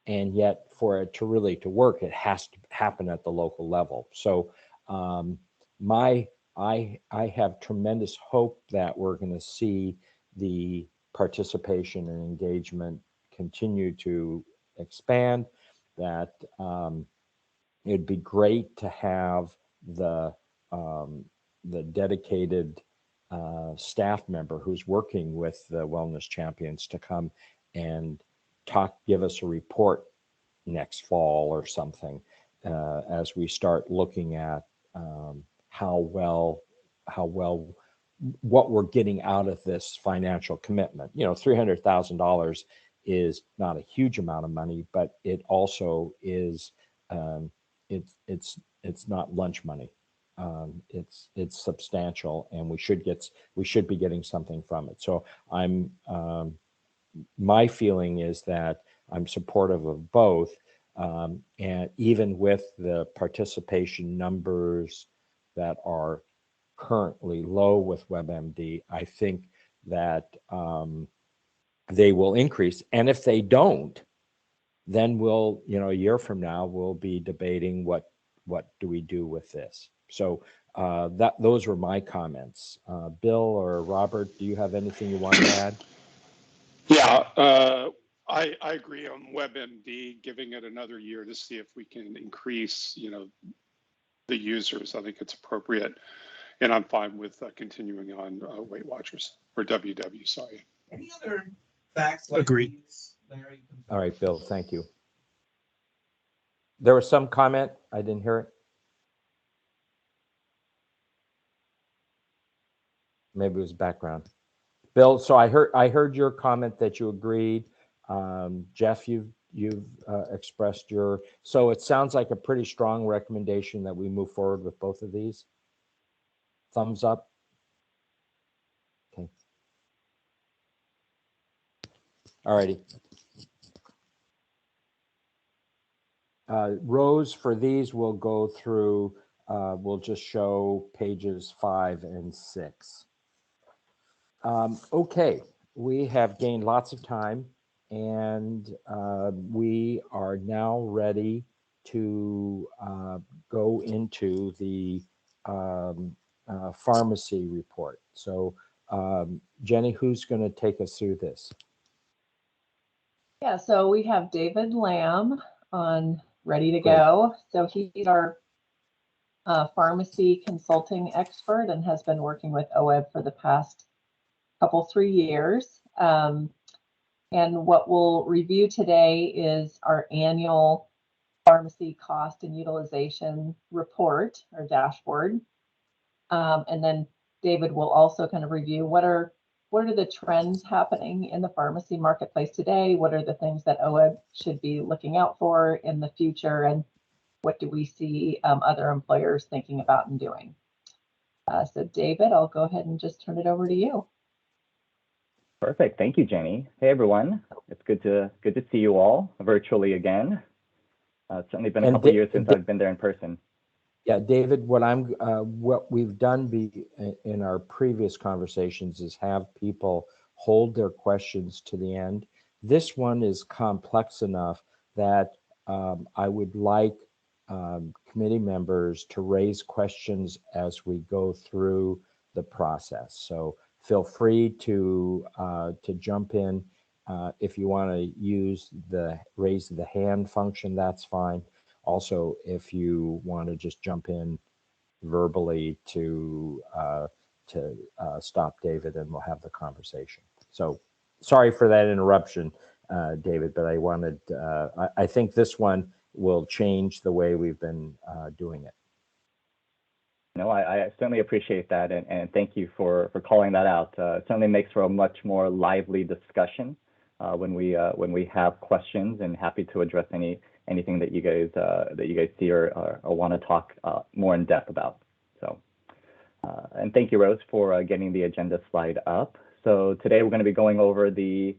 And yet for it to really work, it has to happen at the local level. So I have tremendous hope that we're going to see the participation and engagement continue to expand, that it'd be great to have the dedicated staff member who's working with the wellness champions to come and give us a report next fall or something, as we start looking at how well what we're getting out of this financial commitment. You know, $300,000 is not a huge amount of money, but it also is it's not lunch money. It's substantial, and we should be getting something from it. So I'm my feeling is that I'm supportive of both, and even with the participation numbers that are currently low with WebMD, I think that they will increase. And if they don't, then we'll, you know, a year from now, we'll be debating what do we do with this. So those were my comments. Bill or Robert, do you have anything you want to add? Yeah, I agree on WebMD, giving it another year to see if we can increase, you know, the users. I think it's appropriate, and I'm fine with continuing on Weight Watchers or WW. Sorry. Any other facts? Like Agreed. Larry? All right, Bill. Thank you. There was some comment. I didn't hear it. Maybe it was background. Bill, so I heard your comment that you agreed. Jeff, you've expressed your, so it sounds like a pretty strong recommendation that we move forward with both of these. Thumbs up. Okay. All righty. Rose, for these, we'll go through, we'll just show pages 5 and 6. Okay, we have gained lots of time, and we are now ready to go into the pharmacy report. So, Jenny, who's going to take us through this? Yeah, so we have David Lamb on ready to Great. go. So he's our pharmacy consulting expert and has been working with OEB for the past 3 years. And what we'll review today is our annual pharmacy cost and utilization report or dashboard. And then David will also kind of review what are the trends happening in the pharmacy marketplace today? What are the things that OEB should be looking out for in the future? And what do we see other employers thinking about and doing? So David, I'll go ahead and just turn it over to you. Perfect. Thank you, Jenny. Hey, everyone. It's good to see you all virtually again. It's certainly been a couple years since I've been there in person. Yeah, David, what we've done in our previous conversations is have people hold their questions to the end. This one is complex enough that I would like committee members to raise questions as we go through the process. So feel free to jump in. If you want to use the raise the hand function, that's fine. Also, if you want to just jump in verbally to stop David, and we'll have the conversation. So sorry for that interruption, David, but I wanted, I think this one will change the way we've been doing it. No, I certainly appreciate that, and thank you for calling that out. It certainly makes for a much more lively discussion when we have questions, and happy to address anything that you guys see or want to talk more in depth about. So, and thank you, Rose, for getting the agenda slide up. So today we're going to be going over the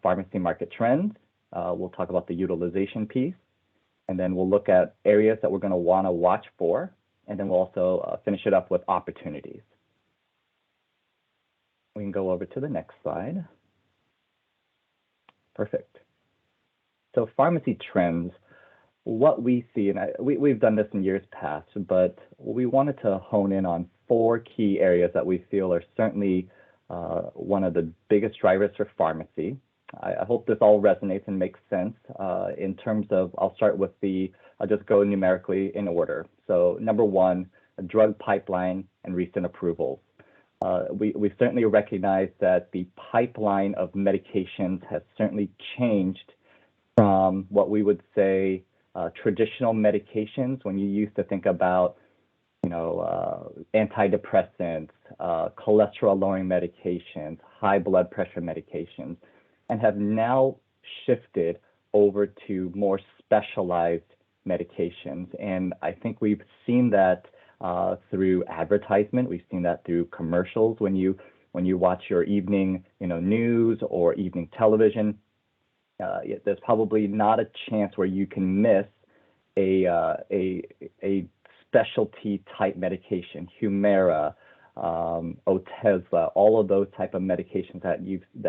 pharmacy market trends. We'll talk about the utilization piece, and then we'll look at areas that we're going to want to watch for, and then we'll also finish it up with opportunities. We can go over to the next slide. Perfect. So pharmacy trends, what we see, and we've done this in years past, but we wanted to hone in on 4 key areas that we feel are certainly one of the biggest drivers for pharmacy. I hope this all resonates and makes sense in terms of, I'll start with I'll just go numerically in order. So number 1, a drug pipeline and recent approvals. we certainly recognize that the pipeline of medications has certainly changed from what we would say traditional medications when you used to think about, antidepressants, cholesterol-lowering medications, high blood pressure medications, and have now shifted over to more specialized medications. And I think we've seen that through advertisement. We've seen that through commercials when you watch your evening news or evening television. There's probably not a chance where you can miss a specialty type medication, Humira, Otezla, all of those type of medications that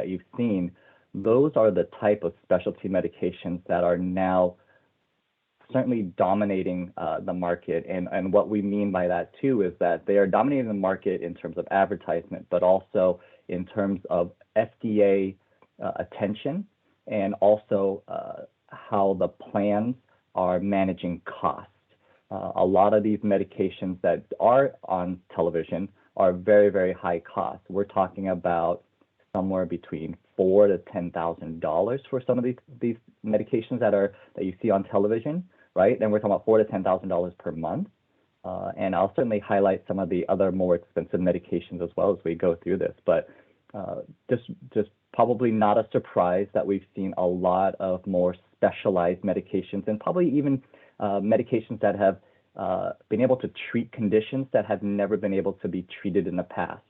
you've seen. Those are the type of specialty medications that are now certainly dominating the market. And what we mean by that too is that they are dominating the market in terms of advertisement, but also in terms of FDA attention, and also how the plans are managing costs. A lot of these medications that are on television are very, very high cost. We're talking about somewhere between $4,000 to $10,000 for some of these medications that you see on television, right? And we're talking about $4,000 to $10,000 per month. And I'll certainly highlight some of the other more expensive medications as well as we go through this. But just probably not a surprise that we've seen a lot of more specialized medications, and probably even medications that have been able to treat conditions that have never been able to be treated in the past.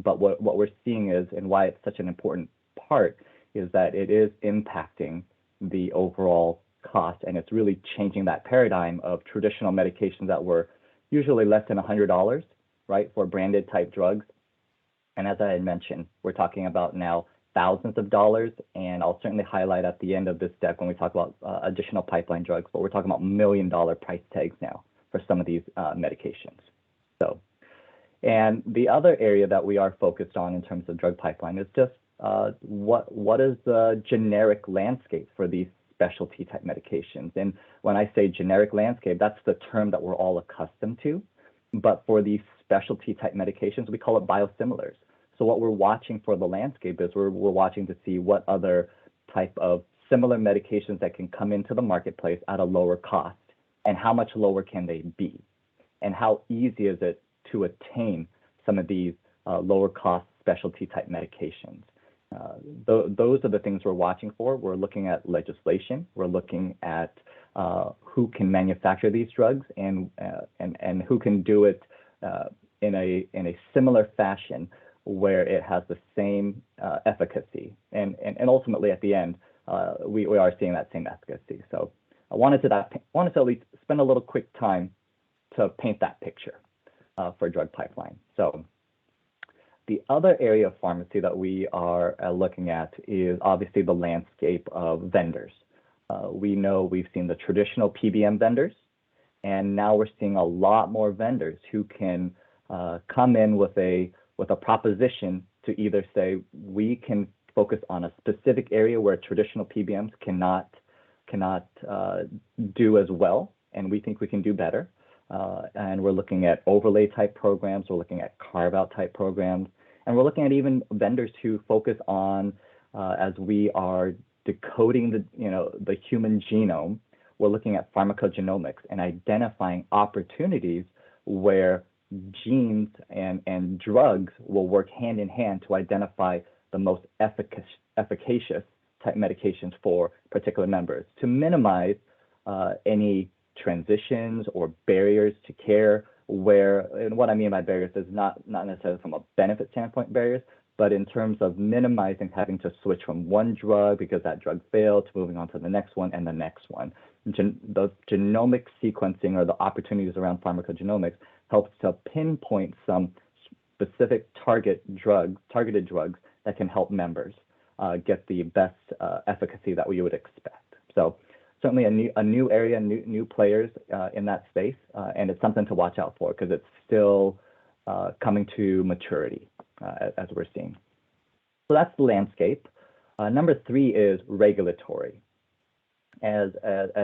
But what we're seeing is, and why it's such an important part, is that it is impacting the overall cost, and it's really changing that paradigm of traditional medications that were usually less than $100, right, for branded type drugs. And as I had mentioned, we're talking about now thousands of dollars, and I'll certainly highlight at the end of this deck when we talk about additional pipeline drugs, but we're talking about $1 million price tags now for some of these medications. So, and the other area that we are focused on in terms of drug pipeline is just what is the generic landscape for these specialty type medications. And when I say generic landscape, that's the term that we're all accustomed to. But for these specialty type medications, we call it biosimilars. So what we're watching for the landscape is we're watching to see what other type of similar medications that can come into the marketplace at a lower cost, and how much lower can they be, and how easy is it to attain some of these lower cost specialty type medications. Those are the things we're watching for. We're looking at legislation. We're looking at who can manufacture these drugs, and who can do it in a similar fashion where it has the same efficacy. And ultimately at the end, we are seeing that same efficacy. So I wanted to at least spend a little quick time to paint that picture for drug pipeline. So the other area of pharmacy that we are looking at is obviously the landscape of vendors. We know we've seen the traditional PBM vendors, and now we're seeing a lot more vendors who can come in with a proposition to either say we can focus on a specific area where traditional PBMs cannot do as well, and we think we can do better. And we're looking at overlay type programs, we're looking at carve out type programs, and we're looking at even vendors who focus on, as we are decoding the human genome, we're looking at pharmacogenomics and identifying opportunities where genes and drugs will work hand in hand to identify the most efficacious type medications for particular members, to minimize any transitions or barriers to care, and what I mean by barriers is not necessarily from a benefit standpoint barriers, but in terms of minimizing having to switch from one drug because that drug failed to moving on to the next one and the next one. The genomic sequencing, or the opportunities around pharmacogenomics, helps to pinpoint some specific targeted drugs that can help members get the best efficacy that we would expect. So certainly a new area, new players in that space, and it's something to watch out for because it's still coming to maturity as we're seeing. So that's the landscape. Number 3 is regulatory. As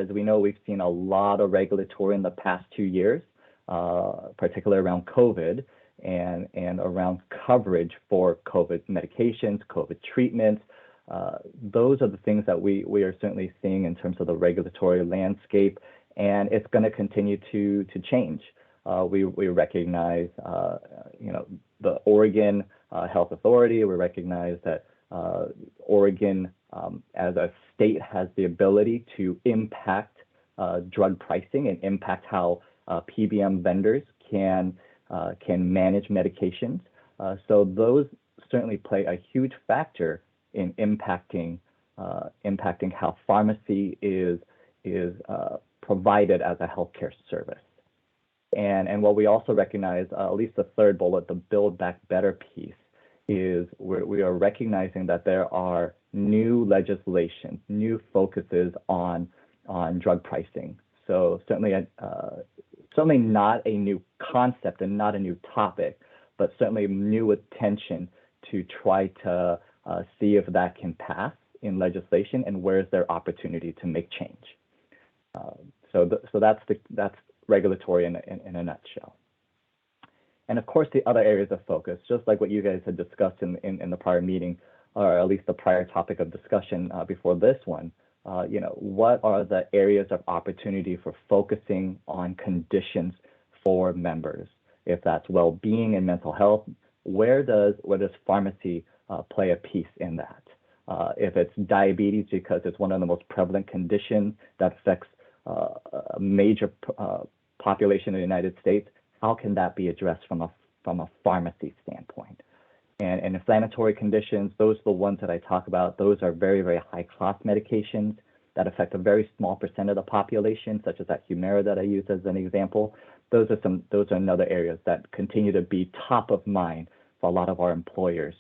we know, we've seen a lot of regulatory in the past 2 years, particularly around COVID, and around coverage for COVID medications, COVID treatments. Those are the things that we are certainly seeing in terms of the regulatory landscape, and it's going to continue to change. We recognize, the Oregon Health Authority. We recognize that Oregon, as a state, has the ability to impact drug pricing and impact how PBM vendors can manage medications. So those certainly play a huge factor in impacting how pharmacy is provided as a healthcare service. And what we also recognize, at least the third bullet, the Build Back Better piece, is we are recognizing that there are new legislation, new focuses on drug pricing. So certainly not a new concept and not a new topic, but certainly new attention to try to see if that can pass in legislation and where is there opportunity to make change. So that's regulatory in a nutshell. And of course, the other areas of focus, just like what you guys had discussed in the prior meeting, or at least the prior topic of discussion before this one, what are the areas of opportunity for focusing on conditions for members? If that's well-being and mental health, where does pharmacy play a piece in that? If it's diabetes, because it's one of the most prevalent conditions that affects a major population in the United States, how can that be addressed from a pharmacy standpoint? And inflammatory conditions, those are the ones that I talk about. Those are very, very high cost medications that affect a very small percent of the population, such as that Humira that I used as an example. Those are another areas that continue to be top of mind for a lot of our employers.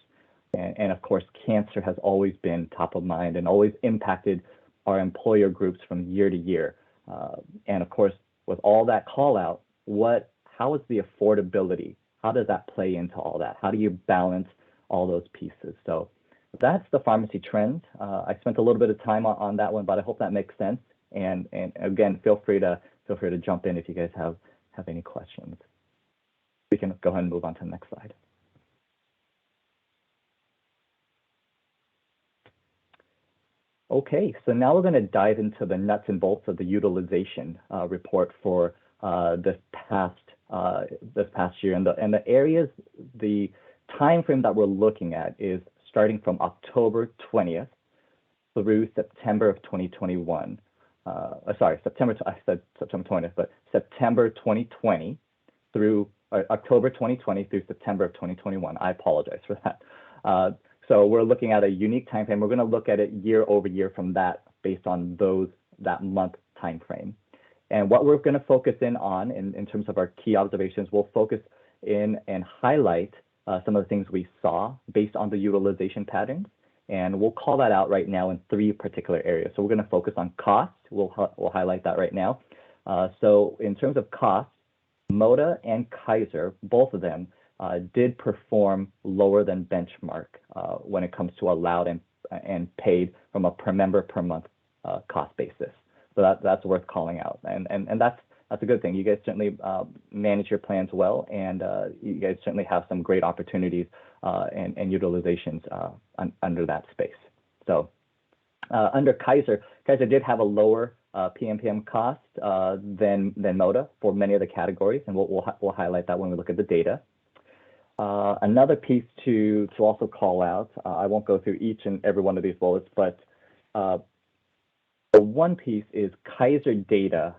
And of course, cancer has always been top of mind and always impacted our employer groups from year to year. And of course, with all that call out, how is the affordability? How does that play into all that? How do you balance all those pieces? So that's the pharmacy trend. I spent a little bit of time on that one, but I hope that makes sense. And again, feel free to jump in if you guys have any questions. We can go ahead and move on to the next slide. Okay, so now we're going to dive into the nuts and bolts of the utilization report for this past year, and the areas, the time frame that we're looking at is starting from October 20th through September of 2021. I said September 20th, but September 2020 through October 2020 through September of 2021. I apologize for that. So we're looking at a unique time frame. We're going to look at it year over year from that, based on that month time frame. And what we're going to focus in on in terms of our key observations, we'll focus in and highlight some of the things we saw based on the utilization patterns. And we'll call that out right now in 3 particular areas. So we're going to focus on cost. We'll highlight that right now. So in terms of cost, Moda and Kaiser, both of them, did perform lower than benchmark when it comes to allowed and paid from a per member per month cost basis. So that's worth calling out, and that's a good thing. You guys certainly manage your plans well, and you guys certainly have some great opportunities and utilizations under that space. So under Kaiser did have a lower PMPM cost than Moda for many of the categories, and we'll highlight that when we look at the data. Another piece to also call out, I won't go through each and every one of these bullets, but the one piece is Kaiser data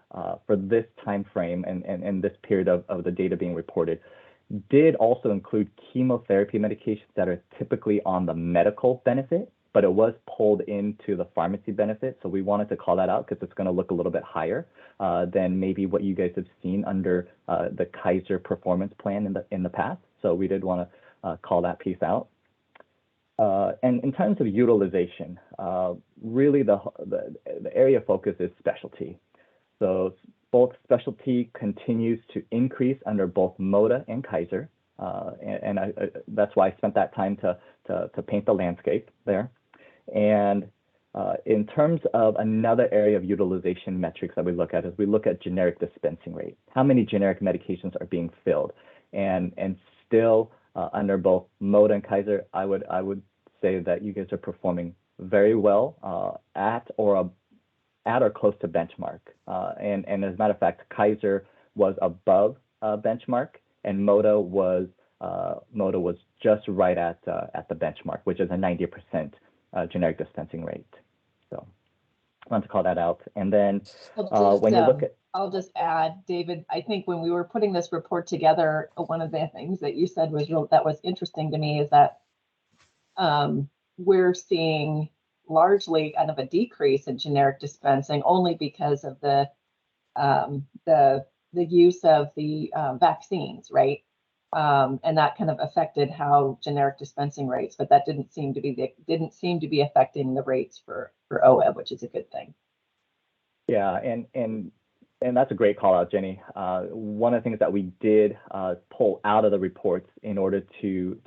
for this time frame and this period of the data being reported did also include chemotherapy medications that are typically on the medical benefit, but it was pulled into the pharmacy benefit. So we wanted to call that out because it's going to look a little bit higher than maybe what you guys have seen under the Kaiser performance plan in the past. So we did want to call that piece out. And in terms of utilization, really the area of focus is specialty. So both specialty continues to increase under both Moda and Kaiser. And that's why I spent that time to paint the landscape there. And in terms of another area of utilization metrics that we look at is we look at generic dispensing rate. How many generic medications are being filled? And still under both Moda and Kaiser, I would say that you guys are performing very well at or close to benchmark. And as a matter of fact, Kaiser was above benchmark, and Moda was just right at the benchmark, which is a 90% generic dispensing rate. So I want to call that out. And then when you look at, I'll just add, David, I think when we were putting this report together, one of the things that you said that was interesting to me is that we're seeing largely kind of a decrease in generic dispensing only because of the use of the vaccines, right? And that kind of affected how generic dispensing rates, but that didn't seem to be affecting the rates for OEB, which is a good thing. Yeah, and that's a great call out, Jenny. One of the things that we did pull out of the reports in order to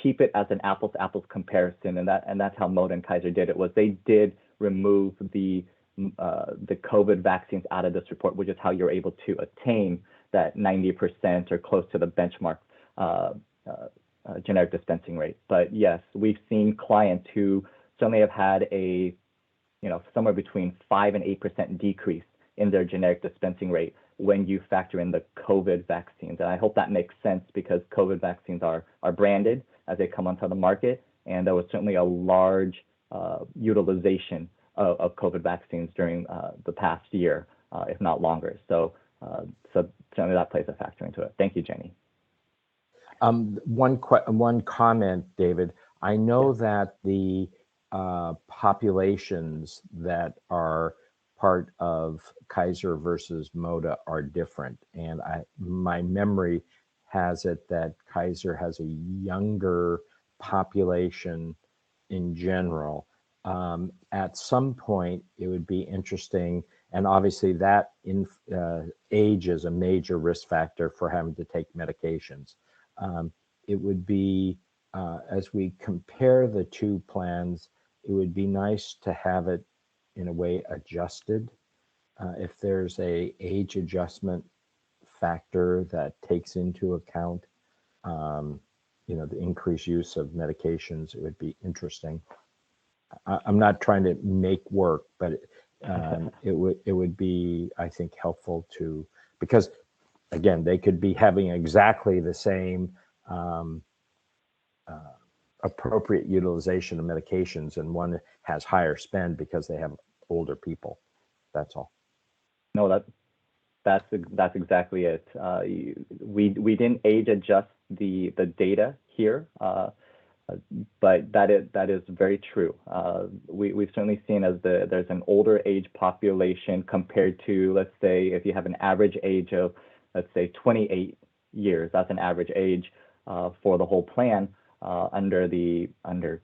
keep it as an apples to apples comparison, and that's how Moda and Kaiser did it, was they did remove the COVID vaccines out of this report, which is how you're able to attain that 90% or close to the benchmark generic dispensing rate. But yes, we've seen clients who certainly have had a somewhere between 5 and 8% decrease in their generic dispensing rate when you factor in the COVID vaccines. And I hope that makes sense, because COVID vaccines are branded as they come onto the market, and there was certainly a large utilization of COVID vaccines during the past year, if not longer. So certainly that plays a factor into it. Thank you, Jenny. One comment, David. I know that the populations that are part of Kaiser versus Moda are different, and my memory has it that Kaiser has a younger population in general. At some point, it would be interesting, and obviously that age is a major risk factor for having to take medications. It would be, as we compare the two plans, it would be nice to have it in a way adjusted. If there's a age adjustment factor that takes into account, the increased use of medications, it would be interesting. I'm not trying to make work, but it would be, I think, helpful to, because again, they could be having exactly the same appropriate utilization of medications, and one has higher spend because they have older people. That's all. No, that's exactly it. We didn't age adjust the data here, but that is very true. We've certainly seen as there's an older age population compared to, let's say, if you have an average age of, let's say, 28 years, that's an average age for the whole plan under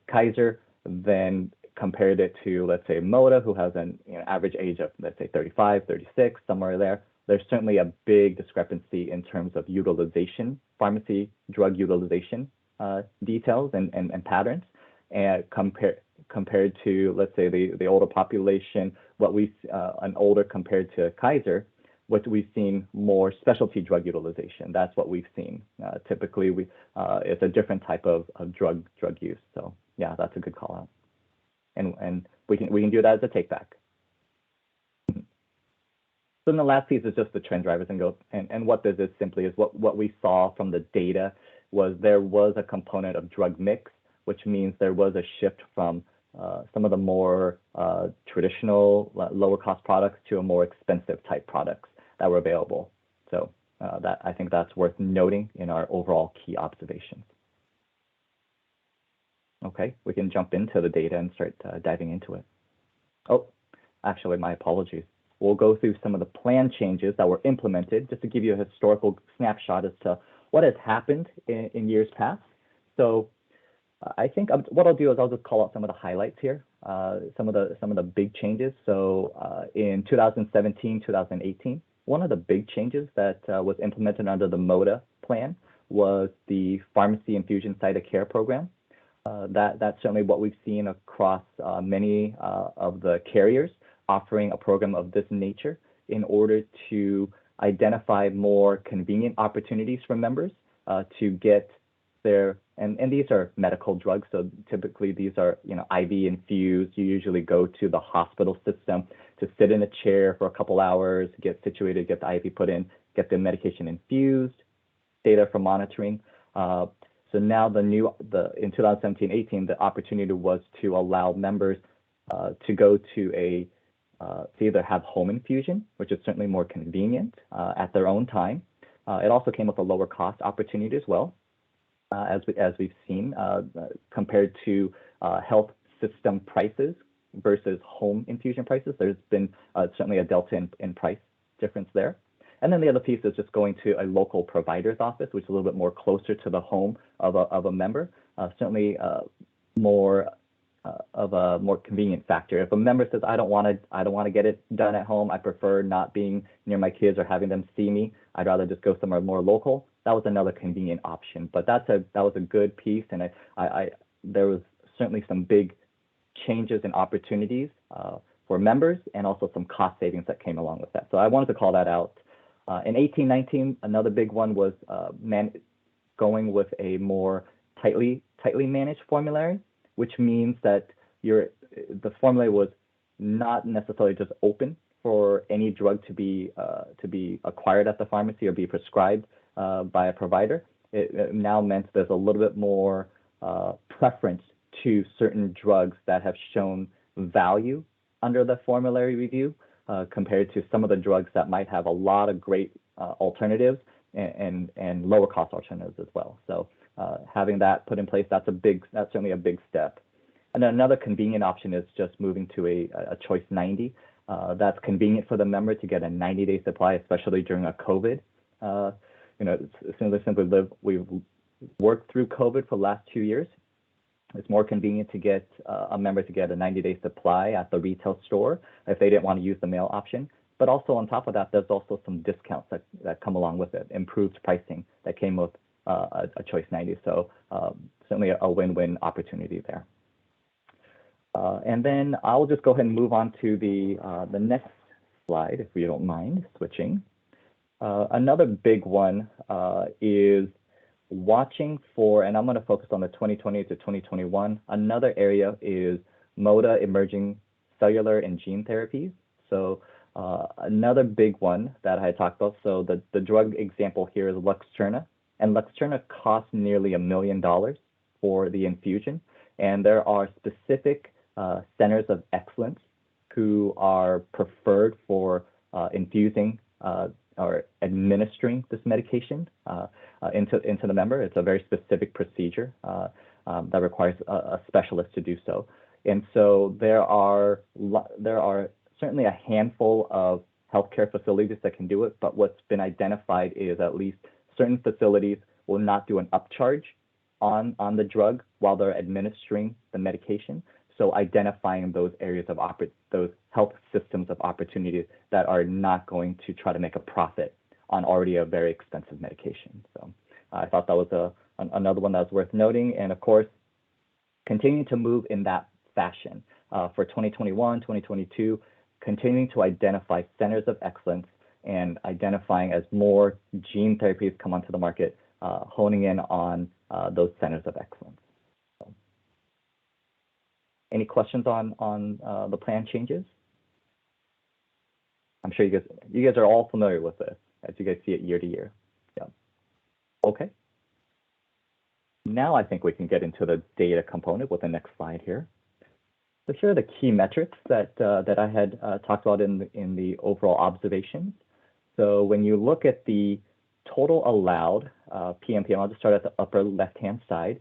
Kaiser, then compared it to, let's say, Moda, who has an average age of, let's say, 35, 36, somewhere there. There's certainly a big discrepancy in terms of utilization, pharmacy drug utilization details and patterns, and compared to, let's say, the older population, an older compared to Kaiser, what we've seen more specialty drug utilization. That's what we've seen. Typically, it's a different type of drug use. So yeah, that's a good call out. And we can do that as a take back. So then the last piece is just the trend drivers and what this is simply is what we saw from the data was there was a component of drug mix, which means there was a shift from some of the more traditional lower cost products to a more expensive type products that were available. So I think that's worth noting in our overall key observations. Okay, we can jump into the data and start diving into it. Oh, actually, my apologies. We'll go through some of the plan changes that were implemented just to give you a historical snapshot as to what has happened in years past. So I think what I'll do is I'll just call out some of the highlights here, some of the big changes. So in 2017, 2018, one of the big changes that was implemented under the Moda plan was the pharmacy infusion site of care program. That's certainly what we've seen across many of the carriers offering a program of this nature in order to identify more convenient opportunities for members to get their, and these are medical drugs, so typically these are, you know, IV infused. You usually go to the hospital system to sit in a chair for a couple hours, get situated, get the IV put in, get the medication infused, data for monitoring. So now in 2017-18, the opportunity was to allow members to go to to either have home infusion, which is certainly more convenient at their own time. It also came with a lower cost opportunity as well, as we've seen, compared to health system prices versus home infusion prices. There's been certainly a delta in price difference there. And then the other piece is just going to a local provider's office, which is a little bit more closer to the home of a member, certainly more of a more convenient factor. If a member says, I don't want to get it done at home, I prefer not being near my kids or having them see me, I'd rather just go somewhere more local, that was another convenient option. But that was a good piece, and there was certainly some big changes and opportunities for members, and also some cost savings that came along with that. So I wanted to call that out. In 18-19, another big one was going with a more tightly managed formulary, which means that the formulary was not necessarily just open for any drug to be acquired at the pharmacy or be prescribed by a provider. It now meant there's a little bit more preference to certain drugs that have shown value under the formulary review compared to some of the drugs that might have a lot of great alternatives and lower cost alternatives as well. So having that put in place, that's certainly a big step. And then another convenient option is just moving to a choice 90. That's convenient for the member to get a 90-day supply, especially during a COVID. You know, we've worked through COVID for the last 2 years. It's more convenient to get a member to get a 90-day supply at the retail store if they didn't want to use the mail option. But also on top of that, there's also some discounts that come along with it, improved pricing that came with a choice 90. So certainly a win-win opportunity there. And then I'll just go ahead and move on to the next slide, if you don't mind switching. Another big one is watching for, and I'm going to focus on the 2020 to 2021. Another area is Moda emerging cellular and gene therapies. So another big one that I talked about. So the drug example here is Luxturna, and Luxturna costs nearly $1 million for the infusion. And there are specific centers of excellence who are preferred for infusing or administering this medication into the member. It's a very specific procedure that requires a specialist to do so. And so there are certainly a handful of healthcare facilities that can do it, but what's been identified is at least certain facilities will not do an upcharge on the drug while they're administering the medication. So identifying those areas of those health systems of opportunities that are not going to try to make a profit on already a very expensive medication. So I thought that was another one that was worth noting. And of course, continuing to move in that fashion for 2021, 2022, continuing to identify centers of excellence and identifying as more gene therapies come onto the market, honing in on those centers of excellence. So, any questions on the plan changes? I'm sure you guys are all familiar with this as you guys see it year to year. Yeah. Okay. Now I think we can get into the data component with the next slide here. So here are the key metrics that I had talked about in the overall observations. So when you look at the total allowed PMPM, I'll just start at the upper left-hand side.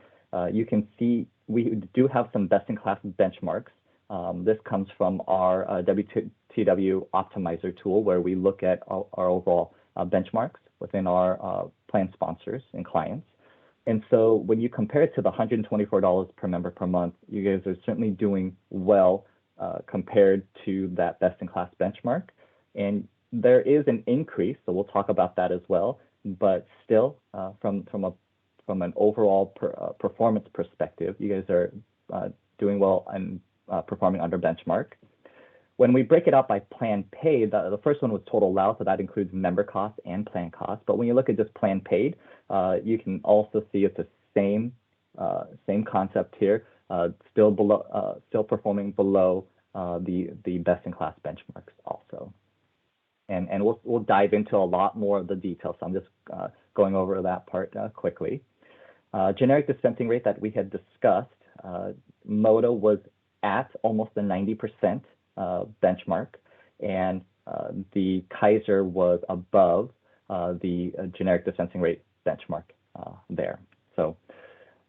You can see we do have some best-in-class benchmarks. This comes from our WTW Optimizer tool, where we look at our overall benchmarks within our plan sponsors and clients. And so when you compare it to the $124 per member per month, you guys are certainly doing well compared to that best-in-class benchmark. And there is an increase, so we'll talk about that as well. But still, from an overall performance perspective, you guys are doing well and performing under benchmark. when we break it out by plan paid, the first one was total allowed, so that includes member costs and plan costs. But when you look at just plan paid, you can also see it's the same concept here, still performing below the best-in-class benchmarks also. And we'll dive into a lot more of the details. So I'm just going over that part quickly. Generic dispensing rate that we had discussed, Moda was at almost the 90% benchmark, and the Kaiser was above the generic dispensing rate benchmark there. So,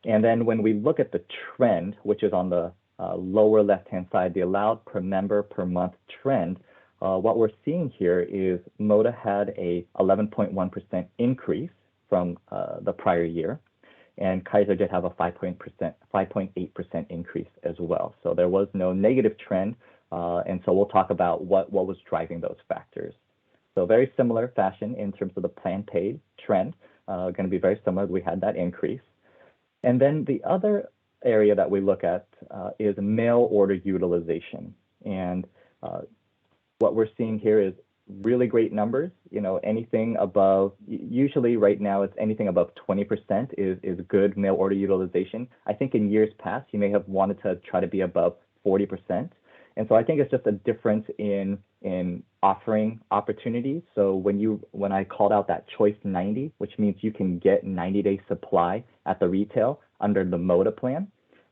and then when we look at the trend, which is on the lower left-hand side, the allowed per member per month trend, what we're seeing here is Moda had a 11.1% increase from the prior year, and Kaiser did have a 5.8% increase as well. So there was no negative trend, and so we'll talk about what was driving those factors. So very similar fashion in terms of the plan paid trend, going to be very similar. We had that increase. And then the other area that we look at is mail order utilization. And what we're seeing here is really great numbers. You know, anything above, usually right now it's anything above 20% is good mail order utilization. I think in years past, you may have wanted to try to be above 40%. And so I think it's just a difference in offering opportunities. So when I called out that choice 90, which means you can get 90-day supply at the retail under the Moda plan,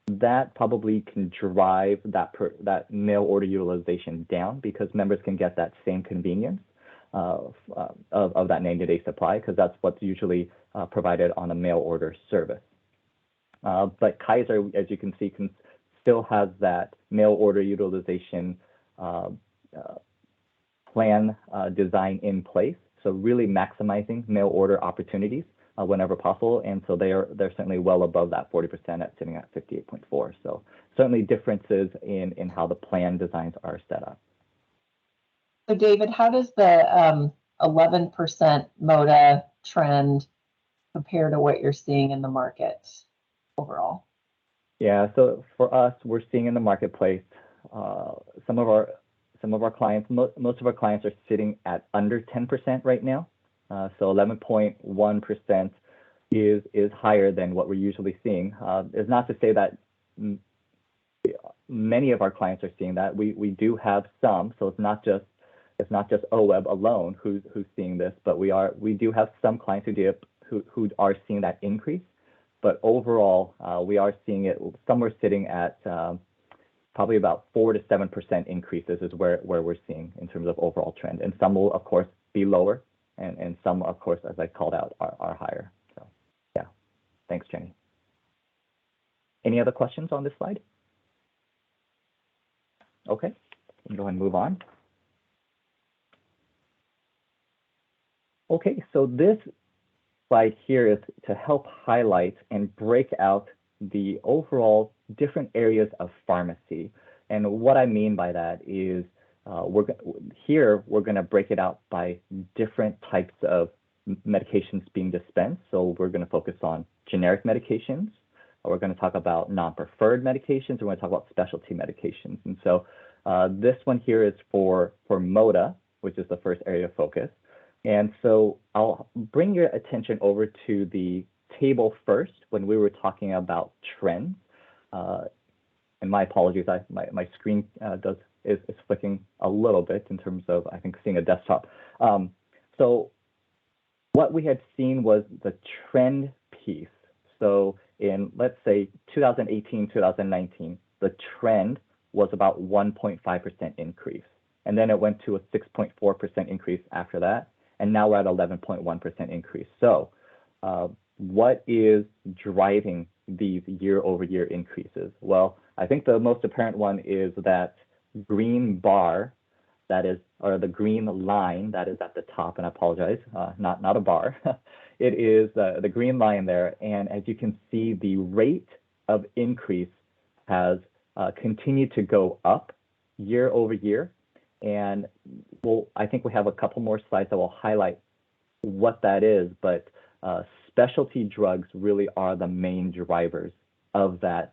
that probably can drive that mail order utilization down, because members can get that same convenience of that 90-day supply, because that's what's usually provided on a mail order service. But Kaiser, as you can see, still has that mail order utilization plan design in place. So really maximizing mail order opportunities whenever possible. And so they're certainly well above that 40% at sitting at 58.4. So certainly differences in how the plan designs are set up. So David, how does the 11% Moda trend compare to what you're seeing in the market overall? Yeah, so for us, we're seeing in the marketplace, some of our clients, most of our clients are sitting at under 10% right now. So 11.1% is higher than what we're usually seeing. It's not to say that many of our clients are seeing that. We do have some, so it's not just OWEB alone who's seeing this, but we do have some clients who are seeing that increase. But overall, we are seeing it. Some are sitting at probably about 4 to 7% increases is where we're seeing in terms of overall trend, and some will of course be lower. And some, of course, as I called out, are higher. So, yeah. Thanks, Jenny. Any other questions on this slide? Okay, we can go ahead and move on. Okay, so this slide here is to help highlight and break out the overall different areas of pharmacy. And what I mean by that is we're going to break it out by different types of medications being dispensed. So we're going to focus on generic medications. We're going to talk about non-preferred medications. We're going to talk about specialty medications. And so this one here is for Moda, which is the first area of focus. And so I'll bring your attention over to the table first when we were talking about trends. And my apologies, my screen is flicking a little bit in terms of, I think, seeing a desktop. So what we had seen was the trend piece. So in, let's say, 2018, 2019, the trend was about 1.5% increase. And then it went to a 6.4% increase after that. And now we're at 11.1% increase. So what is driving these year-over-year increases? Well, I think the most apparent one is that green bar that is, or the green line that is at the top, and I apologize, not a bar. It is the green line there. And as you can see, the rate of increase has continued to go up year over year. And I think we have a couple more slides that will highlight what that is, but specialty drugs really are the main drivers of that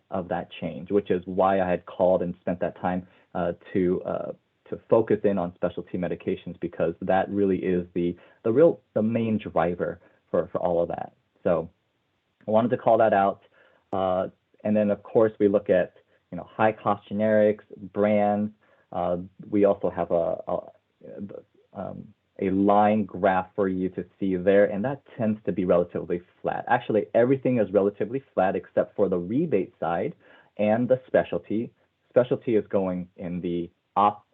change, which is why I had called and spent that time to to focus in on specialty medications, because that really is the main driver for all of that. So I wanted to call that out. And then of course we look at, you know, high cost generics, brands. We also have a line graph for you to see there, and that tends to be relatively flat. Actually, everything is relatively flat except for the rebate side and the specialty. Specialty is going in the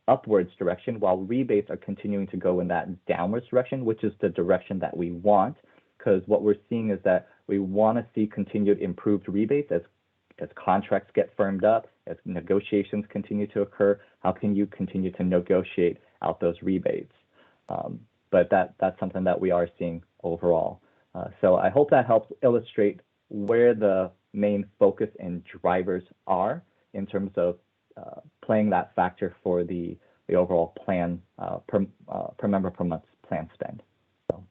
upwards direction, while rebates are continuing to go in that downwards direction, which is the direction that we want, because what we're seeing is that we want to see continued improved rebates as contracts get firmed up, as negotiations continue to occur. How can you continue to negotiate out those rebates? But that's something that we are seeing overall. So I hope that helps illustrate where the main focus and drivers are in terms of playing that factor for the overall plan per member per month plan spend. So,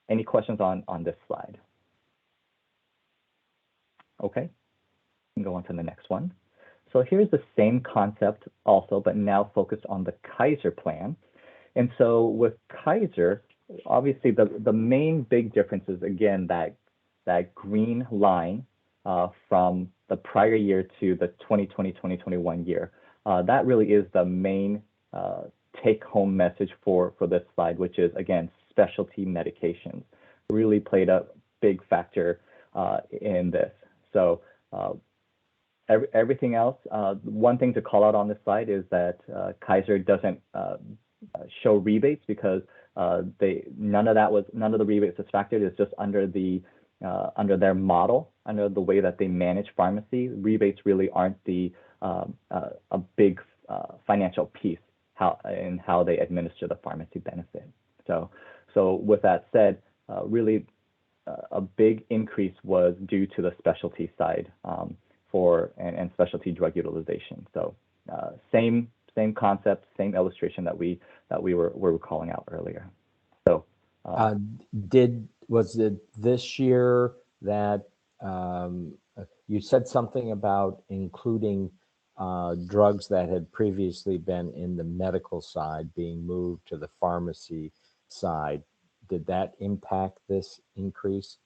any questions on this slide? Okay, we can go on to the next one. So here's the same concept also, but now focused on the Kaiser plan. And so with Kaiser, obviously the main big difference is, again, that green line from the prior year to the 2020-2021 year. That really is the main take-home message for this slide, which is, again, specialty medications really played a big factor in this. So everything else, one thing to call out on this slide is that Kaiser doesn't show rebates, because none of the rebates is factored. It's just under their model, under the way that they manage pharmacy. Rebates really aren't a big financial piece in how they administer the pharmacy benefit. So with that said, really a big increase was due to the specialty side and specialty drug utilization. So same concept, same illustration that we were calling out earlier. So was it this year that you said something about including drugs that had previously been in the medical side being moved to the pharmacy side? Did that impact this increase,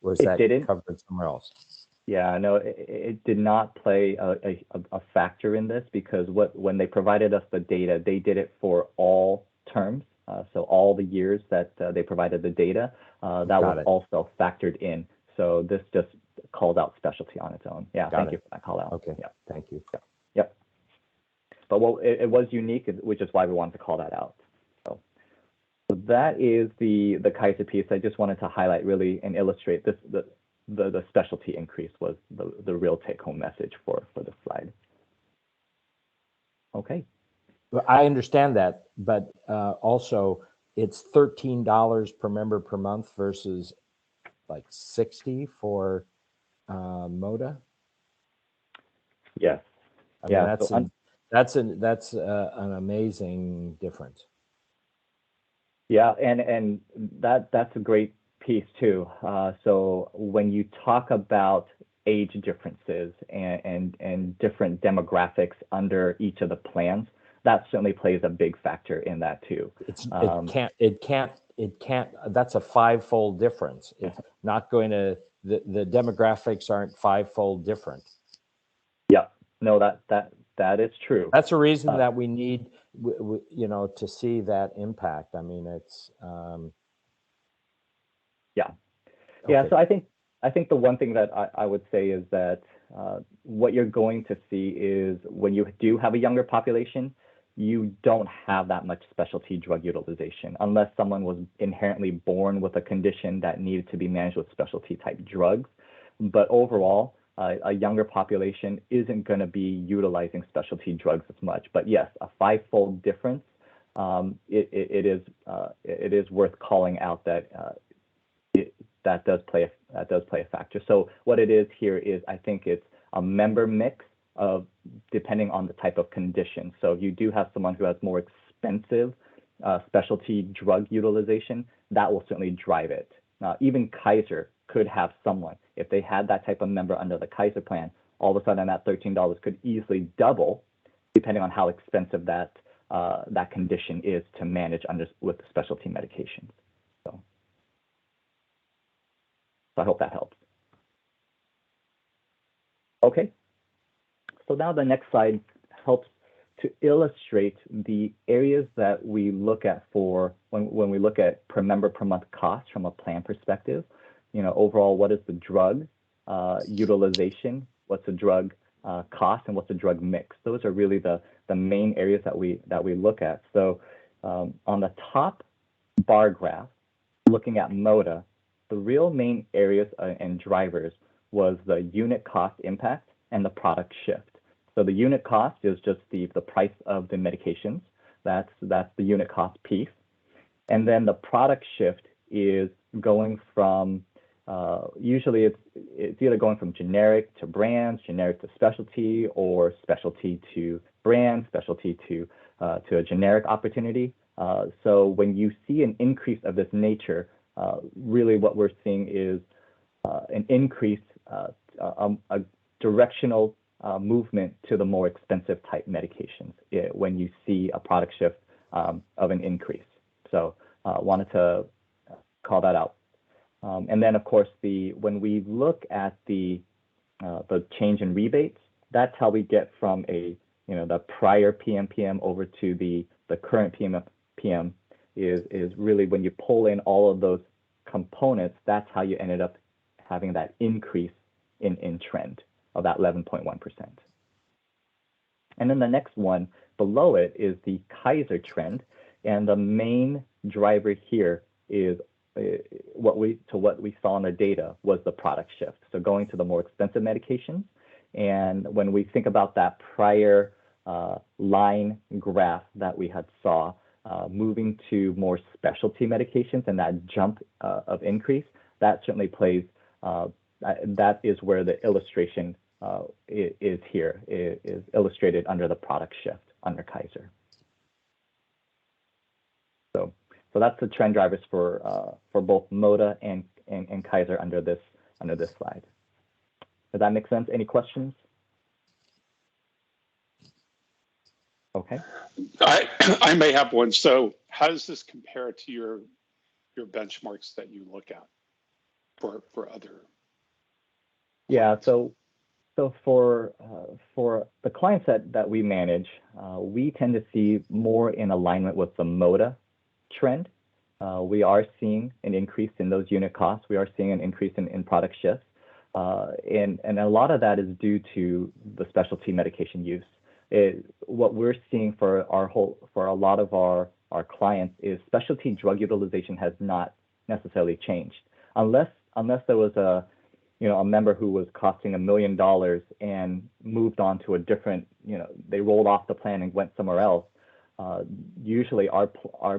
or is that covered somewhere else? Yeah, no, it did not play a factor in this, because when they provided us the data, they did it for all terms. So all the years that they provided the data, that was also factored in. So this just called out specialty on its own. Yeah, thank you for that call out. Okay, yeah. Thank you. Yep. But it was unique, which is why we wanted to call that out. So that is the Kaiser piece. I just wanted to highlight really and illustrate this. The specialty increase was the real take-home message for this slide. Okay. Well, I understand that, but also it's $13 per member per month versus like $60 for Moda. Yes. I mean, that's an amazing difference. Yeah, and that's a great piece too. So when you talk about age differences and different demographics under each of the plans, that certainly plays a big factor in that too. It can't. That's a five-fold difference. It's not going to. The demographics aren't five-fold different. Yeah. No, that is true. That's a reason that we need, to see that impact. I mean, it's. Yeah. Yeah. So I think the one thing that I would say is that what you're going to see is when you do have a younger population, you don't have that much specialty drug utilization unless someone was inherently born with a condition that needed to be managed with specialty type drugs. But overall, a younger population isn't going to be utilizing specialty drugs as much. But yes, a five-fold difference. It is worth calling out that that does play a factor. So what it is here is, I think it's a member mix of depending on the type of condition. So if you do have someone who has more expensive specialty drug utilization, that will certainly drive it. Even Kaiser could have someone, if they had that type of member under the Kaiser plan, all of a sudden that $13 could easily double depending on how expensive that that condition is to manage with specialty medications. So I hope that helps. Okay, so now the next slide helps to illustrate the areas that we look at for when we look at per member per month cost from a plan perspective. You know, overall, what is the drug utilization? What's the drug cost, and what's the drug mix? Those are really the main areas that we look at. So on the top bar graph, looking at Moda, the real main areas and drivers was the unit cost impact and the product shift. So the unit cost is just the price of the medications. That's the unit cost piece. And then the product shift is going from, usually it's either going from generic to brands, generic to specialty, or specialty to brand, specialty to a generic opportunity. So when you see an increase of this nature, really what we're seeing is an increase, a directional movement to the more expensive type medications when you see a product shift of an increase. So wanted to call that out. And then of course, when we look at the change in rebates, that's how we get from the prior PMPM over to the current PMPM is really when you pull in all of those components, that's how you ended up having that increase in trend of that 11.1%. And then the next one below it is the Kaiser trend. And the main driver here is what we saw in the data was the product shift. So going to the more expensive medications. And when we think about that prior line graph that we had saw, moving to more specialty medications and that jump of increase, that certainly plays, that is where the illustration is here, is illustrated under the product shift under Kaiser. So that's the trend drivers for both Moda and Kaiser under this slide. Does that make sense? Any questions? Okay. I may have one. So how does this compare to your benchmarks that you look at for other? Yeah. So for the clients that we manage, we tend to see more in alignment with the Moda trend. We are seeing an increase in those unit costs. We are seeing an increase in product shifts. And a lot of that is due to the specialty medication use. What we're seeing for a lot of our clients is specialty drug utilization has not necessarily changed, unless there was a member who was costing $1 million and moved on to a different, they rolled off the plan and went somewhere else. Usually our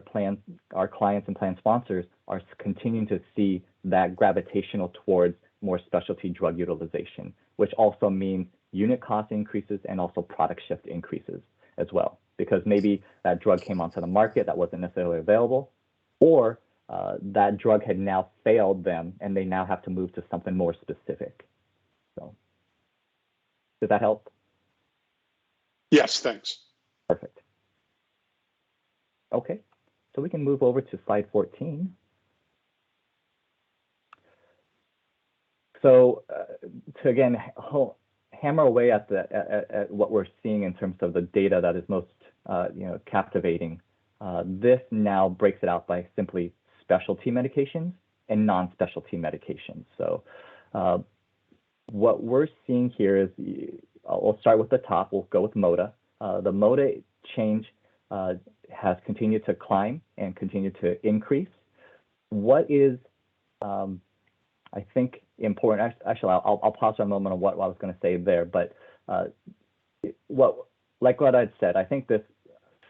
clients and plan sponsors are continuing to see that gravitational towards more specialty drug utilization, which also means unit cost increases and also product shift increases as well, because maybe that drug came onto the market that wasn't necessarily available, or that drug had now failed them and they now have to move to something more specific. So does that help? Yes, thanks. Perfect. Okay, so we can move over to slide 14. So to again hammer away at what we're seeing in terms of the data that is most captivating, this now breaks it out by simply specialty medications and non-specialty medications. So what we're seeing here is, we'll start with the top, we'll go with Moda. The Moda change has continued to climb and continue to increase. What is, I think, important, actually, I'll pause for a moment on what I was going to say there, but like what I'd said, I think this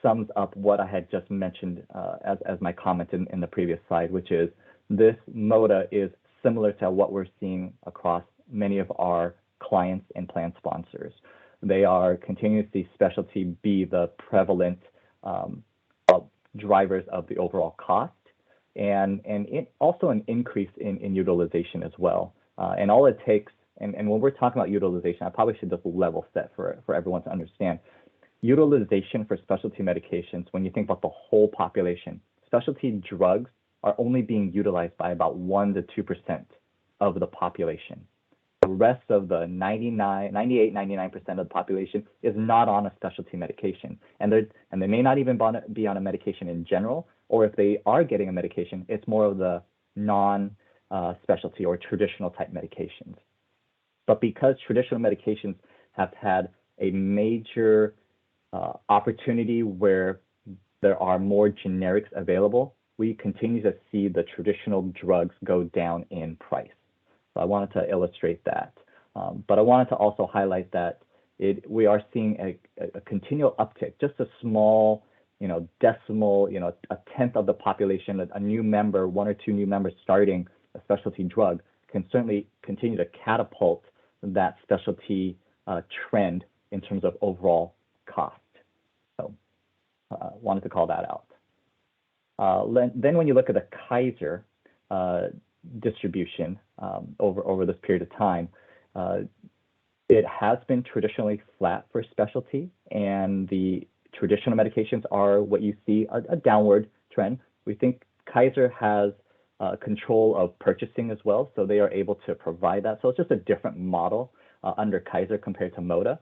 sums up what I had just mentioned as my comment in the previous slide, which is this Moda is similar to what we're seeing across many of our clients and plan sponsors. They are continuing to see specialty be the prevalent drivers of the overall cost, and also an increase in utilization as well. And all it takes, and when we're talking about utilization, I probably should just level set for everyone to understand. utilization for specialty medications, when you think about the whole population, specialty drugs are only being utilized by about 1 to 2% of the population. The rest of the 99% of the population is not on a specialty medication. And they may not even be on a medication in general, or if they are getting a medication, it's more of the non-specialty or traditional type medications. But because traditional medications have had a major opportunity where there are more generics available, we continue to see the traditional drugs go down in price. So I wanted to illustrate that. But I wanted to also highlight that we are seeing a continual uptick, just a small, decimal, a tenth of the population, a new member, 1 or 2 new members starting a specialty drug can certainly continue to catapult that specialty trend in terms of overall cost. So wanted to call that out. Then when you look at the Kaiser distribution over this period of time, it has been traditionally flat for specialty, and the traditional medications are what you see a downward trend. We think Kaiser has control of purchasing as well, so they are able to provide that. So it's just a different model under Kaiser compared to Moda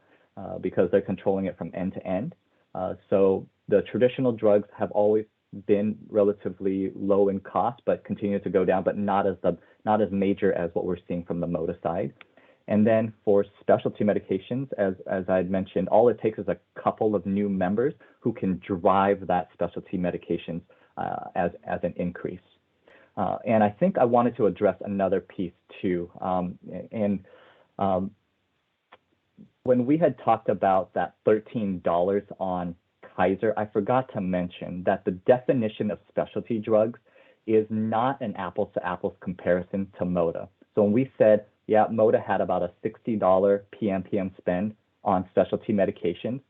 because they're controlling it from end to end. So the traditional drugs have always been relatively low in cost, but continue to go down, but not as major as what we're seeing from the Moda side. And then for specialty medications, as I had mentioned, all it takes is a couple of new members who can drive that specialty medications as an increase. And I think I wanted to address another piece too. When we had talked about that $13 on Kaiser, I forgot to mention that the definition of specialty drugs is not an apples to apples comparison to Moda. So when we said, yeah, Moda had about a $60 PMPM spend on specialty medications,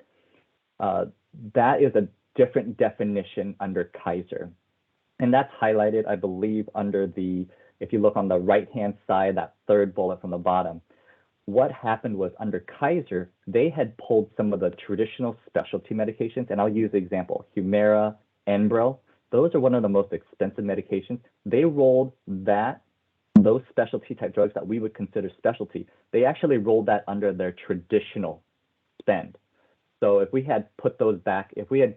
that is a different definition under Kaiser. And that's highlighted, I believe, under if you look on the right-hand side, that third bullet from the bottom. What happened was under Kaiser, they had pulled some of the traditional specialty medications, and I'll use the example, Humira, Enbrel. Those are one of the most expensive medications. They rolled those specialty type drugs that we would consider specialty, they actually rolled that under their traditional spend. So if we had put those back, if we had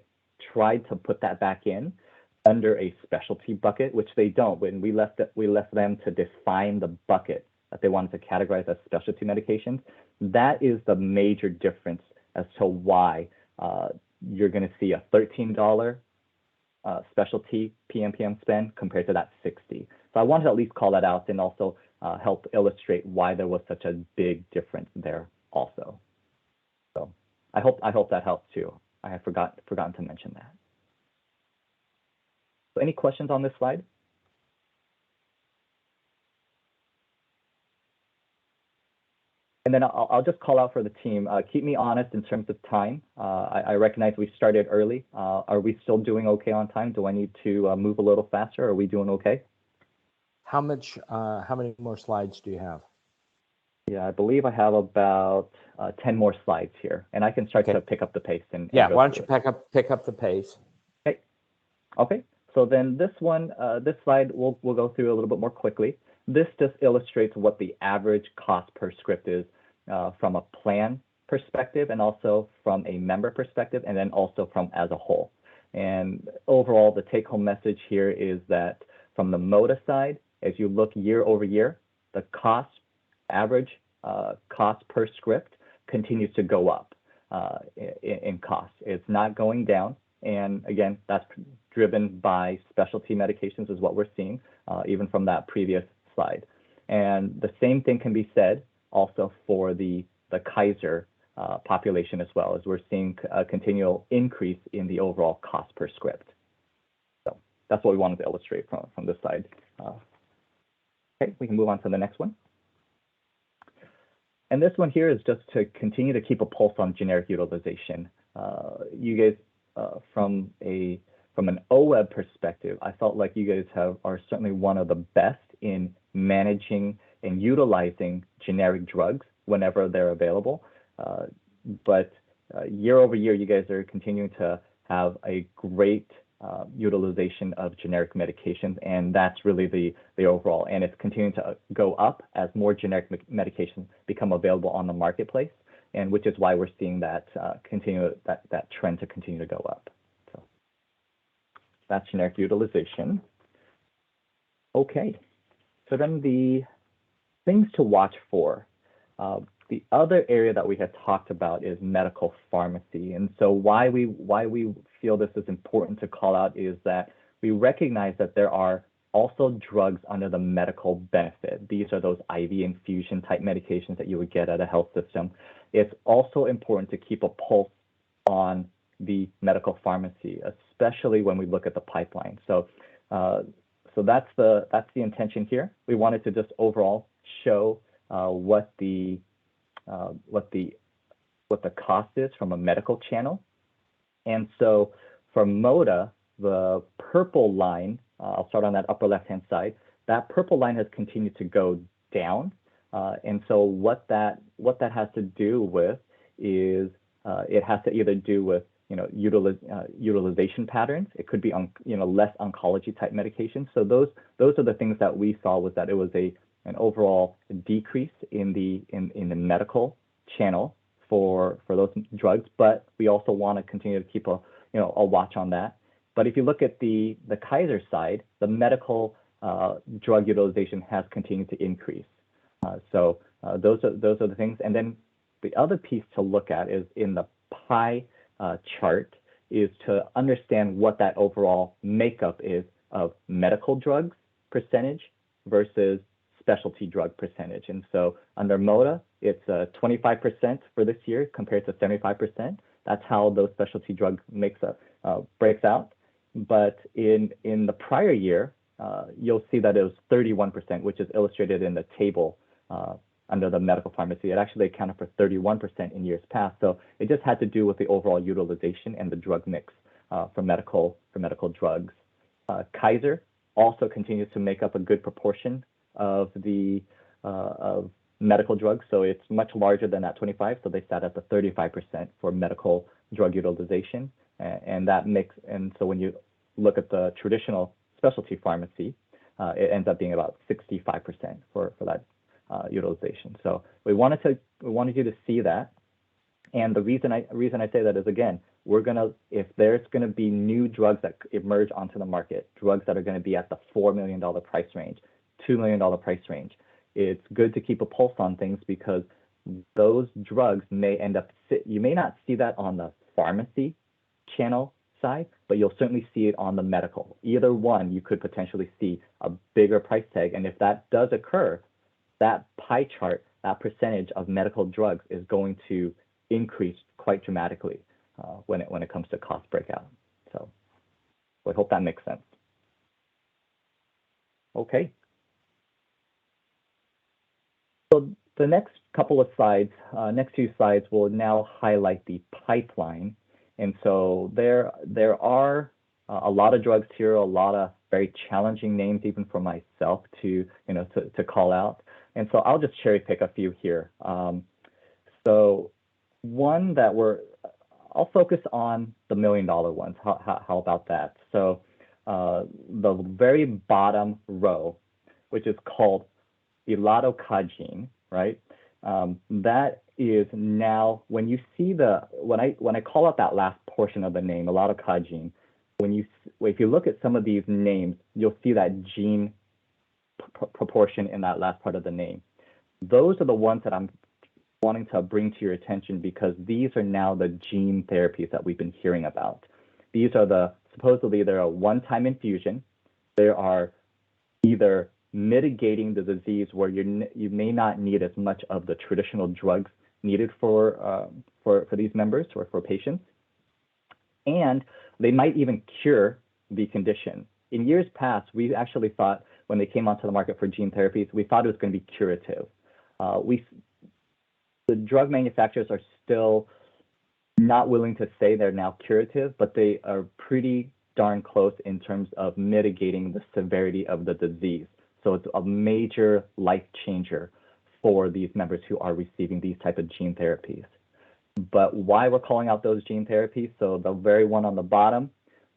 tried to put that back in under a specialty bucket, which they don't, when we left them to define the bucket that they wanted to categorize as specialty medications, that is the major difference as to why you're going to see a $13 specialty PMPM spend compared to that 60. So I wanted to at least call that out and also help illustrate why there was such a big difference there also. So I hope that helps too. I have forgotten to mention that. So any questions on this slide? And then I'll just call out for the team. Keep me honest in terms of time. I recognize we started early. Are we still doing okay on time? Do I need to move a little faster? Are we doing okay? How many more slides do you have? Yeah, I believe I have about 10 more slides here, and I can start to pick up the pace. Yeah, why don't you pick up the pace? Okay. Okay. So then this slide we'll go through a little bit more quickly. This just illustrates what the average cost per script is from a plan perspective and also from a member perspective, and then also from as a whole. And overall, the take-home message here is that from the Moda side, as you look year over year, the average cost per script continues to go up in cost. It's not going down. And again, that's driven by specialty medications is what we're seeing, even from that previous slide. And the same thing can be said also for the Kaiser population as well, as we're seeing a continual increase in the overall cost per script. So that's what we wanted to illustrate from this side. Okay, we can move on to the next one. And this one here is just to continue to keep a pulse on generic utilization. You guys, from an OWEB perspective, I felt like you guys are certainly one of the best in managing and utilizing generic drugs whenever they're available. But year over year, you guys are continuing to have a great utilization of generic medications, and that's really the overall. And it's continuing to go up as more generic medications become available on the marketplace, and which is why we're seeing that that trend to continue to go up. So that's generic utilization. Okay, so then the things to watch for. The other area that we had talked about is medical pharmacy. And so why we feel this is important to call out is that we recognize that there are also drugs under the medical benefit. These are those IV infusion type medications that you would get at a health system. It's also important to keep a pulse on the medical pharmacy, especially when we look at the pipeline. So that's the intention here. We wanted to just overall show what the cost is from a medical channel. And so for Moda, the purple line, I'll start on that upper left-hand side, that purple line has continued to go down. And so what that has to do with is it has to either do with utilization patterns. It could be less oncology type medications. So those are the things that we saw, was that it was an overall decrease in the medical channel for those drugs, but we also want to continue to keep a watch on that. But if you look at the Kaiser side, the medical drug utilization has continued to increase. So those are the things. And then the other piece to look at is in the pie chart, is to understand what that overall makeup is of medical drugs percentage versus specialty drug percentage. And so under Moda, it's 25% for this year compared to 75%. That's how those specialty drug breaks out. But in the prior year, you'll see that it was 31%, which is illustrated in the table under the medical pharmacy. It actually accounted for 31% in years past. So it just had to do with the overall utilization and the drug mix for medical drugs. Kaiser also continues to make up a good proportion of the of medical drugs, so it's much larger than that 25. So they sat at the 35% for medical drug utilization, and that mix. And so when you look at the traditional specialty pharmacy, it ends up being about 65% for that utilization. So we wanted you to see that. And the reason I say that is, again, if there's gonna be new drugs that emerge onto the market, drugs that are gonna be at the $4 million price range, $2 million price range, it's good to keep a pulse on things, because those drugs may end up, you may not see that on the pharmacy channel side, but you'll certainly see it on the medical. Either one, you could potentially see a bigger price tag. And if that does occur, that pie chart, that percentage of medical drugs is going to increase quite dramatically when it comes to cost breakout. So I hope that makes sense. Okay. So the next couple of slides, next few slides will now highlight the pipeline. And so there are a lot of drugs here, a lot of very challenging names, even for myself to call out. And so I'll just cherry pick a few here. So one that I'll focus on the $1 million ones. How about that? So the very bottom row, which is called Elatocagene, right? That is now, when you see when I call out that last portion of the name, Elatocagene, if you look at some of these names, you'll see that gene proportion in that last part of the name. Those are the ones that I'm wanting to bring to your attention, because these are now the gene therapies that we've been hearing about. These are supposedly they're a one-time infusion. They are either mitigating the disease where you may not need as much of the traditional drugs needed for these members or for patients, and they might even cure the condition. In years past, we actually thought, when they came onto the market for gene therapies, we thought it was going to be curative. The drug manufacturers are still not willing to say they're now curative, but they are pretty darn close in terms of mitigating the severity of the disease. So it's a major life changer for these members who are receiving these type of gene therapies. But why we're calling out those gene therapies, so the very one on the bottom,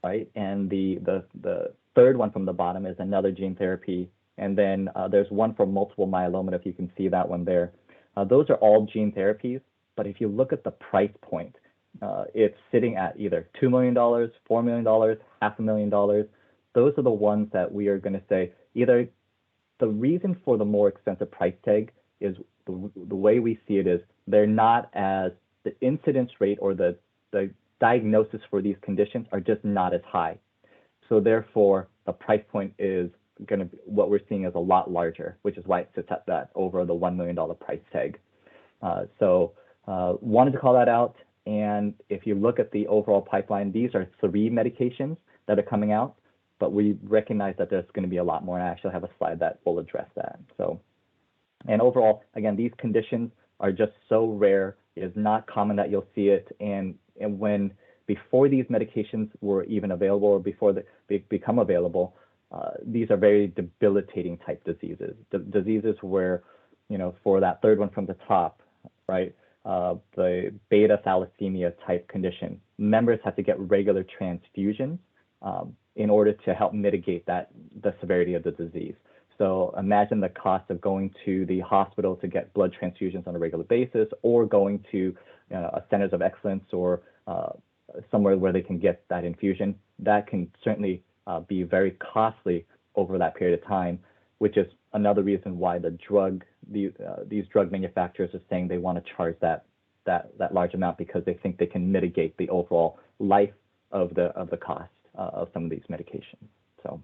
right, and the third one from the bottom is another gene therapy, and then there's one for multiple myeloma, if you can see that one there. Those are all gene therapies, but if you look at the price point, it's sitting at either $2 million, $4 million, $500,000. Those are the ones that we are going to say either the reason for the more expensive price tag is the way we see it is they're not as the incidence rate or the diagnosis for these conditions are just not as high. So therefore, the price point is going to be what we're seeing is a lot larger, which is why it sits at that over the $1 million price tag. So wanted to call that out. And if you look at the overall pipeline, these are 3 medications that are coming out, but we recognize that there's going to be a lot more. And I actually have a slide that will address that. So, and overall, again, these conditions are just so rare. It is not common that you'll see it. And when before these medications were even available or before they become available, these are very debilitating type diseases. Diseases where, you know, for that third one from the top, right, the beta thalassemia type condition, members have to get regular transfusions in order to help mitigate the severity of the disease. So imagine the cost of going to the hospital to get blood transfusions on a regular basis, or going to a centers of excellence or somewhere where they can get that infusion. That can certainly be very costly over that period of time, which is another reason why these drug manufacturers are saying they want to charge that large amount, because they think they can mitigate the overall life of the cost of some of these medications. So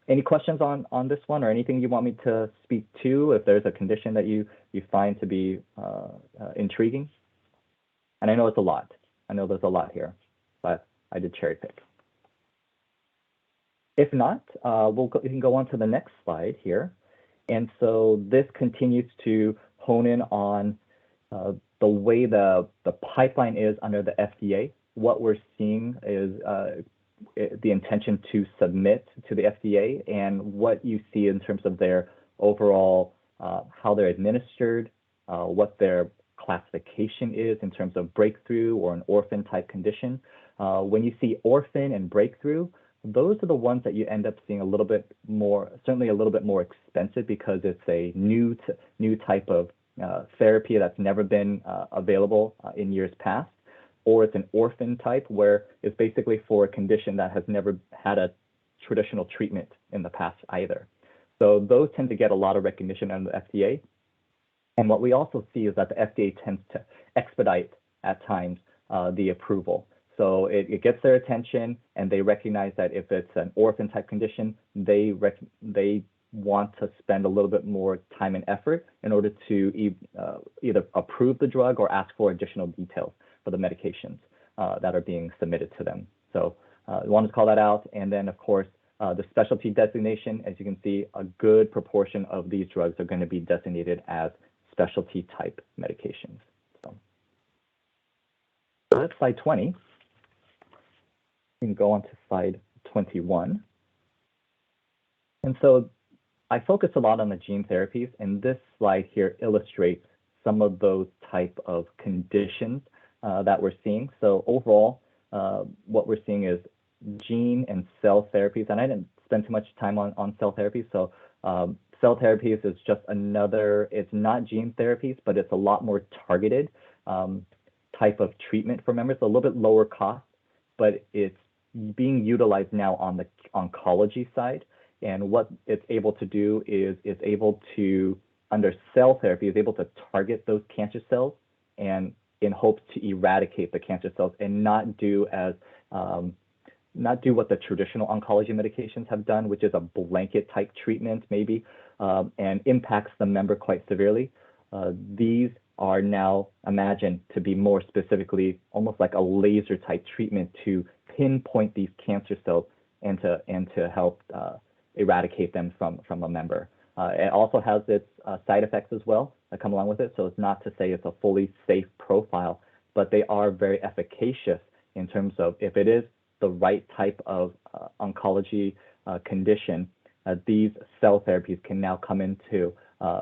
any questions on this one, or anything you want me to speak to if there's a condition that you find to be intriguing? And I know it's a lot. I know there's a lot here, but I did cherry pick. If not, we can go on to the next slide here. And so this continues to hone in on the way the pipeline is under the FDA. What we're seeing is the intention to submit to the FDA, and what you see in terms of their overall, how they're administered, what their classification is in terms of breakthrough or an orphan type condition. When you see orphan and breakthrough, those are the ones that you end up seeing a little bit more, certainly a little bit more expensive, because it's a new type of therapy that's never been available in years past, or it's an orphan type where it's basically for a condition that has never had a traditional treatment in the past either. So those tend to get a lot of recognition under the FDA. And what we also see is that the FDA tends to expedite at times the approval. So it gets their attention, and they recognize that if it's an orphan type condition, they want to spend a little bit more time and effort in order to either approve the drug or ask for additional details for the medications that are being submitted to them. So I wanted to call that out. And then, of course, the specialty designation, as you can see, a good proportion of these drugs are going to be designated as specialty type medications. So that's slide 20. We can go on to slide 21. And so I focus a lot on the gene therapies, and this slide here illustrates some of those type of conditions that we're seeing. So overall, what we're seeing is gene and cell therapies, and I didn't spend too much time on cell therapies. So cell therapies is just another, it's not gene therapies, but it's a lot more targeted type of treatment for members, a little bit lower cost, but it's being utilized now on the oncology side. And what it's able to do is it's able to, under cell therapy, is able to target those cancer cells and in hopes to eradicate the cancer cells, and not do what the traditional oncology medications have done, which is a blanket type treatment maybe, and impacts the member quite severely. These are now imagined to be more specifically almost like a laser type treatment to pinpoint these cancer cells and to help eradicate them from a member. It also has its side effects as well that come along with it. So it's not to say it's a fully safe profile, but they are very efficacious in terms of if it is the right type of oncology condition, these cell therapies can now come into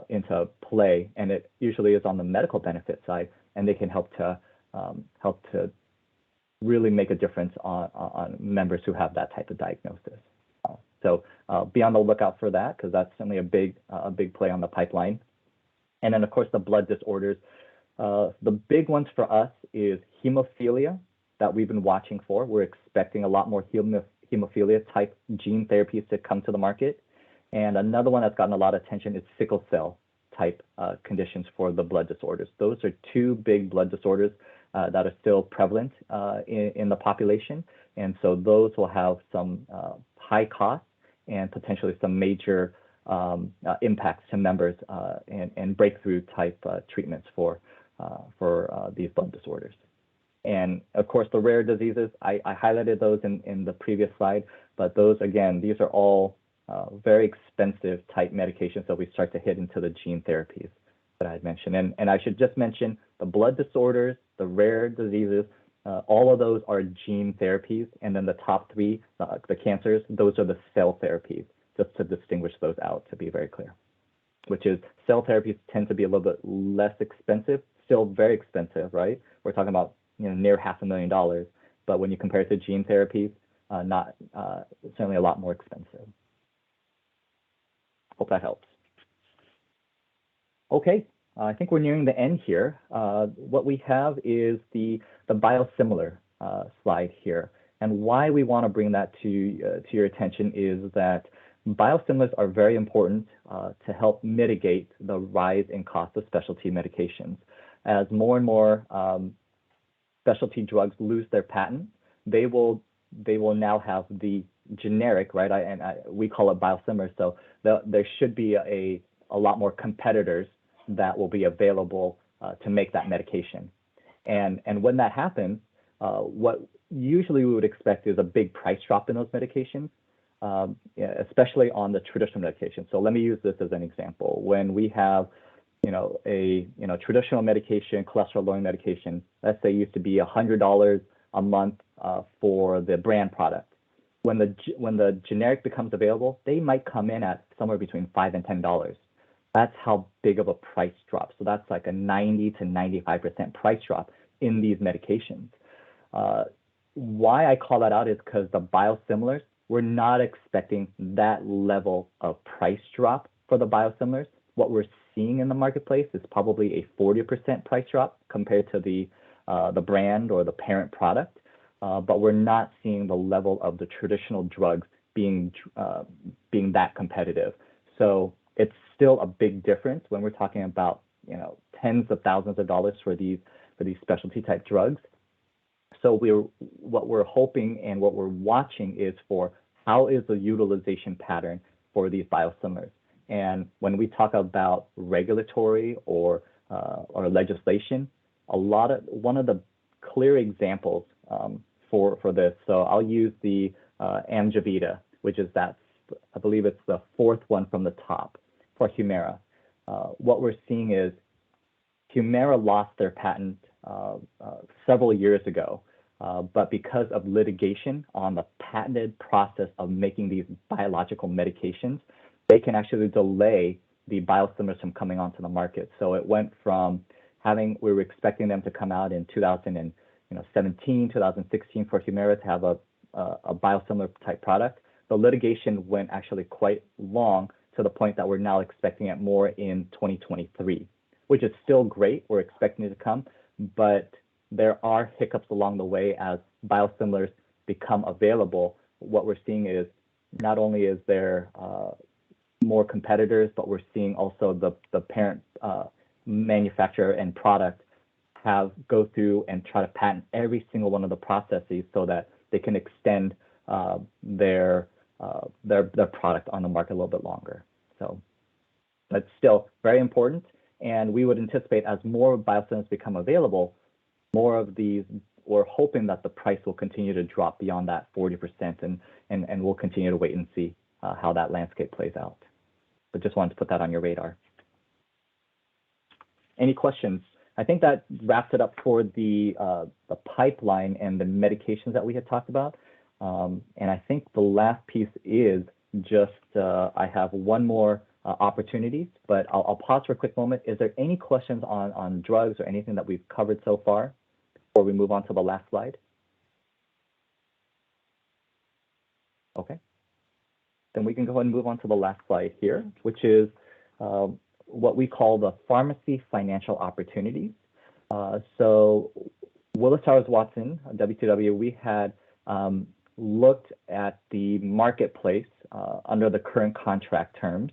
into play, and it usually is on the medical benefit side, and they can help to really make a difference on members who have that type of diagnosis. So be on the lookout for that, because that's certainly a big play on the pipeline. And then of course the blood disorders. The big ones for us is hemophilia that we've been watching for. We're expecting a lot more hemophilia type gene therapies to come to the market. And another one that's gotten a lot of attention is sickle cell type conditions for the blood disorders. Those are two big blood disorders that are still prevalent in the population. And so those will have some high costs and potentially some major impacts to members and breakthrough type treatments for these blood disorders. And of course, the rare diseases, I highlighted those in the previous slide, but those, again, these are all very expensive type medications that we start to hit into the gene therapies that I had mentioned. And I should just mention the blood disorders, the rare diseases, all of those are gene therapies. And then the top three, the cancers, those are the cell therapies, just to distinguish those out, to be very clear, which is cell therapies tend to be a little bit less expensive, still very expensive, right? We're talking about near $500,000, but when you compare it to gene therapies, not certainly a lot more expensive. Hope that helps. Okay, I think we're nearing the end here. What we have is the biosimilar slide here. And why we want to bring that to your attention is that biosimilars are very important to help mitigate the rise in cost of specialty medications. As more and more specialty drugs lose their patent, they will now have the generic, right? We call it biosimilar. So there should be a lot more competitors that will be available to make that medication. And when that happens, what usually we would expect is a big price drop in those medications, especially on the traditional medication. So let me use this as an example. When we have a traditional medication, cholesterol-lowering medication, let's say used to be $100 a month for the brand product. When the generic becomes available, they might come in at somewhere between $5 and $10. That's how big of a price drop. So that's like a 90 to 95% price drop in these medications. Why I call that out is because the biosimilars, we're not expecting that level of price drop for the biosimilars. What we're seeing in the marketplace is probably a 40% price drop compared to the brand or the parent product, but we're not seeing the level of the traditional drugs being that competitive. So it's still a big difference when we're talking about tens of thousands of dollars for these specialty type drugs. So what we're hoping and what we're watching is for how is the utilization pattern for these biosimilars. And when we talk about regulatory or legislation, one of the clear examples for this. So I'll use the Amgevita, which is I believe it's the fourth one from the top for Humira. What we're seeing is Humira lost their patent several years ago, but because of litigation on the patented process of making these biological medications, they can actually delay the biosimilars from coming onto the market. So it went from we were expecting them to come out in 2017, 2016 for Humira to have a biosimilar type product. The litigation went actually quite long to the point that we're now expecting it more in 2023, which is still great. We're expecting it to come, but there are hiccups along the way as biosimilars become available. What we're seeing is not only is there more competitors, but we're seeing also the parent manufacturer and product go through and try to patent every single one of the processes so that they can extend their product on the market a little bit longer. So that's still very important. And we would anticipate as more biosimilars become available, more of these, we're hoping that the price will continue to drop beyond that 40%, and we'll continue to wait and see how that landscape plays out. But just wanted to put that on your radar. Any questions? I think that wraps it up for the pipeline and the medications that we had talked about. And I think the last piece is just I have one more opportunities. But I'll pause for a quick moment. Is there any questions on drugs or anything that we've covered so far before we move on to the last slide? Okay. Then we can go ahead and move on to the last slide here, which is what we call the pharmacy financial opportunities. So Willis Towers Watson, WTW, we had looked at the marketplace under the current contract terms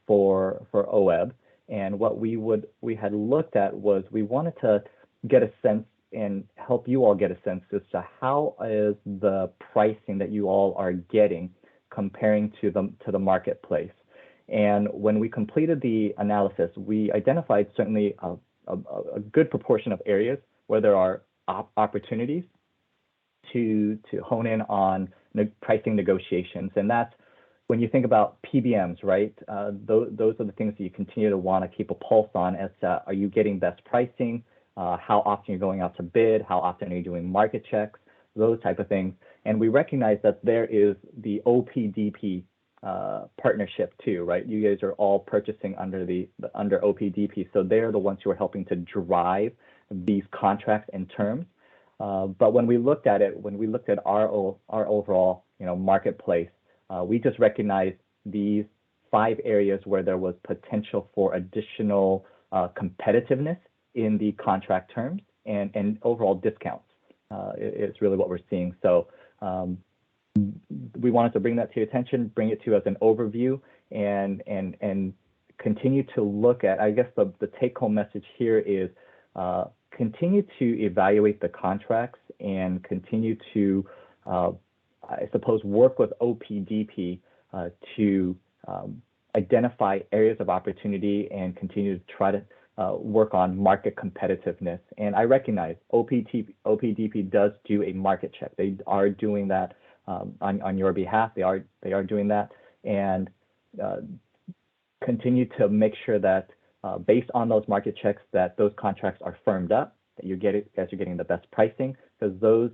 for OEB. And what we had looked at was we wanted to get a sense and help you all get a sense as to how is the pricing that you all are getting comparing to the marketplace. And when we completed the analysis, we identified certainly a good proportion of areas where there are opportunities to hone in on pricing negotiations. And that's when you think about PBMs, right? Those are the things that you continue to want to keep a pulse on as to, are you getting best pricing? How often you're going out to bid? How often are you doing market checks? Those type of things. And we recognize that there is the OPDP partnership too, right? You guys are all purchasing under OPDP, so they're the ones who are helping to drive these contracts and terms. But when we looked at it, when we looked at our overall, marketplace, we just recognized these 5 areas where there was potential for additional competitiveness in the contract terms and overall discounts. It's really what we're seeing. So we wanted to bring that to your attention, bring it to you as an overview, and continue to look at, I guess the take-home message here is continue to evaluate the contracts and continue to, I suppose, work with OPDP to identify areas of opportunity and continue to try to work on market competitiveness. And I recognize OPDP does do a market check. They are doing that on your behalf. They are doing that, and continue to make sure that based on those market checks, that those contracts are firmed up, that you're getting the best pricing, because those,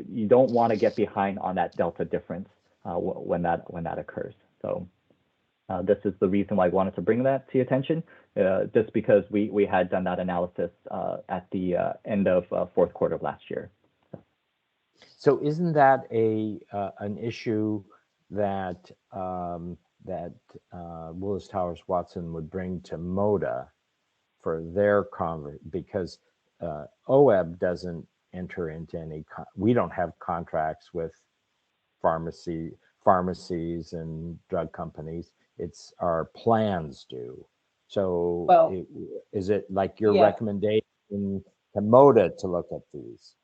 you don't want to get behind on that delta difference when that occurs. So this is the reason why I wanted to bring that to your attention, just because we had done that analysis at the end of fourth quarter of last year. So isn't that an issue that Willis Towers Watson would bring to Moda for their because OEB doesn't enter into any, we don't have contracts with pharmacies and drug companies. It's our plans do. So is it like your recommendation to Moda to look at these?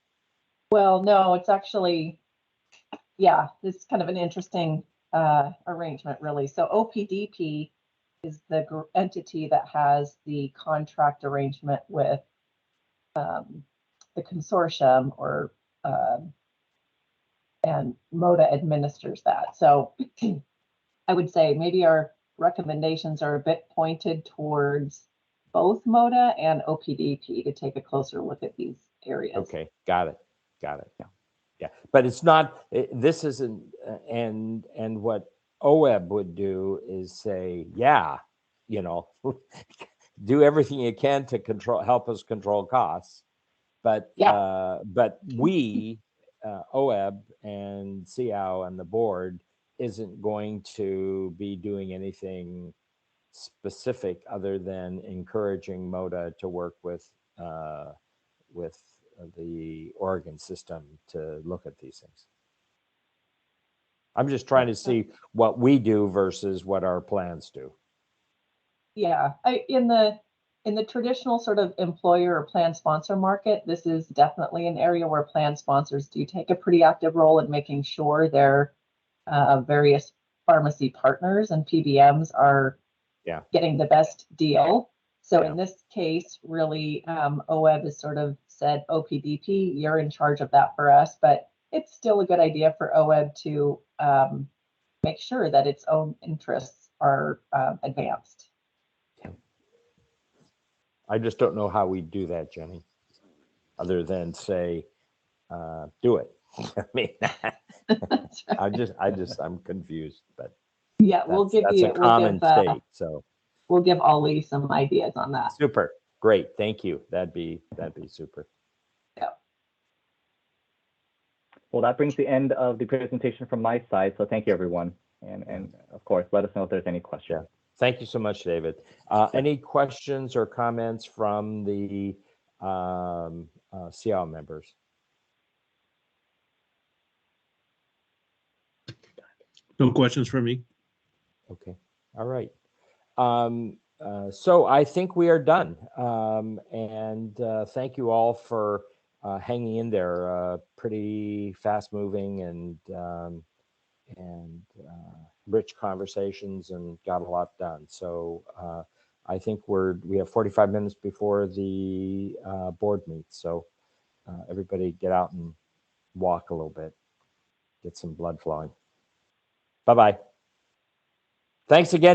Well, no, it's actually, it's kind of an interesting arrangement, really. So OPDP is the entity that has the contract arrangement with the consortium, and Moda administers that. So I would say maybe our recommendations are a bit pointed towards both Moda and OPDP to take a closer look at these areas. Okay, got it. Yeah. But it's not, this isn't, and what OEB would do is say, do everything you can to help us control costs. But we, OEB and SEOW and the board, isn't going to be doing anything specific other than encouraging Moda to work with the Oregon system to look at these things. I'm just trying to see what we do versus what our plans do. Yeah, in the traditional sort of employer or plan sponsor market, this is definitely an area where plan sponsors do take a pretty active role in making sure their various pharmacy partners and PBMs are getting the best deal. So in this case, really, OEB has sort of said, OPDP, you're in charge of that for us, but it's still a good idea for OEB to make sure that its own interests are advanced. I just don't know how we do that, Jenny, other than say, do it. I mean, I'm confused, but Yeah, we'll give That's you, a common we'll give, state. So we'll give Ollie some ideas on that. super, great, thank you. That'd be super. Yeah. Well, that brings the end of the presentation from my side. So thank you, everyone. And of course, let us know if there's any questions. Yeah. Thank you so much, David. Any questions or comments from the SEOW members? No questions from me. Okay. All right. So I think we are done. And thank you all for hanging in there. Pretty fast moving and rich conversations, and got a lot done. So I think we have 45 minutes before the board meets. So everybody get out and walk a little bit, get some blood flowing. Bye-bye. Thanks again.